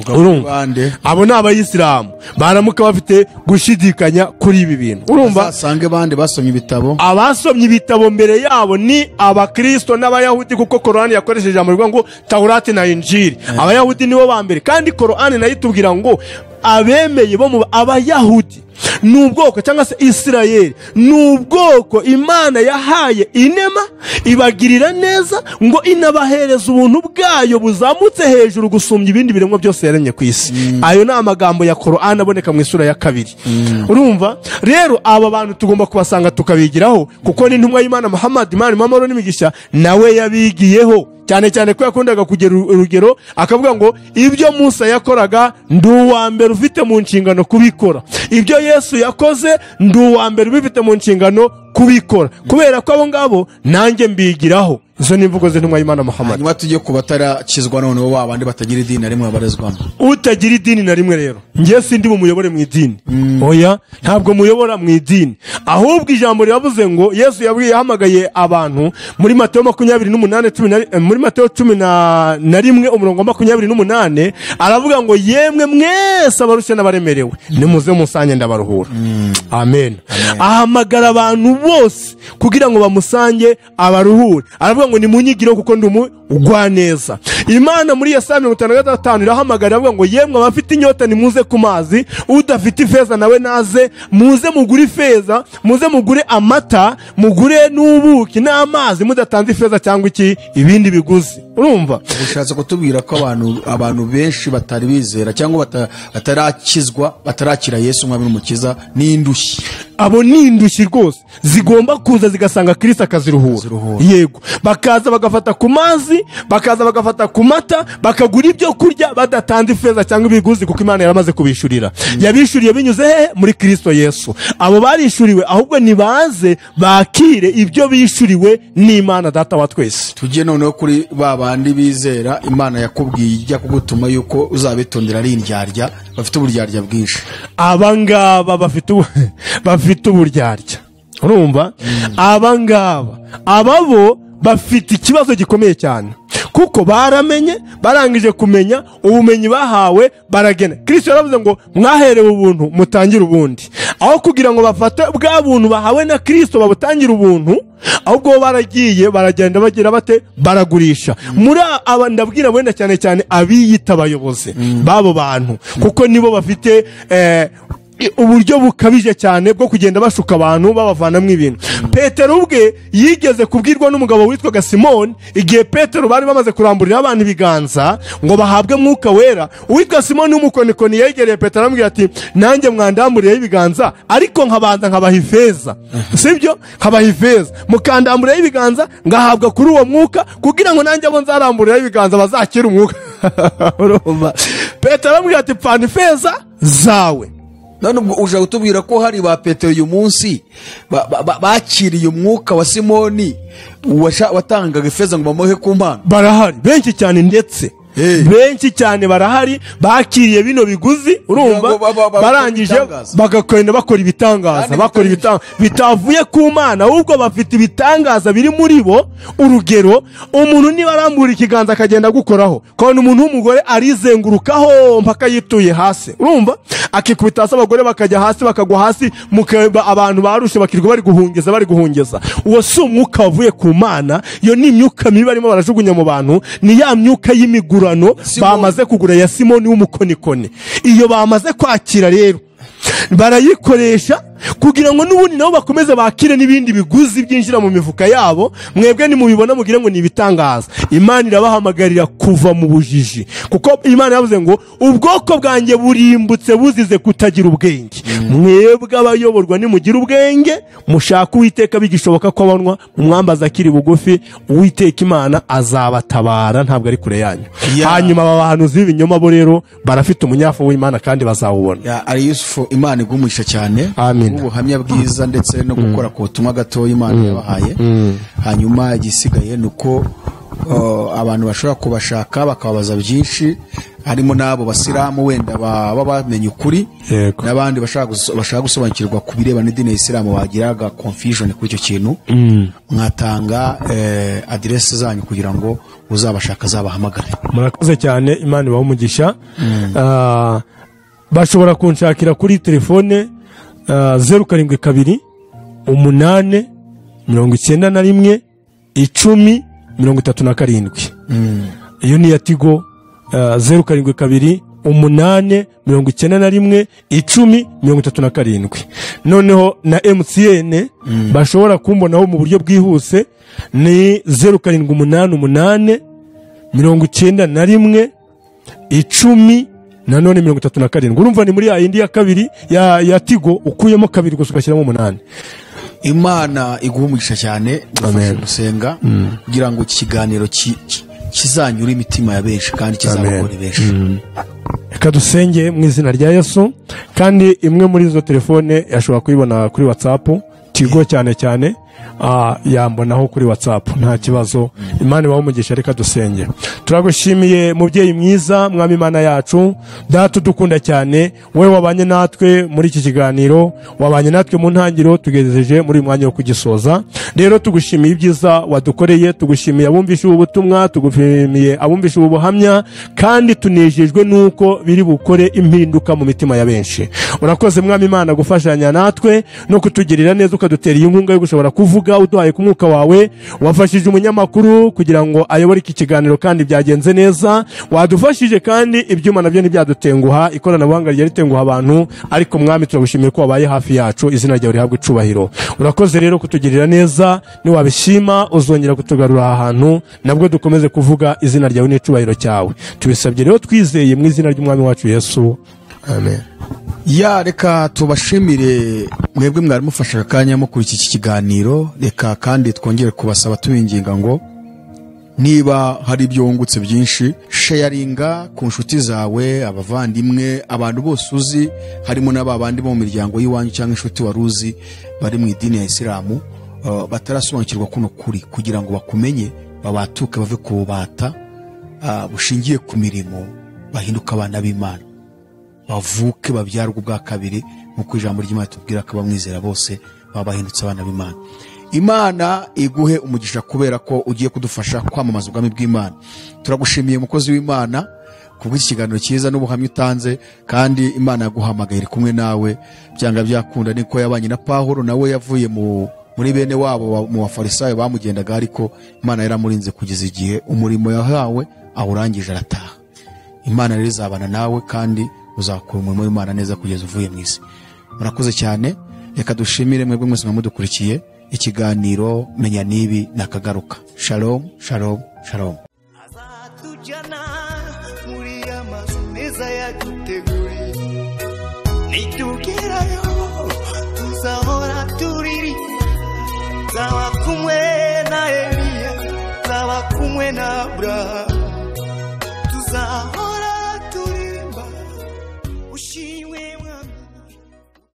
Urumva? Abo ni abayisilamu baramuka bafite gushidikanya kuri ibi bintu. Urumva? Asange bande basomye ibitabo. Abasomye ibitabo mbere yabo ni abakristo n'abayahudi, kuko Korani yakoresheje ijambo ngo Taurati na Injili. Abayahudi nibo ba mbere, kandi Korani nayo itubwira ngo abemeye bo mu abayahudi n'ubwoko cyangwa se Isirayeli n'ubwoko Imana yahaye inema, ibagirira neza, ngo inabahereza ubuntu bwayo buzamutse hejuru gusumbya ibindi biremwa byose yaremye ku isi. Ayo ni amagambo ya Korani aboneka mu isura ya 2. Urumva? Rero aba bantu tugomba kubasanga tukabigiraho, kuko ni intumwa y'Imana Muhammad, Imana imamaro n'imigisha, nawe yabigiyeho cyane cyane ko yakundaga kugera urugero akavuga ngo ibyo Musa yakoraga nduwa mbere ufite mu nshingano kubikora, ibyo Yesu yakoze nduwa mbere ubifite mu nshingano kubikora, kubera ko abo ngabo nanjye mbigiraho. Izo ni imvugo z'intumwa y'Imana Muhammad. Hanyuma tujye kubataracizwa none bo babandi batagira idini na rimwe babarizwamo. Utagira idini na rimwe rero ngiye sindi mu muyobore mu idini. Oya, ntabwo muyobora mu idini, ahubwo ijambo ryavuze ngo Yesu yabwiye yahamagaye abantu muri Mateyo 28 muri Mateyo 11 umurongo 28 aravuga ngo yemwe mwese abarushye n'abaremerewe nimuze musange ndabaruhura. Amen. Ahamagara abantu bose kugira ngo bamusange abaruhure. Aravuga ngo nimunyigiro kuko ndi ugwaneza. Imana muri Yesaya 55 irahamagara avuga ngo yemwe abafite inyota nimuze ku mazi, udafite ifeza nawe naze, muze mugure ifeza, muze mugure amata, mugure n'ubuki n'amazi, mudatanze ifeza cyangwa iki ibindi biguzi. Urumva? Ushatse kutubwira ko abantu benshi batari bizera cyangwa batarakizwa, batarakira Yesu umwami n'umukiza n'indushyi. Abo ni indushyi rwose zigomba kuza zigasanga Kristo akaziruhura. Yego, bakaza bagafata ku mazi, bakaza bagafata ku mata, bakagura ibyo kurya badatanze ifeza cyangwa ibiguzi, kuko Imana yaramaze kubishurira. Yabishuriye binyuze he? Muri Kristo Yesu. Abo barishuriwe, ahubwo nibaze bakire ibyo bishuriwe n'Imana Data wa twese. Tujye noneho kuri babandi bizera Imana yakubwiye ijya kugutuma yuko uzabitondera ari indyarya, bafite uburyarya bwinshi. Abangaba bafite uburyarya. Urumva? Abangaba ababo bafite ikibazo gikomeye cyane, kuko barangije kumenya ubumenyi bahawe baragena. Kristo yaravuze ngo mwaherewe ubuntu mutangira ubundi, aho kugira ngo bafate bwa buntu bahawe na Kristo babutangira ubuntu, ahubwo baragiye baragenda bagira bate baragurisha. Muri aba ndabwira wenda cyane cyane abiyita abayobozi babo bantu, kuko nibo bafite uburyo bukabije cyane bwo kugenda bashuka abantu babavanamo ibintu. Petero ubwe yigeze kubwirwa n'umugabo witwaga Simoni, igihe Petero bari bamaze kuramburira abantu ibiganza ngo bahabwe mwuka wera. Uwitwa Simoni w'umukonikoni yegereye Petero aramubwira ati nanjye mwandamburiye ibiganza, ariko nkabanza nkabaha ifeza, sibyo? Nkabaha ifeza mukandamburiye ibiganza ngahabwa kuri uwo mwuka, kugira ngo nanjye abo nzaramburira ibiganza bazakira umwuka. Petero aramubwira ati pfana ifeza zawe none ubwo uje gutubwira ko hari ba Petero uyu munsi bakiriye umwuka wa Simoni watangaga ifeza ngo bamuhe ku mpano? Barahari benshi cyane, ndetse benshi cyane barahari bakiriye bino biguzi, urumva, barangije bagakwenda bakora ibitangaza, bitavuye ku Mana, ahubwo bafite ibitangaza biri muri bo. Urugero, umuntu niba arambura ikiganza akagenda gukoraho, kandi umuntu w'umugore arizengurukaho mpaka yituye hasi, urumva, akikubita hasi, abagore bakajya hasi, bakagwa hasi, abantu barushe bakirwa bari guhungeza. Uwo si umwuka wavuye ku Mana, iyo ni imyuka mibi barimo barajugunya mu bantu, ni ya myuka y'imigurano bamaze kugura ya Simoni w'umukonikoni. Iyo bamaze kwakira rero barayikoresha kugira ngo n'ubundi nabo bakomeze bakire n'ibindi biguzi byinjira mu mifuka yabo. Mwebwe ni mubibona mugire ngo ni ibitangaza. Imana irabahamagarira kuva mu bujiji, kuko Imana yavuze ngo ubwoko bwanjye burimbutse buzize kutagira ubwenge. Mwebwe abayoborwa nimugira ubwenge, mushaka Uwiteka bigishoboka ko abanwa, umwambaza akiri bugufi, Uwiteka Imana azabatabara, ntabwo ari kure yanyu. Hanyuma aba bahanuzi b'ibinyoma bo rero barafite umunyafu w'Imana kandi bazawubona. Ari Yusufu, Imana igumugisha cyane. Amen. Ubuhamya bwiza ndetse no gukora ku butumwa gato Imana yabahaye. Hanyuma igisigaye nuko abantu bashobora kubashaka bakababaza byinshi, harimo nabo basilamu wenda baba bamenye ukuri, n'abandi bashaka gusobanukirwa ku bireba n'idini ya Isilamu bagiraga confusion kuri icyo kintu. Mwatanga adresse zanyu kugira ngo uzabashaka azabahamagare. Murakoze cyane, Imana ibahe umugisha. Bashobora kunshakira kuri telefone 072 8 91 10 37. Iyo ni ya Tigo. 072 8 91 10 37. Noneho na MCN bashobora kumbonaho mu buryo bwihuse ni 0788 91 10 nanone 37. Urumva ni muri ya indi ya kabiri ya Tigo, ukuyemo kabiri gusa ugashyiramo 8. Imana iguhumugisha cyane. Dufashe gusenga kugira ngo iki kiganiro kizanyura imitima ya benshi kandi kizabakora benshi. Reka dusenge mu izina rya Yesu. Kandi imwe muri izo telefone yashobora kuyibona kuri WhatsApp, Tigo cyane yambonaho kuri WhatsApp, nta kibazo. Imana ibahe umugisha. Reka dusenge. Turagushimiye mubyeyi mwiza, mwami Imana yacu, data dukunda cyane, wowe wabanye natwe muri iki kiganiro, wabanye natwe mu ntangiro, tugejeje muri mwanya wo kugisoza. Rero tugushimiye ibyiza wadukoreye, tugushimiye abumvisha ubutumwa, tugushimiye abumvisha ubuhamya, kandi tunejejwe nuko biri bukore impinduka mu mitima ya benshi. Urakoze mwami Imana gufashanya natwe no kutugirira neza, ukadutera inkunga yo gushobora kuvuga uduhaye ku mwuka wawe. Wafashije umunyamakuru kugira ngo ayobore iki kiganiro kandi byagenze neza. Wadufashije kandi ibyuma nabyo ntibyadutenguha, ikoranabuhanga ryaritenguha abantu, ariko mwami turagushimiye ko wabaye hafi yacu. Izina ryawe rihabwe icubahiro. Urakoze rero kutugirira neza, ni wabishima uzongera kutugarura ahantu nabwo dukomeze kuvuga izina ryawe n'icubahiro cyawe. Tubisabye rero twizeye mu izina ry'umwami wacu Yesu. Amen. Reka tubashimire mwebwe mwari mufasha akanya mo kuri iki kiganiro. Reka kandi twongere kubasaba tubinginga ngo niba hari ibyo wungutse byinshi, sharinga ku nshuti zawe, abavandimwe, abantu bose uzi, harimo n'abandi bo mu miryango y'iwanyu cyangwa inshuti waruzi bari mu idini ya Isilamu batarasobanukirwa kuno kuri, kugira ngo bakumenye, babatuke, bave ku bubata bushingiye ku mirimo, bahinduka abana b'Imana, bavuke babyarwa ubwa kabiri, nk'uko ijambo ry'Imana tubwira ko abamwizera bose babahindutse abana b'Imana. Imana iguhe umugisha kubera ko ugiye kudufasha kwamamaza ubwami bw'Imana. Turagushimiye mukozi w'Imana kubw'iki kiganiro cyiza n'ubuhamya utanze, kandi Imana yaguhamagaye iri kumwe nawe, byanga byakunda. Niko yabanye na Pawulo, nawe yavuye muri bene wabo mu bafarisayo bamugendaga, ariko Imana yaramurinze kugeza igihe umurimo yahawe awurangije arataha. Imana rero izabana nawe kandi uzakora umurimo w'Imana neza kugeza uvuye mu isi. Murakoze cyane. Reka dushimire mwebwe mwese mwamudukurikiye. Ikiganiro Menya Nibi nakagaruka. Shalom, shalom, shalom. Azatujana muri amazu meza yaduteguriye, nitugerayo tuzahora turiri, zaba kumwe na Eliya, zaba kumwe na Abrahamu, tuzahora